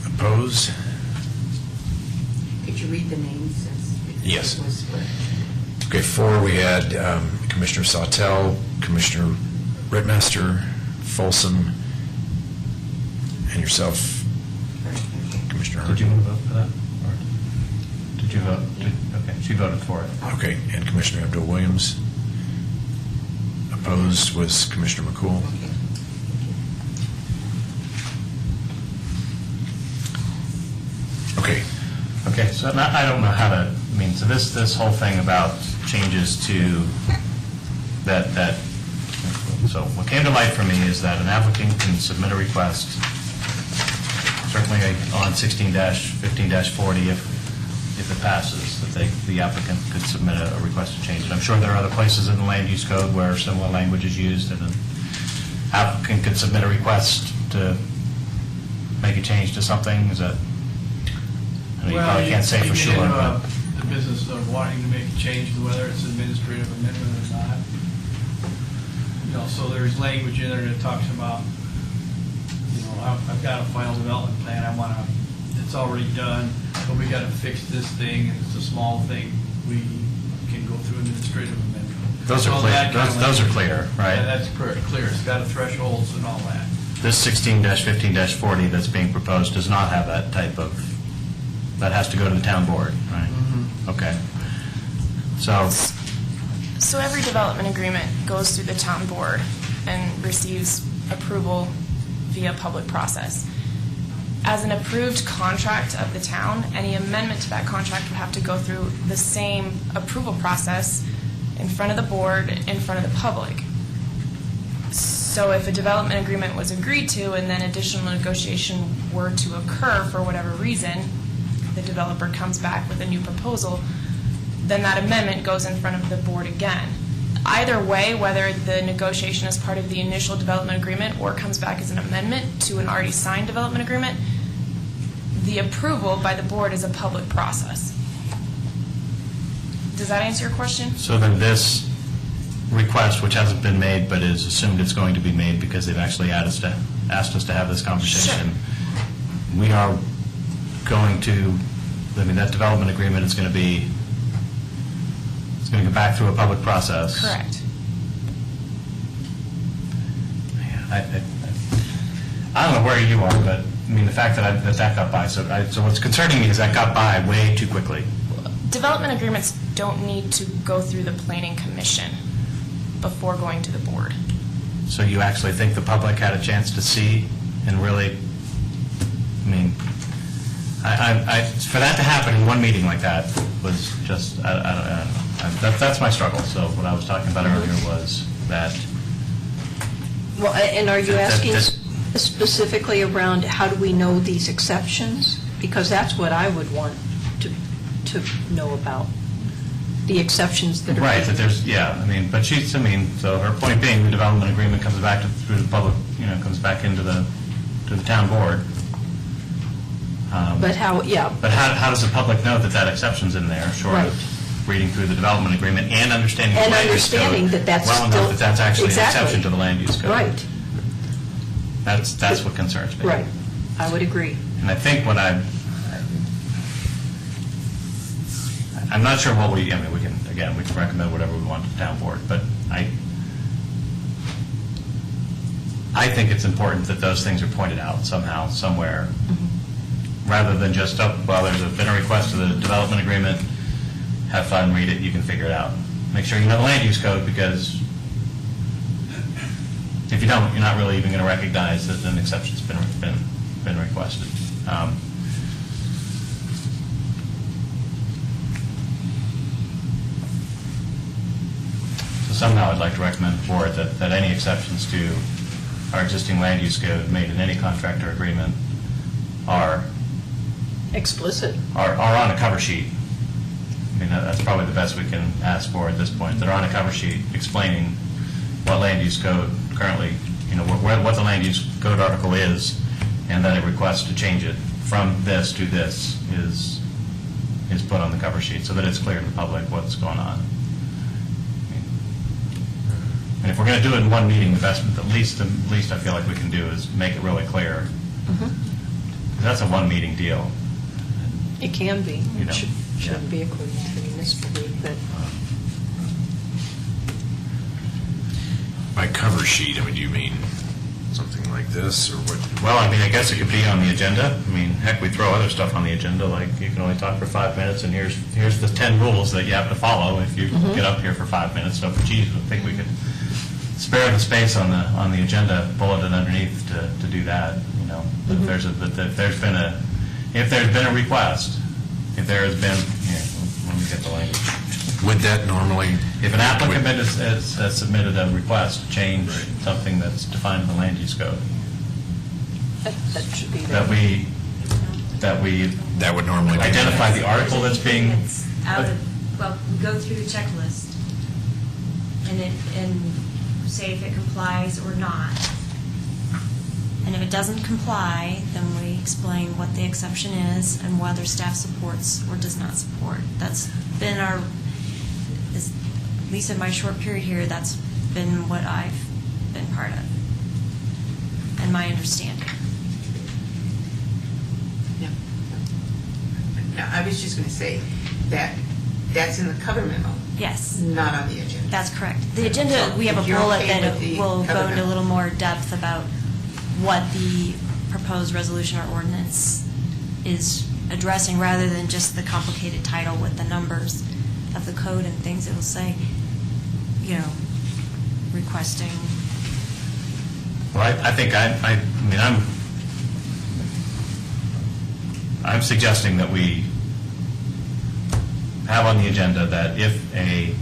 Opposed?
Could you read the names since
Yes.
it was split?
Okay, 4, we had Commissioner Sawtelle, Commissioner Rittmaster, Folsom, and yourself, Commissioner Hart.
Did you vote for that? Or did you vote? Okay, she voted for it.
Okay, and Commissioner Abdul Williams. Opposed was Commissioner McCool. Okay,
Okay, so I don't know how to, I mean, so this whole thing about changes to that, so what came to light for me is that an applicant can submit a request, certainly on 16-15-40 if it passes, that the applicant could submit a request to change it. I'm sure there are other places in the land use code where similar language is used, and an applicant could submit a request to make a change to something. Is that? I mean, you probably can't say for sure, but.
The business of wanting to make a change to whether it's an administrative amendment or not. You know, so there's language in there that talks about, you know, I've got a final development plan, it's already done, but we gotta fix this thing, and it's a small thing, we can go through administrative amendment.
Those are
All
clear,
that kind of
those are
language.
clear, right?
Yeah, that's clear, it's got thresholds and all that.
This 16-15-40 that's being proposed does not have that type of, that has to go to the town board, right? Okay. So,
So every development agreement goes through the town board and receives approval via public process. As an approved contract of the town, any amendment to that contract would have to go through the same approval process in front of the board, in front of the public. So if a development agreement was agreed to and then additional negotiation were to occur for whatever reason, the developer comes back with a new proposal, then that amendment goes in front of the board again. Either way, whether the negotiation is part of the initial development agreement or comes back as an amendment to an already signed development agreement, the approval by the board is a public process. Does that answer your question?
So then this request, which hasn't been made but is assumed it's going to be made because they've actually asked us to have this conversation, we are going to, I mean, that development agreement is going to be, it's going to go back through a public process.
Correct.
I don't know where you are, but, I mean, the fact that that got by, so what's concerning me is that got by way too quickly.
Development agreements don't need to go through the planning commission before going to the board.
So you actually think the public had a chance to see and really, I mean, for that to happen in one meeting like that was just, I don't know. That's my struggle. So what I was talking about earlier was that.
Well, and are you asking
that-
specifically around how do we know these exceptions? Because that's what I would want to know about, the exceptions that are.
Right, that there's, yeah, I mean, but she's, I mean, so her point being, the development agreement comes back through the public, comes back to the town board.
But how, yeah.
But how does the public know that that exception's in there, short
Right.
of reading through the development agreement and understanding the
And
land use code?
understanding that that's
Well
still.
enough that that's actually an
Exactly.
exception to the land use code.
Right,
That's what concerns me.
right. I would agree.
And I think when I'm not sure what we can recommend whatever we want to the town board, but I think it's important that those things are pointed out somehow, somewhere, rather than just, well, there's been a request to the development agreement, have fun, read it, you can figure it out. Make sure you know the land use code, because if you don't, you're not really even going to recognize that an exception's been requested. So somehow I'd like to recommend the board that any exceptions to our existing land use code made in any contractor agreement are
Explicit.
on a cover sheet. I mean, that's probably the best we can ask for at this point. They're on a cover sheet explaining what land use code currently, what the land use code article is, and then a request to change it from this to this is put on the cover sheet so that it's clear to the public what's going on. And if we're going to do it in one meeting, the least I feel like we can do is make it really clear. That's a one-meeting deal.
It can be.
You know,
It shouldn't be according to the municipal league, but.
By cover sheet, I mean, do you mean something like this, or what?
Well, I mean, I guess it could be on the agenda. I mean, heck, we throw other stuff on the agenda, like you can only talk for 5 minutes, and here's the 10 rules that you have to follow if you get up here for 5 minutes. So, geez, I think we could spare the space on the agenda, bulleted underneath to do that. If there's been a request, if there has been, let me get the language.
Would that normally?
If an applicant has submitted a request to change something that's defined in the land use code,
That should be there.
that
would normally be.
identify the article that's being.
It's out of, well, we go through the checklist and say if it complies or not. And if it doesn't comply, then we explain what the exception is and whether staff supports or does not support. That's been at least in my short period here, that's been what I've been part of and my understanding.
Yeah. No, I was just going to say that that's in the cover memo,
Yes,
not on the agenda.
that's correct. The agenda,
So
we have a
if you're
bullet
okay
that
with the
will go
covenant.
into a little more depth about what the proposed resolution or ordinance is addressing, rather than just the complicated title with the numbers of the code and things. It will say, requesting.
Well, I think I'm suggesting that we have on the agenda that if a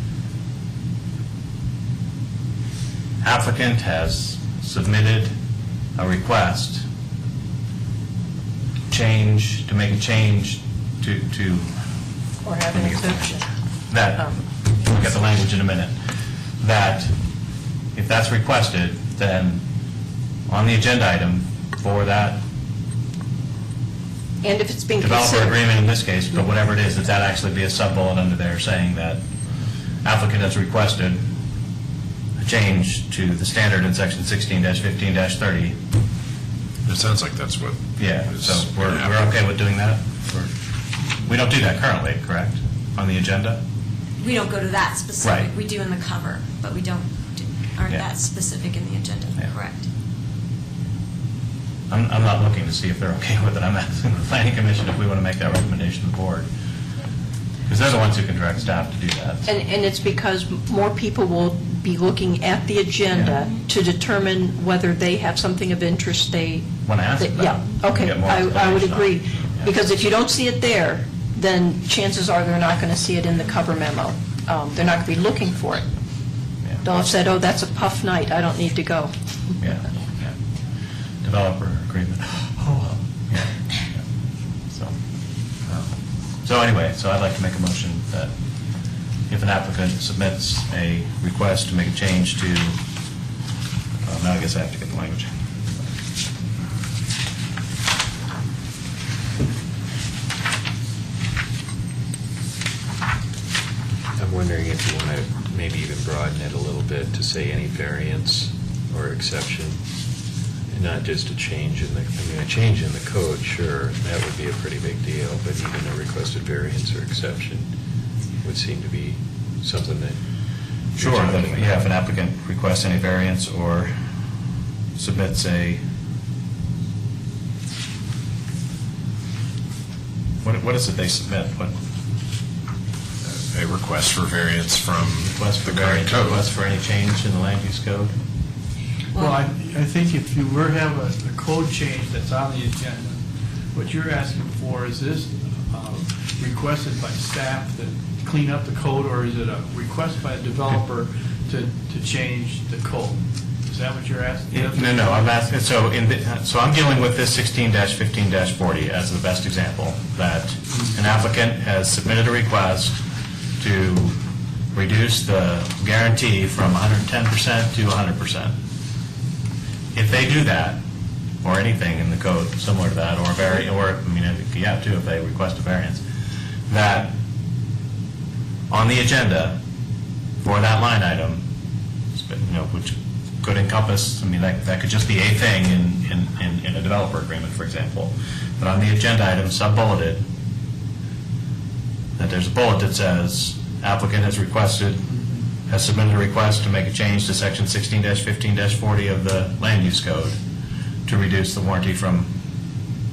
applicant has submitted a request to make a change to
Or have an exception.
that, we'll get the language in a minute, that if that's requested, then on the agenda item for that
And if it's being
developer
considered.
agreement in this case, but whatever it is, that actually be a sub-bullet under there saying that applicant has requested a change to the standard in section 16-15-30.
It sounds like that's what.
Yeah,
is
so we're
happening.
okay with doing that? We don't do that currently, correct, on the agenda?
We don't go to that specific.
Right.
We do in the cover, but we aren't
Yeah.
that specific in the agenda,
Yeah.
correct?
I'm not looking to see if they're okay with it. I'm asking the planning commission if we want to make that recommendation to the board. Because they're the ones who can direct staff to do that.
And it's because more people will be looking at the agenda to determine whether they have something of interest they.
Want to ask
that-
about.
Yeah, okay,
Get more
I would
explanation on it.
agree.
Yeah.
Because if you don't see it there, then chances are they're not going to see it in the cover memo. They're not going to be looking for it.
Yeah.
They'll have said, oh, that's a puff night, I don't need to go.
Yeah, yeah. Developer agreement. Yeah, yeah. So anyway, so I'd like to make a motion that if an applicant submits a request to make a change to, now I guess I have to get the language.
I'm wondering if you want to maybe even broaden it a little bit to say any variance or exception, and not just a change in a change in the code, sure, that would be a pretty big deal, but even a requested variance or exception would seem to be something that.
Sure, but yeah, if an applicant requests any variance or submits a, what is it they submit? What?
A request for variance from
Request for
the current
variance,
code.
request for any change in the land use code?
Well, I think if you were to have a code change that's on the agenda, what you're asking for, is this requested by staff to clean up the code, or is it a request by a developer to change the code? Is that what you're asking?
No, I'm asking, so I'm dealing with this 16-15-40 as the best example, that an applicant has submitted a request to reduce the guarantee from 110% to 100%. If they do that, or anything in the code similar to that, if they request a variance, that on the agenda for that line item, which could encompass, that could just be a thing in a developer agreement, for example, but on the agenda item, sub-bulleted, that there's a bullet that says, applicant has submitted a request to make a change to section 16-15-40 of the land use code to reduce the warranty from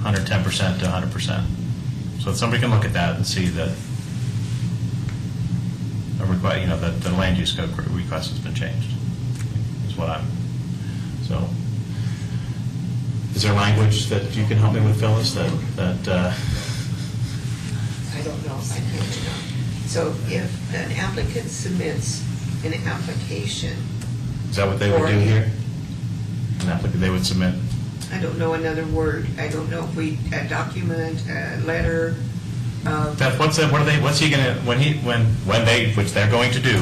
110% to 100%. So that somebody can look at that and see that that the land use code request has been changed, is what so. Is there language that you can help me with, Phyllis, that
I don't know if I can or not. So if an applicant submits an application,
is that what they would do here? An applicant, they would submit,
I don't know another word, I don't know if a document, a letter,
Beth, what's he gonna, which they're going to do,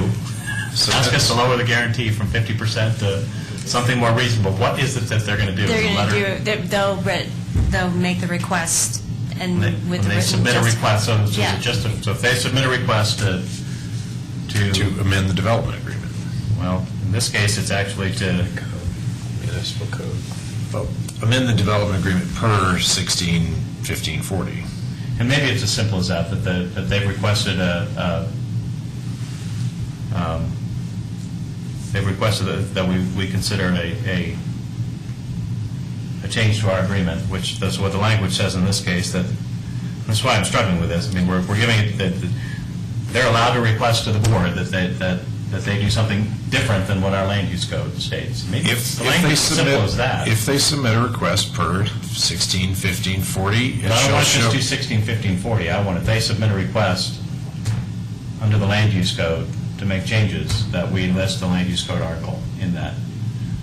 ask us to lower the guarantee from 50% to something more reasonable, what is it that they're gonna do?
They're
The
going
letter?
to they'll make the request and
When
with the
they
written
submit a request, so is
Yeah.
it just, so if they submit a request to,
To amend the development agreement.
well, in this case, it's actually to,
Municipal code.
Amend the development agreement per 16-15-40.
and maybe it's as simple as that they've requested they've requested that we consider a change to our agreement, which that's what the language says in this case, that's why I'm struggling with this. We're giving it, that they're allowed to request to the board that they do something different than what our land use code states.
If
The language is simple as that.
If they submit a request per 16-15-40,
But I don't want to just do 16-15-40. I want, if they submit a request under the land use code to make changes, that we list the land use code article in that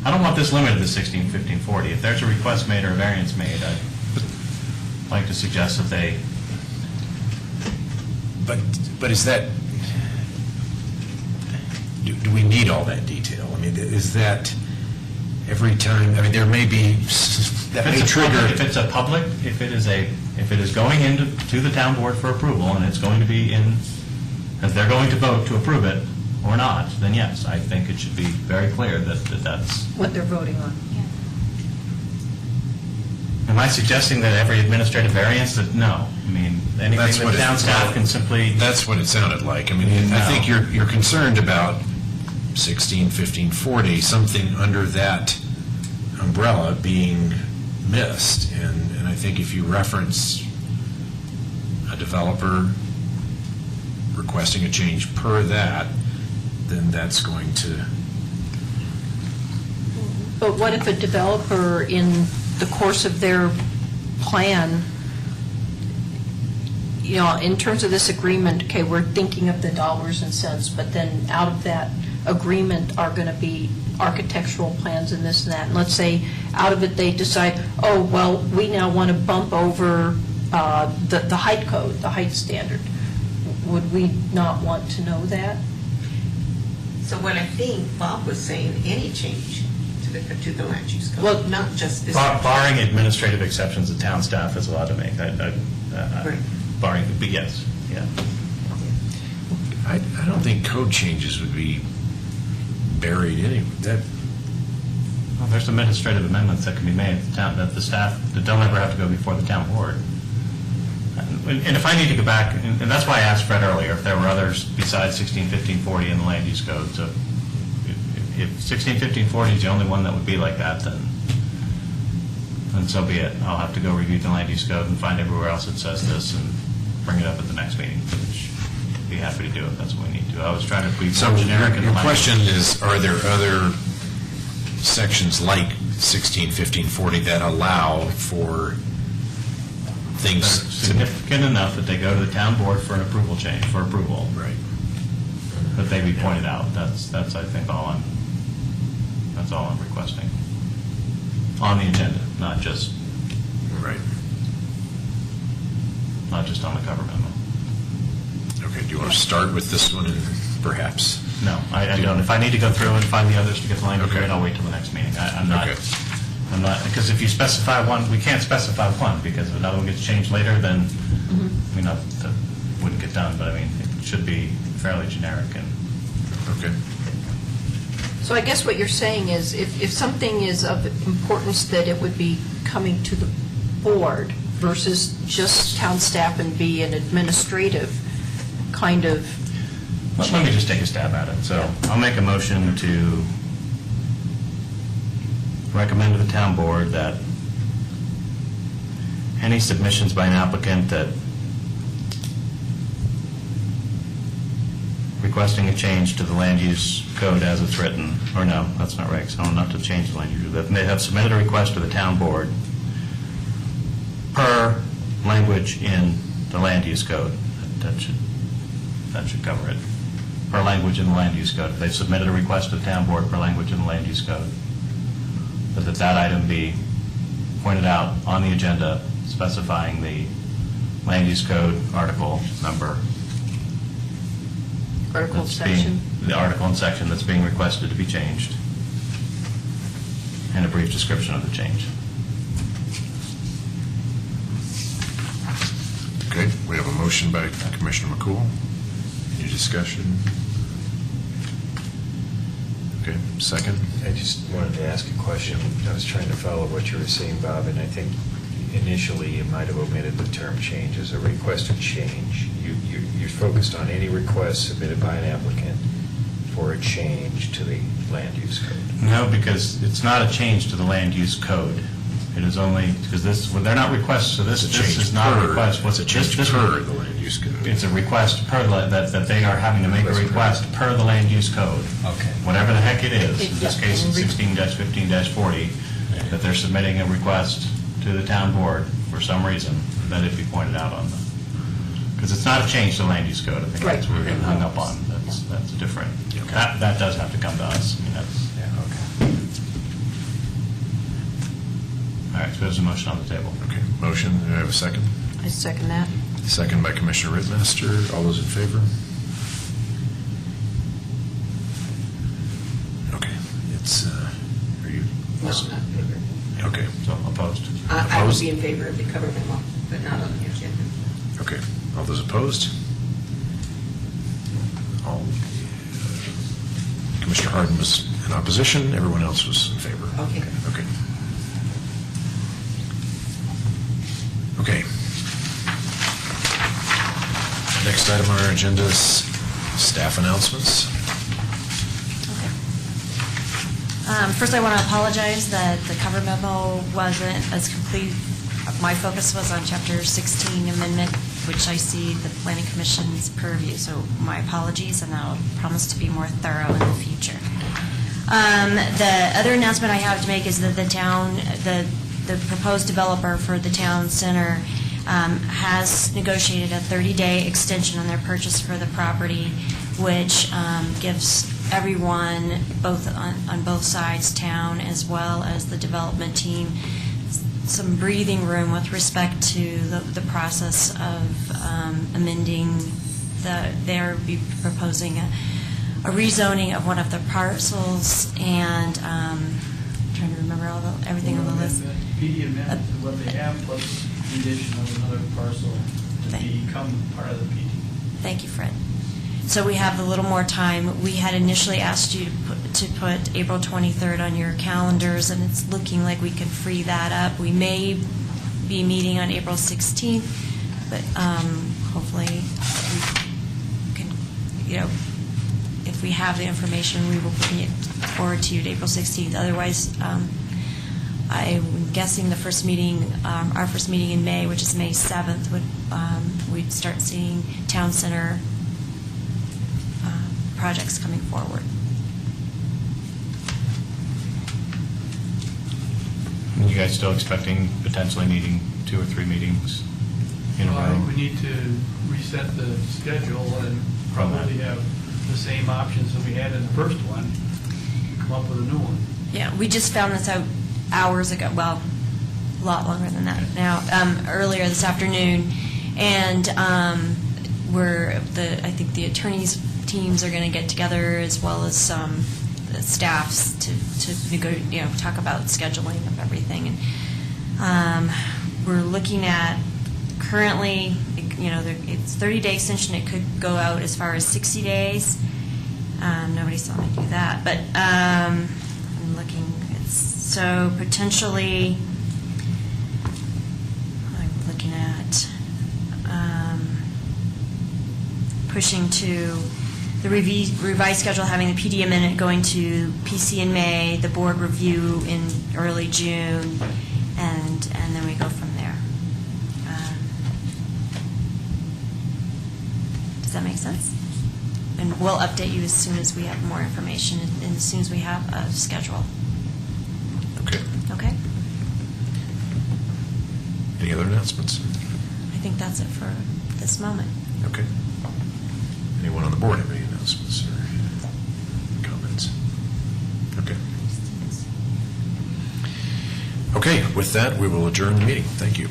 I don't want this limited to 16, 15, 40. If there's a request made or a variance made, I'd like to suggest that they,
But is that, do we need all that detail? I mean, is that every time, I mean, there may be, that may trigger.
if it is going into the town board for approval, and it's going to be in, as they're going to vote to approve it or not, then yes, I think it should be very clear that's.
What they're voting on.
Am I suggesting that every administrative variance, that, no. I mean, anything
That's what
that
it-
town staff can simply.
That's what it sounded like. I mean, I think you're concerned about 16, 15, 40, something under that umbrella being missed. And I think if you reference a developer requesting a change per that, then that's going to,
But what if a developer, in the course of their plan, you know, in terms of this agreement, okay, we're thinking of the dollars and cents, but then out of that agreement are going to be architectural plans and this and that. And let's say out of it they decide, oh, well, we now want to bump over the height code, the height standard. Would we not want to know that?
So what I think Bob was saying, any change to the land use code,
Well,
not just this.
Barring administrative exceptions the town staff is allowed to make.
Right.
Barring, but yes, yeah.
I don't think code changes would be buried anyway.
Well, there's administrative amendments that can be made that the staff, that don't ever have to go before the town board. And if I need to go back, and that's why I asked Fred earlier, if there were others besides 16, 15, 40 in the land use code. So if 16, 15, 40 is the only one that would be like that, then so be it. I'll have to go review the land use code and find everywhere else it says this and bring it up at the next meeting, which I'd be happy to do if that's what we need to. I was trying to be
So
more generic in the
your
language.
question is, are there other sections like 16, 15, 40 that allow for things to...
Significant enough that they go to the town board for an approval change, for approval.
Right.
That they be pointed out. That's I think that's all I'm requesting. On the agenda, not just
Right.
on the cover memo.
Okay, do you want to start with this one and perhaps?
No, I don't. If I need to go through and find the others to get the language
Okay.
right, I'll wait till the next meeting. I'm not,
Okay.
because if you specify one, we can't specify one, because if another one gets changed later, then, I mean, that wouldn't get done, but I mean, it should be fairly generic and.
Okay.
So I guess what you're saying is, if something is of importance, that it would be coming to the board versus just town staff and be an administrative kind of...
Let me just take a stab at it. So I'll make a motion to recommend to the town board that any submissions by an applicant that requesting a change to the land use code as it's written, or no, that's not right, so not to change the land use, that they have submitted a request to the town board per language in the land use code. That should cover it. Per language in the land use code. If they've submitted a request to the town board per language in the land use code, that item be pointed out on the agenda specifying the land use code article number.
Article
that's being-
section.
The article and section that's being requested to be changed, and a brief description of the change.
Okay, we have a motion by Commissioner McCool. Any discussion? Okay, second?
I just wanted to ask a question. I was trying to follow what you were saying, Bob, and I think initially you might have omitted the term change as a requested change. You're focused on any request submitted by an applicant for a change to the land use code.
No, because it's not a change to the land use code. It is only, because this, well, they're not requests, so this is not a request.
What's a change per the land use code?
It's a request per, that they are having to make a request per the land use code.
Okay.
Whatever the heck it is, in this
Yeah.
case it's 16-15-40, that they're submitting a request to the town board for some reason, that it be pointed out on them. Because it's not a change to the land use code, I think that's what we're getting hung up on. That's different. That does have to come to us. I mean, that's,
Yeah, okay.
there's a motion on the table.
Okay, motion, do I have a second?
I second that.
Second by Commissioner Rittmaster. All those in favor? Okay, it's, are you?
No, I'm not in favor.
Okay,
So opposed.
I would
Opposed?
be in favor of the cover memo, but not on the agenda.
okay. All those opposed? All, Commissioner Harden was in opposition, everyone else was in favor.
Okay.
Okay. Okay. Next item on our agenda is staff announcements.
First, I want to apologize that the cover memo wasn't as complete. My focus was on Chapter 16 amendment, which I see the Planning Commission's purview, so my apologies, and I'll promise to be more thorough in the future. The other announcement I have to make is that the town, the proposed developer for the town center has negotiated a 30-day extension on their purchase for the property, which gives everyone, both on both sides, town as well as the development team, some breathing room with respect to the process of amending they're be proposing a rezoning of one of the parcels, and trying to remember everything on the list.
PD amendment to what they have, plus the addition of another parcel to become part of the PD.
Thank you, Fred. So we have a little more time. We had initially asked you to put April 23rd on your calendars, and it's looking like we can free that up. We may be meeting on April 16th, but hopefully we can, if we have the information, we will bring it forward to you to April 16th. Otherwise, I'm guessing the first meeting, our first meeting in May, which is May 7th, we'd start seeing town center projects coming forward.
You guys still expecting potentially needing 2 or 3 meetings in a
Well, I
row?
think we need to reset the schedule and probably have the same options that we had in the first one, come up with a new one.
Yeah, we just found this out hours ago, well, a lot longer than that now, earlier this afternoon, and I think the attorneys' teams are going to get together as well as some staffs to talk about scheduling of everything. And we're looking at currently, it's 30-day extension. It could go out as far as 60 days. Nobody saw me do that, but I'm looking. So potentially, I'm looking at pushing to the revised schedule, having the PD amendment going to PC in May, the board review in early June, and then we go from there. Does that make sense? And we'll update you as soon as we have more information and as soon as we have a schedule.
Okay.
Okay?
Any other announcements?
I think that's it for this moment.
Okay. Anyone on the board have any announcements or comments? Okay. Okay, with that, we will adjourn the meeting. Thank you.